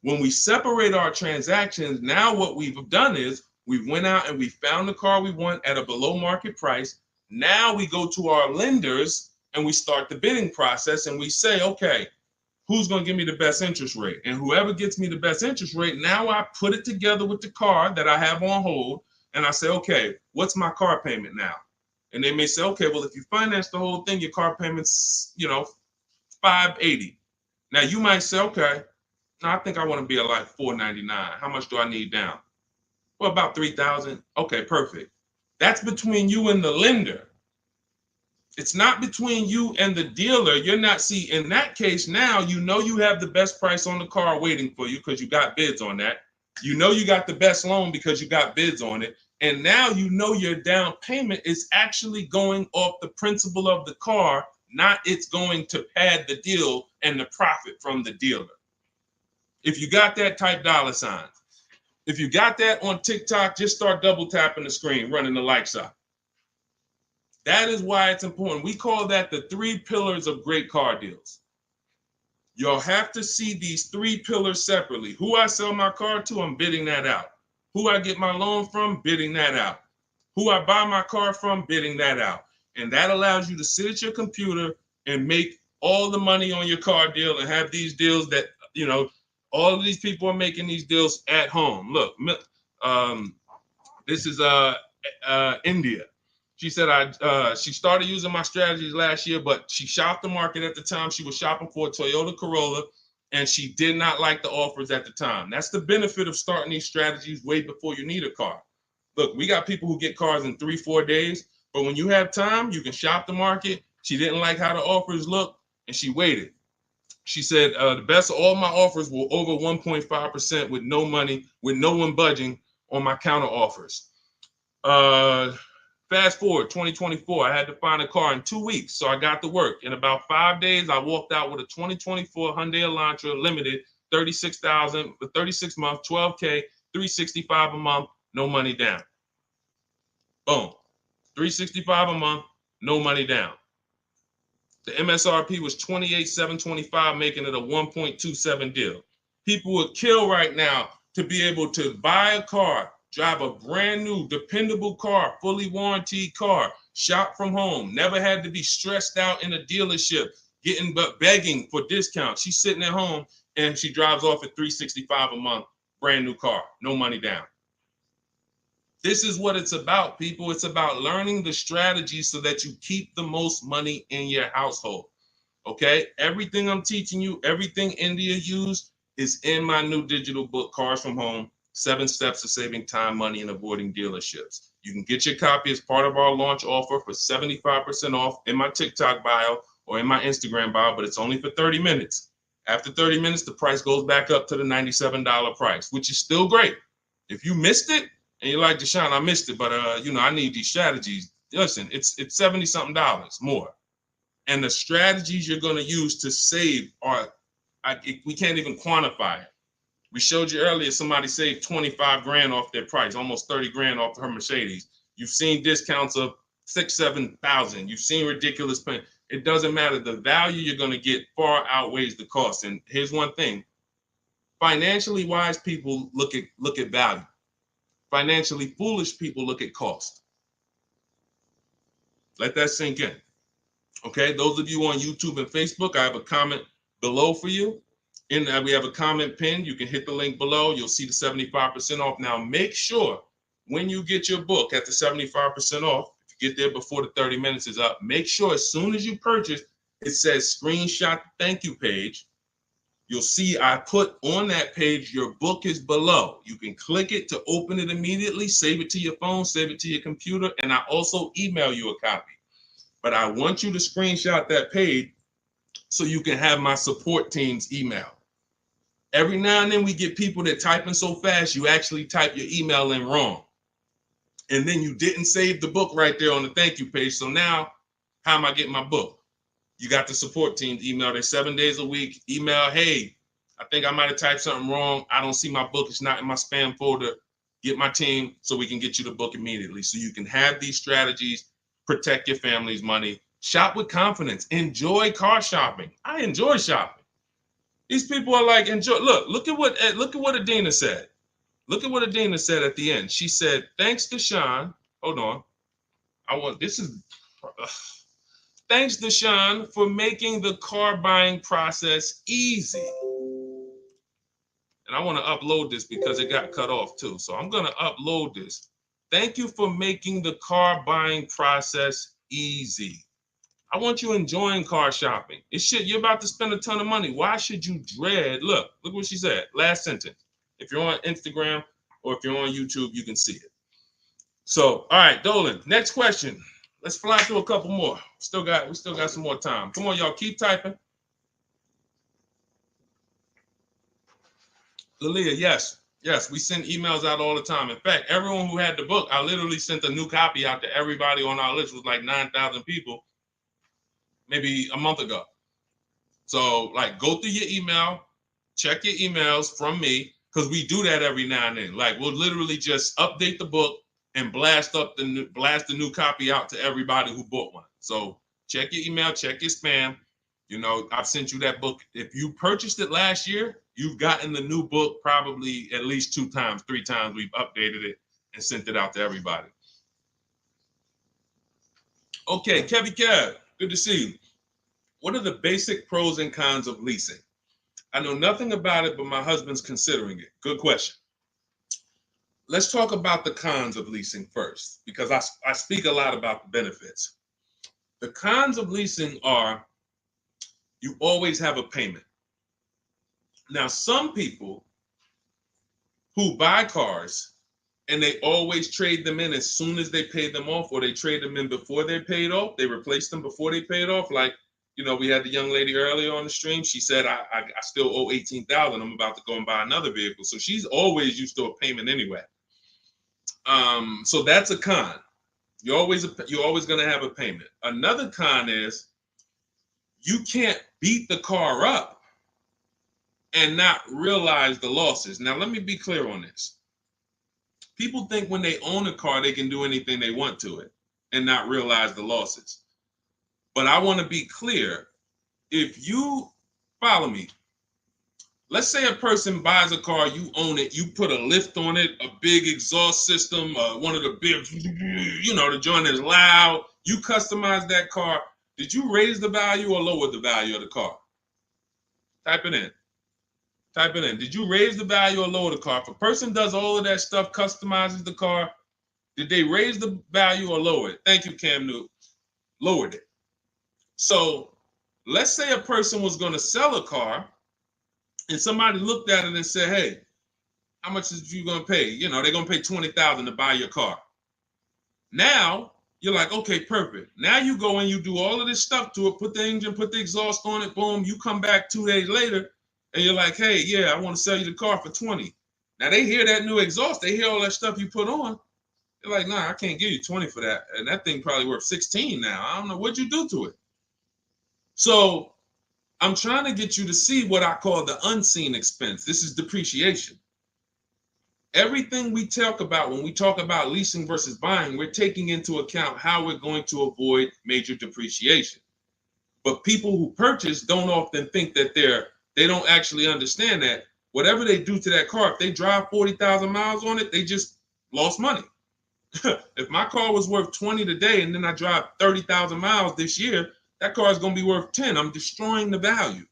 When we separate our transactions, now what we've done is we went out and we found the car we want at a below market price. Now we go to our lenders and we start the bidding process and we say, okay, who's going to give me the best interest rate? And whoever gets me the best interest rate, now I put it together with the car that I have on hold. And I say, okay, what's my car payment now? And they may say, okay, well, if you finance the whole thing, your car payment's, $580. Now you might say, okay, no, I think I want to be at like $499. How much do I need down? Well, about $3,000. Okay, perfect. That's between you and the lender. It's not between you and the dealer. You're not, see, in that case, now you have the best price on the car waiting for you because you got bids on that. You got the best loan because you got bids on it. And now your down payment is actually going off the principal of the car, not it's going to pad the deal and the profit from the dealer. If you got that, type $. If you got that on TikTok, just start double tapping the screen, running the like sign. That is why it's important. We call that the 3 pillars of great car deals. You'll have to see these 3 pillars separately. Who I sell my car to, I'm bidding that out. Who I get my loan from, bidding that out. Who I buy my car from, bidding that out. And that allows you to sit at your computer and make all the money on your car deal and have these deals that, all of these people are making these deals at home. Look, this is India. She said she started using my strategies last year, but she shopped the market at the time. She was shopping for a Toyota Corolla, and she did not like the offers at the time. That's the benefit of starting these strategies way before you need a car. Look, we got people who get cars in 3-4 days, but when you have time, you can shop the market. She didn't like how the offers looked, and she waited. She said the best of all my offers were over 1.5% with no money, with no one budging on my counter offers. Fast forward 2024, I had to find a car in 2 weeks, so I got to work. In about 5 days, I walked out with a 2024 Hyundai Elantra Limited, $36,000 for 36 months, $12K, $365 a month, no money down. Boom, $365 a month, no money down. The MSRP was $28,725, making it a 1.27 deal. People would kill right now to be able to buy a car, drive a brand new, dependable car, fully warranted car, shop from home, never had to be stressed out in a dealership, begging for discounts. She's sitting at home and she drives off at $365 a month, brand new car, no money down. This is what it's about, people. It's about learning the strategies so that you keep the most money in your household. Okay? Everything I'm teaching you, everything India used is in my new digital book, Cars from Home, 7 Steps to Saving Time, Money, and Avoiding Dealerships. You can get your copy as part of our launch offer for 75% off in my TikTok bio or in my Instagram bio, but it's only for 30 minutes. After 30 minutes, the price goes back up to the $97 price, which is still great. If you missed it, and you're like, Deshone, I missed it, but I need these strategies. Listen, it's $70-something more. And the strategies you're going to use to save we can't even quantify it. We showed you earlier somebody saved 25 grand off their price, almost 30 grand off her Mercedes. You've seen discounts of 6,000-7,000. You've seen ridiculous pay. It doesn't matter. The value you're going to get far outweighs the cost. And here's one thing. Financially wise people look at value. Financially foolish people look at cost. Let that sink in. Okay, those of you on YouTube and Facebook, I have a comment below for you. We have a comment pinned. You can hit the link below. You'll see the 75% off. Now, make sure when you get your book at the 75% off, if you get there before the 30 minutes is up, make sure as soon as you purchase, it says screenshot thank you page. You'll see I put on that page, your book is below. You can click it to open it immediately, save it to your phone, save it to your computer, and I also email you a copy. But I want you to screenshot that page so you can have my support team's email. Every now and then we get people that typing so fast, you actually type your email in wrong. and then you didn't save the book right there on the thank you page. So now, how am I getting my book? You got the support team email. They're 7 days a week. Email, hey, I think I might have typed something wrong. I don't see my book. It's not in my spam folder. Get my team so we can get you the book immediately. So you can have these strategies, protect your family's money, shop with confidence, enjoy car shopping. I enjoy shopping. These people are like, enjoy. Look at what Adina said. Look at what Adina said at the end. She said, thanks to Sean. Hold on. Thanks to Sean for making the car buying process easy. And I want to upload this because it got cut off too. So I'm going to upload this. Thank you for making the car buying process easy. I want you enjoying car shopping. You're about to spend a ton of money. Why should you dread? Look what she said. Last sentence. If you're on Instagram or if you're on YouTube, you can see it. So, all right, Dolan, next question. Let's fly through a couple more. We still got some more time. Come on, y'all, keep typing. Lalia, yes, we send emails out all the time. In fact, everyone who had the book, I literally sent a new copy out to everybody on our list. It was like 9,000 people, maybe a month ago. So, like, go through your email, check your emails from me, because we do that every now and then. Like, we'll literally just update the book and blast the new copy out to everybody who bought one. So check your email, check your spam. You know, I've sent you that book. If you purchased it last year, you've gotten the new book probably at least 2 times, 3 times. We've updated it and sent it out to everybody. Okay, Kevy Kev, good to see you. What are the basic pros and cons of leasing? I know nothing about it, but my husband's considering it. Good question. Let's talk about the cons of leasing first, because I speak a lot about the benefits. The cons of leasing are you always have a payment. Now, some people who buy cars and they always trade them in as soon as they pay them off, or they trade them in before they're paid off, they replace them before they paid off. Like, you know, we had the young lady earlier on the stream. She said, I still owe $18,000. I'm about to go and buy another vehicle. So she's always used to a payment anyway. So that's a con. You're always going to have a payment. Another con is you can't beat the car up and not realize the losses. Now, let me be clear on this. People think when they own a car, they can do anything they want to it and not realize the losses. But I want to be clear. If you follow me, let's say a person buys a car, you own it, you put a lift on it, a big exhaust system, one of the big, the joint is loud. You customize that car. Did you raise the value or lower the value of the car? Type it in. Did you raise the value or lower the car? If a person does all of that stuff, customizes the car, did they raise the value or lower it? Thank you, Cam Newton. Lowered it. So let's say a person was going to sell a car and somebody looked at it and said, hey, how much is you going to pay? You know, they're going to pay $20,000 to buy your car. Now you're like, okay, perfect. Now you go and you do all of this stuff to it, put the engine, put the exhaust on it, boom. You come back 2 days later and you're like, hey, yeah, I want to sell you the car for 20. Now they hear that new exhaust. They hear all that stuff you put on. They're like, nah, I can't give you 20 for that. And that thing probably worth 16 now. I don't know what you do to it. So I'm trying to get you to see what I call the unseen expense. This is depreciation. Everything we talk about when we talk about leasing versus buying, we're taking into account how we're going to avoid major depreciation. But people who purchase don't often think that they don't actually understand that whatever they do to that car, if they drive 40,000 miles on it, they just lost money. If my car was worth 20 today and then I drive 30,000 miles this year, that car is going to be worth 10. I'm destroying the value.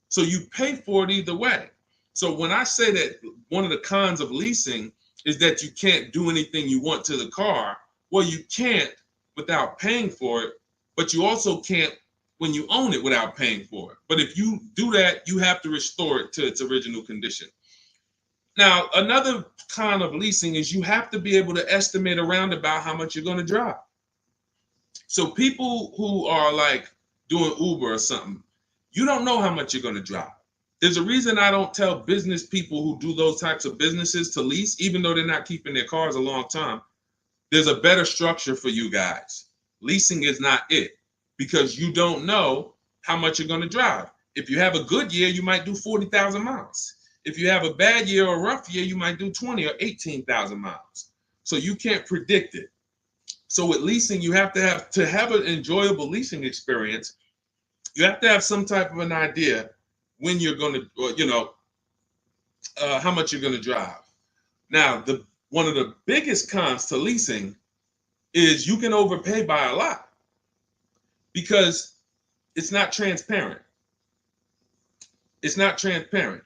So you pay for it either way. So when I say that one of the cons of leasing is that you can't do anything you want to the car, well, you can't without paying for it, but you also can't when you own it without paying for it. But if you do that, you have to restore it to its original condition. Now, another con of leasing is you have to be able to estimate around about how much you're going to drive. So people who are like doing Uber or something, you don't know how much you're going to drive. There's a reason I don't tell business people who do those types of businesses to lease, even though they're not keeping their cars a long time. there's a better structure for you guys. Leasing is not it, because you don't know how much you're going to drive. If you have a good year, you might do 40,000 miles. If you have a bad year or a rough year, you might do 20 or 18,000 miles. So you can't predict it. So with leasing, you have to have an enjoyable leasing experience. You have to have some type of an idea when you're going to, how much you're going to drive. Now, one of the biggest cons to leasing is you can overpay by a lot because it's not transparent. It's not transparent.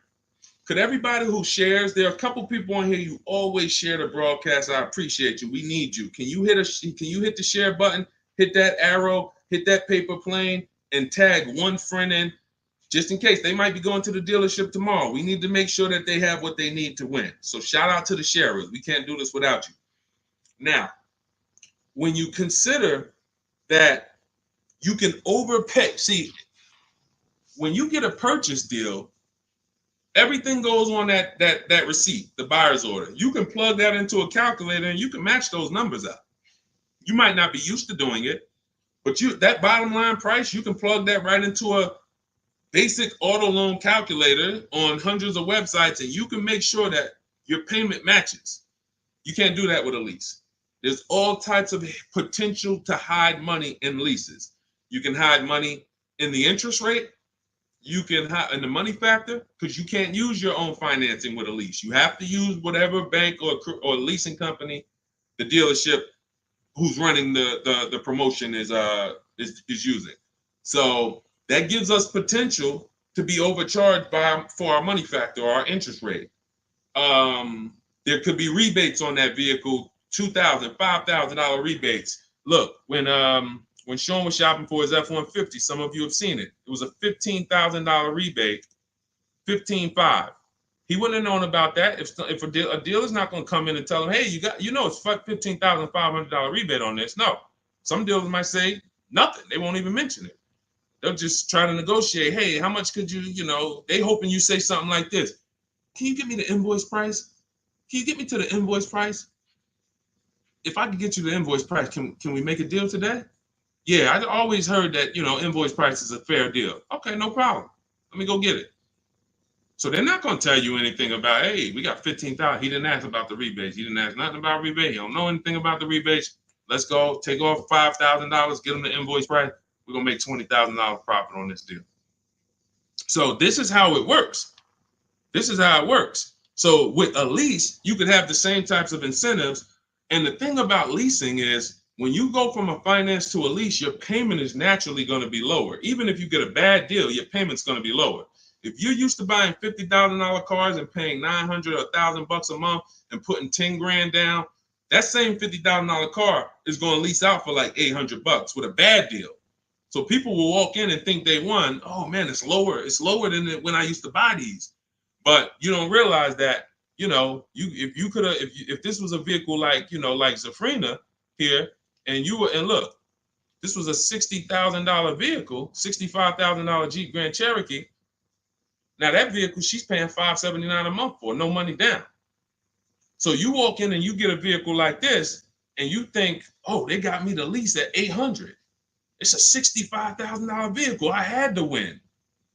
Could everybody who shares, there are a couple people on here, you always share the broadcast. I appreciate you. We need you. Can you hit the share button, hit that arrow, hit that paper plane, and tag one friend in, just in case they might be going to the dealership tomorrow. We need to make sure that they have what they need to win. So shout out to the sharers. We can't do this without you. Now, when you consider that you can overpay, see, when you get a purchase deal, everything goes on that receipt, the buyer's order. You can plug that into a calculator and you can match those numbers up. You might not be used to doing it, but that bottom line price, you can plug that right into a basic auto loan calculator on hundreds of websites, and you can make sure that your payment matches. You can't do that with a lease. There's all types of potential to hide money in leases. You can hide money in the interest rate. You can hide in the money factor, because you can't use your own financing with a lease. You have to use whatever bank or leasing company the dealership who's running the promotion is using. So that gives us potential to be overcharged for our money factor or our interest rate. There could be rebates on that vehicle, $2,000, $5,000 rebates. Look, when Sean was shopping for his F-150, some of you have seen it. It was a $15,000 rebate, $15,500. He wouldn't have known about that if a dealer's not going to come in and tell him, hey, it's $15,500 rebate on this. No, some dealers might say nothing. They won't even mention it. They'll just try to negotiate. Hey, how much could you, they hoping you say something like this. Can you give me the invoice price? Can you get me to the invoice price? If I could get you the invoice price, can we make a deal today? Yeah, I always heard that, invoice price is a fair deal. Okay, no problem. Let me go get it. So they're not going to tell you anything about, hey, we got $15,000. He didn't ask about the rebates. He didn't ask nothing about rebate. He don't know anything about the rebates. Let's go take off $5,000, get him the invoice price. We're going to make $20,000 profit on this deal. So this is how it works. This is how it works. So with a lease, you could have the same types of incentives. And the thing about leasing is when you go from a finance to a lease, your payment is naturally going to be lower. Even if you get a bad deal, your payment's going to be lower. If you're used to buying $50,000 cars and paying $900 or $1,000 a month and putting 10 grand down, that same $50,000 car is going to lease out for like $800 with a bad deal. So people will walk in and think they won. Oh man, it's lower. It's lower than when I used to buy these. But you don't realize that, if this was a vehicle like Zafrina here, and look, this was a $60,000 vehicle, $65,000 Jeep Grand Cherokee. Now that vehicle, she's paying $579 a month for, no money down. So you walk in and you get a vehicle like this, and you think, oh, they got me the lease at $800. It's a $65,000 vehicle. I had to win.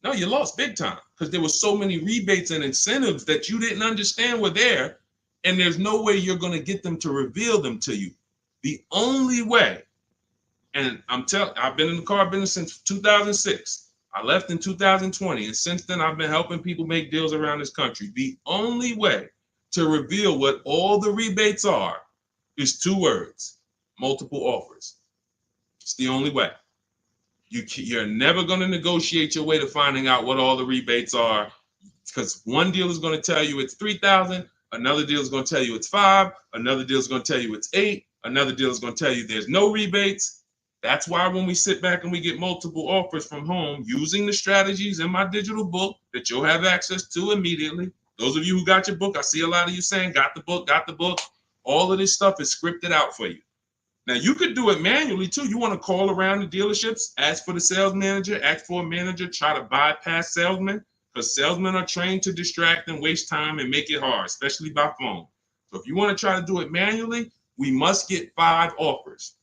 No, you lost big time because there were so many rebates and incentives that you didn't understand were there, and there's no way you're going to get them to reveal them to you. The only way, and I've been in the car business since 2006. I left in 2020, and since then I've been helping people make deals around this country. The only way to reveal what all the rebates are is 2 words: multiple offers. It's the only way. You're never going to negotiate your way to finding out what all the rebates are, because one deal is going to tell you it's $3,000, another deal is going to tell you it's $5,000, another deal is going to tell you it's $8,000, another deal is going to tell you there's no rebates. That's why when we sit back and we get multiple offers from home using the strategies in my digital book that you'll have access to immediately. Those of you who got your book, I see a lot of you saying, got the book. All of this stuff is scripted out for you. Now, you could do it manually, too. You want to call around the dealerships, ask for the sales manager, ask for a manager, try to bypass salesmen, because salesmen are trained to distract and waste time and make it hard, especially by phone. So if you want to try to do it manually, we must get 5 offers.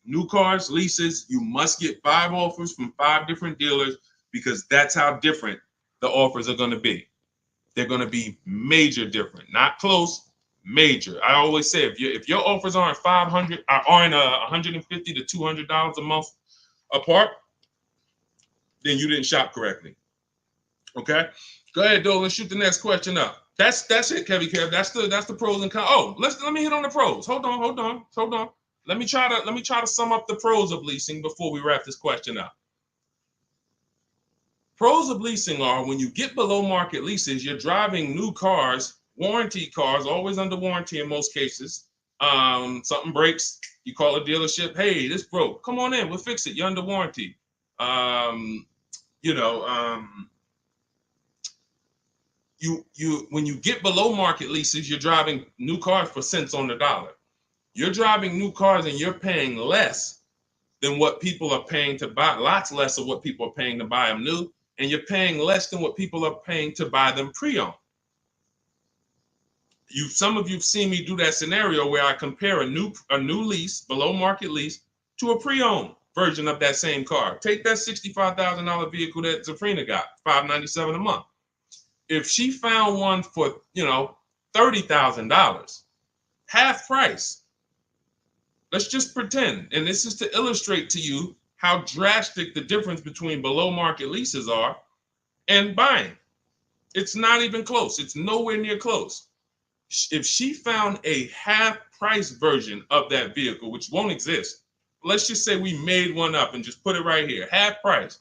New cars, leases, you must get 5 offers from 5 different dealers because that's how different the offers are going to be. They're going to be major different, not close, major. I always say if your offers aren't 500, aren't $150 to $200 a month apart, then you didn't shop correctly. Okay, go ahead, Dolan. Shoot the next question up. That's it, Kevin. Kev. That's the pros and cons. Oh, let me hit on the pros. Hold on. Let me try to sum up the pros of leasing before we wrap this question up. Pros of leasing are when you get below market leases, you're driving new cars, warranty cars, always under warranty in most cases. Something breaks, you call a dealership. Hey, this broke. Come on in, we'll fix it. You're under warranty. When you get below market leases, you're driving new cars for cents on the dollar. You're driving new cars and you're paying less than what people are paying to buy, lots less of what people are paying to buy them new, and you're paying less than what people are paying to buy them pre-owned. Some of you've seen me do that scenario where I compare a new lease, below market lease, to a pre-owned version of that same car. Take that $65,000 vehicle that Zafrina got, $597 a month. If she found one for, $30,000, half price, let's just pretend, and this is to illustrate to you how drastic the difference between below market leases are and buying. It's not even close. It's nowhere near close. If she found a half price version of that vehicle, which won't exist, let's just say we made one up and just put it right here, half price.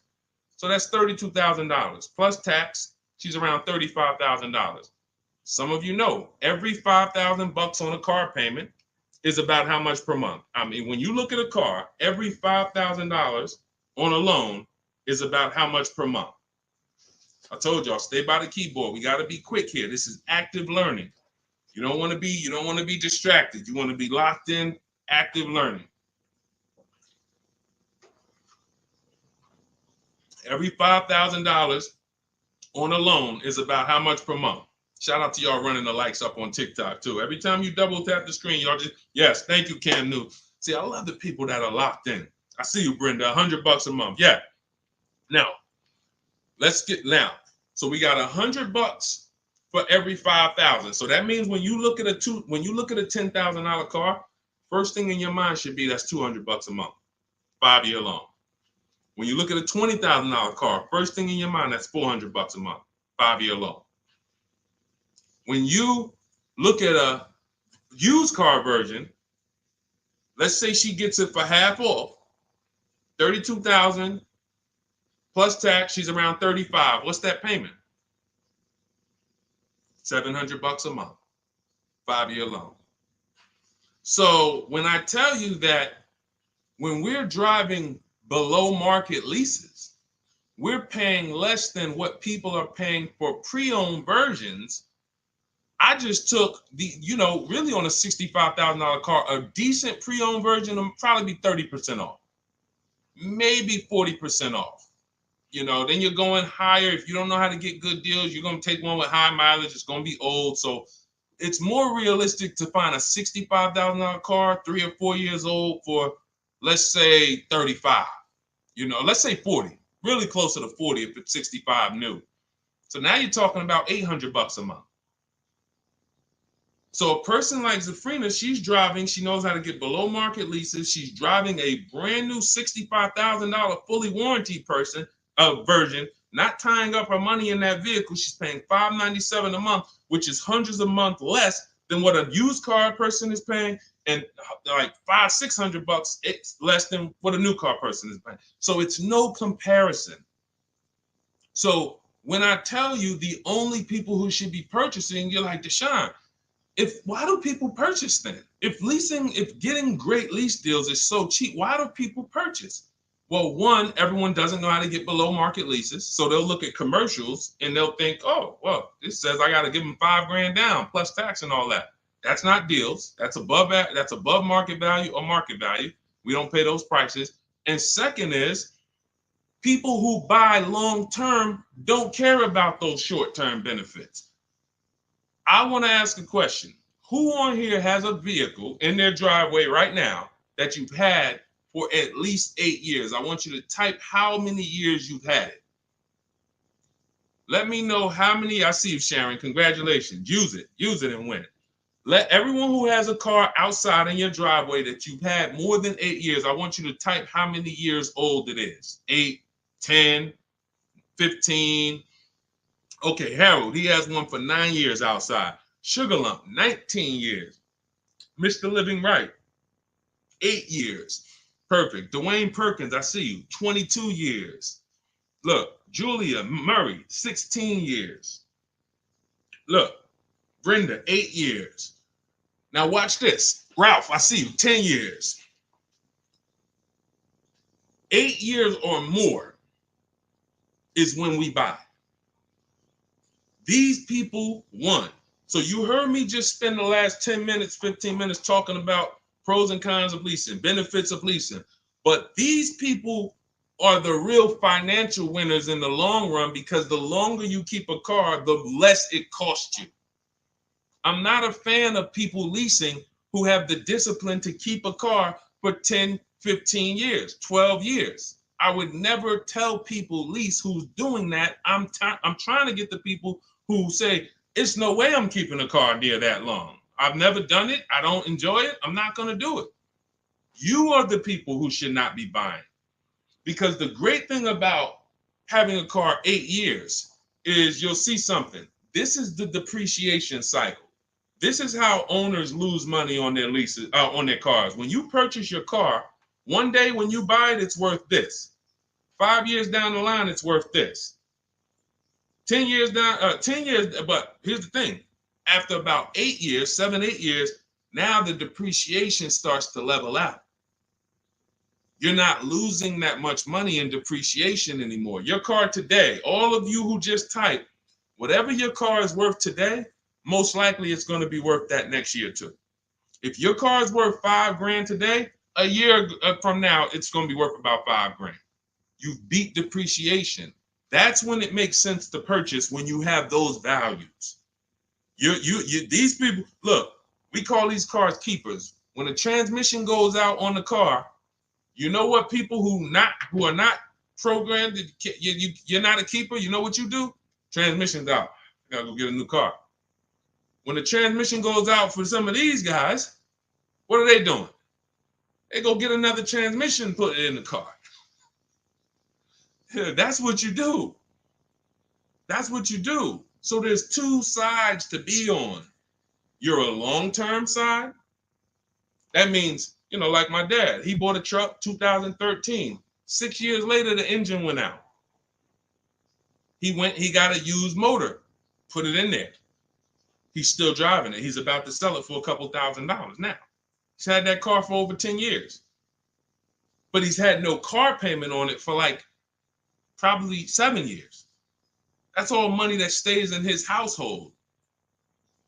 So that's $32,000 plus tax. She's around $35,000. Some of you know every $5,000 on a car payment is about how much per month. I mean, when you look at a car, every $5,000 on a loan is about how much per month. I told y'all, stay by the keyboard. We got to be quick here. This is active learning. You don't want to be distracted. You want to be locked in, active learning. Every $5,000 on a loan is about how much per month. Shout out to y'all running the likes up on TikTok too. Every time you double tap the screen, y'all just, yes, thank you, Cam New. See, I love the people that are locked in. I see you, Brenda, $100 a month. Yeah. Now, so we got $100 for every 5,000. So that means when you look at a $10,000 car, first thing in your mind should be that's $200 a month, 5-year loan. When you look at a $20,000 car, first thing in your mind, that's $400 a month, 5-year loan. When you look at a used car version, let's say she gets it for half off, $32,000 plus tax, she's around $35,000. What's that payment? $700 a month, 5-year loan. So when I tell you that when we're driving below market leases, we're paying less than what people are paying for pre-owned versions. I just took really on a $65,000 car, a decent pre-owned version will probably be 30% off, maybe 40% off. Then you're going higher. If you don't know how to get good deals, you're going to take one with high mileage. It's going to be old. So it's more realistic to find a $65,000 car, 3 or 4 years old for, let's say 35, let's say 40, really closer to 40 if it's 65 new. So now you're talking about $800 a month. So a person like Zafrina, she's driving, she knows how to get below market leases. She's driving a brand new $65,000 fully warranty version, not tying up her money in that vehicle. She's paying $597 a month, which is hundreds a month less than what a used car person is paying, and like $500-$600 it's less than what a new car person is paying. So it's no comparison. So when I tell you the only people who should be purchasing, you're like, Deshone, why do people purchase then? If getting great lease deals is so cheap, why do people purchase? Well, one, everyone doesn't know how to get below market leases. So they'll look at commercials and they'll think, oh, well, this says I got to give them $5,000 down plus tax and all that. That's not deals. That's above market value or market value. We don't pay those prices. And second is people who buy long-term don't care about those short-term benefits. I want to ask a question. Who on here has a vehicle in their driveway right now that you've had for at least 8 years? I want you to type how many years you've had it. Let me know how many. I see you, Sharon. Congratulations. Use it and win it. Let everyone who has a car outside in your driveway that you've had more than 8 years, I want you to type how many years old it is. 8, 10, 15. Okay, Harold, he has one for 9 years outside. Sugar Lump, 19 years. Mr. Living Right, 8 years. Perfect. Dwayne Perkins, I see you, 22 years. Look, Julia Murray, 16 years. Look, Brenda, 8 years. Now watch this. Ralph, I see you, 10 years. 8 years or more is when we buy. These people won. So you heard me just spend the last 10 minutes, 15 minutes talking about pros and cons of leasing, benefits of leasing. But these people are the real financial winners in the long run, because the longer you keep a car, the less it costs you. I'm not a fan of people leasing who have the discipline to keep a car for 10, 15 years, 12 years. I would never tell people lease who's doing that. I'm trying to get the people who say, it's no way I'm keeping a car near that long. I've never done it. I don't enjoy it. I'm not going to do it. You are the people who should not be buying. Because the great thing about having a car 8 years is you'll see something. This is the depreciation cycle. This is how owners lose money on their leases, on their cars. When you purchase your car, one day when you buy it, it's worth this. 5 years down the line, it's worth this. 10 years down, 10 years, but here's the thing. After about 8 years, 7, 8 years, now the depreciation starts to level out. You're not losing that much money in depreciation anymore. Your car today, all of you who just typed, whatever your car is worth today, most likely it's going to be worth that next year too. If your car is worth $5,000 today, a year from now, it's going to be worth about $5,000. You've beat depreciation. That's when it makes sense to purchase, when you have those values. These people, look, we call these cars keepers. When a transmission goes out on the car, you know what people who are not programmed, you're not a keeper, you know what you do? Transmission's out. I gotta go get a new car. When the transmission goes out for some of these guys, what are they doing? They go get another transmission, put it in the car. That's what you do. That's what you do. So there's two sides to be on. You're a long-term side. That means, like my dad, he bought a truck 2013. 6 years later, the engine went out. He got a used motor, put it in there. He's still driving it. He's about to sell it for a couple $1,000s now. He's had that car for over 10 years. But he's had no car payment on it for like probably 7 years. That's all money that stays in his household.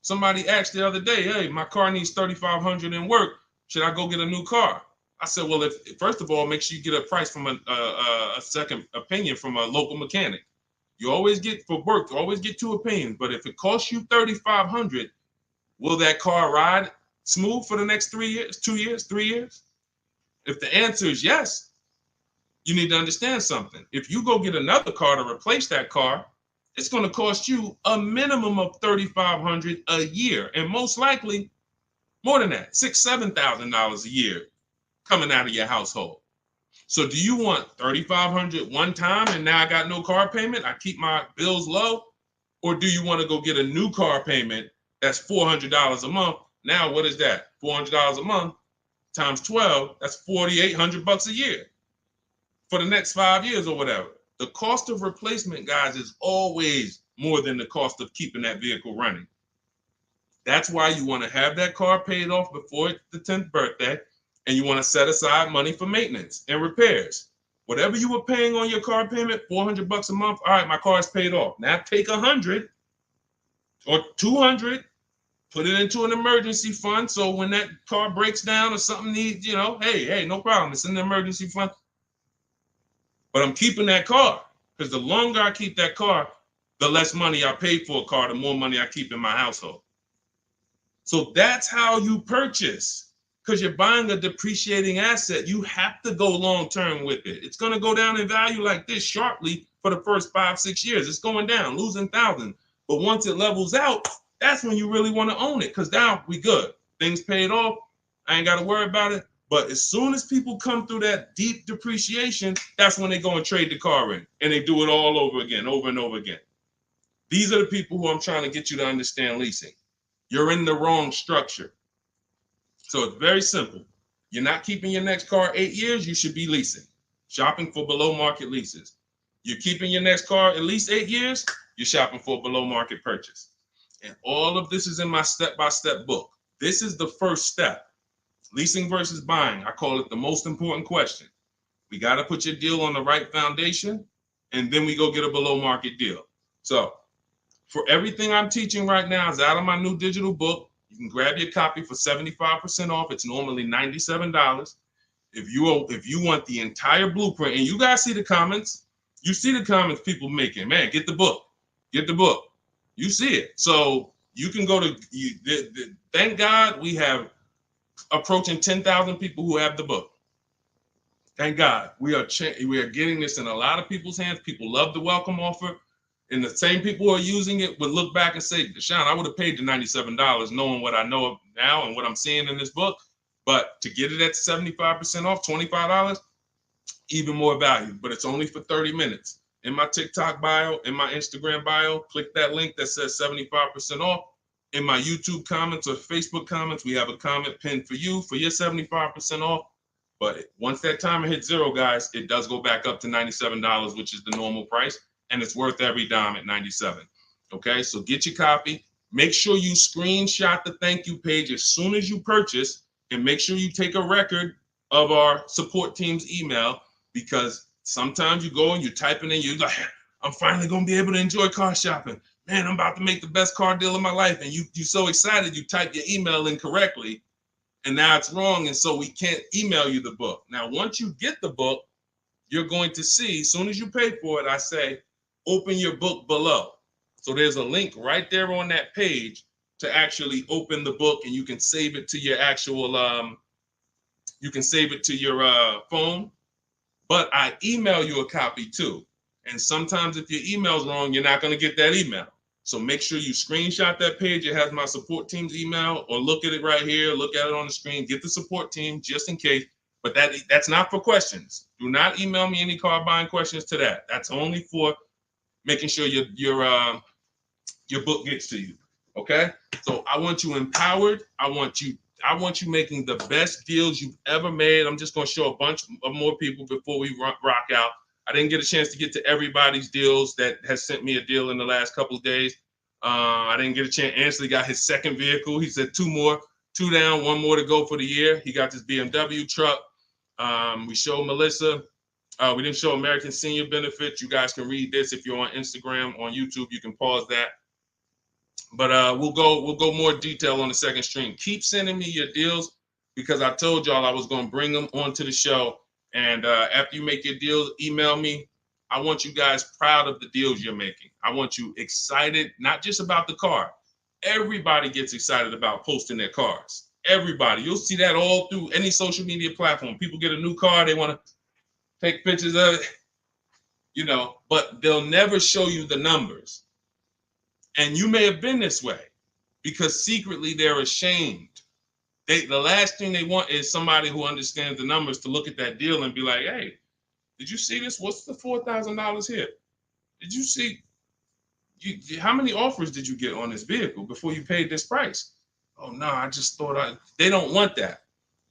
Somebody asked the other day, hey, my car needs $3,500 in work. Should I go get a new car? I said, well, first of all, make sure you get a price from a second opinion from a local mechanic. You always get, for work, you always get 2 opinions. But if it costs you $3,500, will that car ride smooth for the next 3 years, 2 years, 3 years? If the answer is yes, you need to understand something. If you go get another car to replace that car, it's going to cost you a minimum of $3,500 a year, and most likely more than that, $6,000, $7,000 a year coming out of your household. So do you want $3,500 one time and now I got no car payment, I keep my bills low? Or do you want to go get a new car payment that's $400 a month? Now what is that? $400 a month times 12, that's $4,800 a year for the next 5 years or whatever. The cost of replacement, guys, is always more than the cost of keeping that vehicle running. That's why you want to have that car paid off before the 10th birthday, and you want to set aside money for maintenance and repairs. Whatever you were paying on your car payment, $400 a month. All right, my car is paid off. Now take $100 or $200, put it into an emergency fund. So when that car breaks down or something needs, hey, no problem. It's in the emergency fund. But I'm keeping that car, because the longer I keep that car, the less money I pay for a car, the more money I keep in my household. So that's how you purchase, because you're buying a depreciating asset. You have to go long term with it. It's going to go down in value like this sharply for the first 5-6 years. It's going down, losing thousands. But once it levels out, that's when you really want to own it, because now we good. Things paid off. I ain't got to worry about it. But as soon as people come through that deep depreciation, that's when they go and trade the car in, and they do it all over again, over and over again. These are the people who I'm trying to get you to understand leasing. You're in the wrong structure. So it's very simple. You're not keeping your next car 8 years, you should be leasing, shopping for below market leases. You're keeping your next car at least 8 years, you're shopping for a below market purchase. And all of this is in my step-by-step book. This is the first step. Leasing versus buying. I call it the most important question. We got to put your deal on the right foundation, and then we go get a below market deal. So for everything I'm teaching right now is out of my new digital book. You can grab your copy for 75% off. It's normally $97. If you want the entire blueprint, and you guys see the comments, you see the comments people making. Man, get the book. Get the book. You see it. So you can go to, thank God we have approaching 10,000 people who have the book. Thank God. We are getting this in a lot of people's hands. People love the welcome offer. And the same people who are using it would look back and say, Deshone, I would have paid the $97 knowing what I know now and what I'm seeing in this book. But to get it at 75% off, $25, even more value. But it's only for 30 minutes. In my TikTok bio, in my Instagram bio, click that link that says 75% off. In my YouTube comments or Facebook comments, we have a comment pinned for you for your 75% off. But once that timer hits zero, guys, it does go back up to $97, which is the normal price. And it's worth every dime at $97. Okay, so get your copy. Make sure you screenshot the thank you page as soon as you purchase, and make sure you take a record of our support team's email, because sometimes you go and you type it in, you're like, I'm finally going to be able to enjoy car shopping. Man, I'm about to make the best car deal of my life. And you're so excited, you type your email incorrectly, and now it's wrong. And so we can't email you the book. Now, once you get the book, you're going to see, as soon as you pay for it, I say, open your book below. So there's a link right there on that page to actually open the book, and you can save it to your actual, you can save it to your phone. But I email you a copy too. And sometimes if your email's wrong, you're not going to get that email. So make sure you screenshot that page. It has my support team's email, or look at it right here. Look at it on the screen. Get the support team just in case. But that's not for questions. Do not email me any car buying questions to that. That's only for making sure your book gets to you. Okay? So I want you empowered. I want you making the best deals you've ever made. I'm just going to show a bunch of more people before we rock out. I didn't get a chance to get to everybody's deals that has sent me a deal in the last couple of days. I didn't get a chance. Ansley got his second vehicle. He said 2 more, 2 down, 1 more to go for the year. He got this BMW truck. We showed Melissa. We didn't show American Senior Benefits. You guys can read this if you're on Instagram, on YouTube. You can pause that. But we'll go more detail on the second stream. Keep sending me your deals, because I told y'all I was going to bring them onto the show. And after you make your deals, email me. I want you guys proud of the deals you're making. I want you excited, not just about the car. Everybody gets excited about posting their cars. Everybody. You'll see that all through any social media platform. People get a new car, they want to take pictures of it, but they'll never show you the numbers. And you may have been this way, because secretly they're ashamed. The last thing they want is somebody who understands the numbers to look at that deal and be like, hey, did you see this? What's the $4,000 here? Did you see, how many offers did you get on this vehicle before you paid this price? Oh, no, I just thought they don't want that.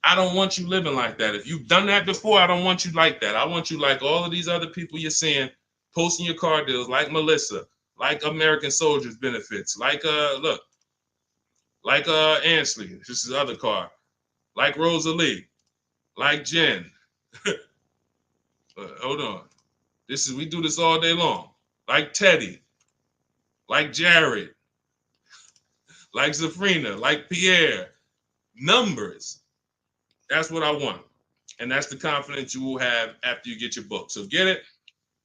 I don't want you living like that. If you've done that before, I don't want you like that. I want you like all of these other people you're seeing posting your car deals, like Melissa, like American Soldiers Benefits, like Ansley, this is the other car, like Rosalie, like Jen. Hold on. We do this all day long. Like Teddy, like Jared, like Zafrina, like Pierre. Numbers. That's what I want. And that's the confidence you will have after you get your book. So get it.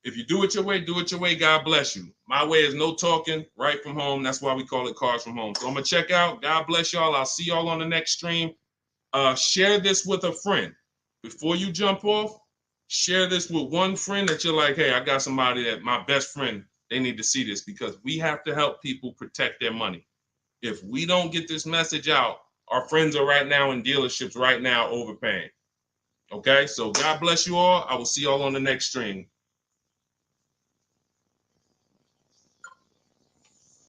If you do it your way, do it your way. God bless you. My way is no talking, right from home. That's why we call it Cars from Home. So I'm going to check out. God bless y'all. I'll see y'all on the next stream. Share this with a friend. Before you jump off, share this with one friend that you're like, hey, I got somebody that my best friend, they need to see this, because we have to help people protect their money. If we don't get this message out, our friends are right now in dealerships right now overpaying. Okay, so God bless you all. I will see y'all on the next stream.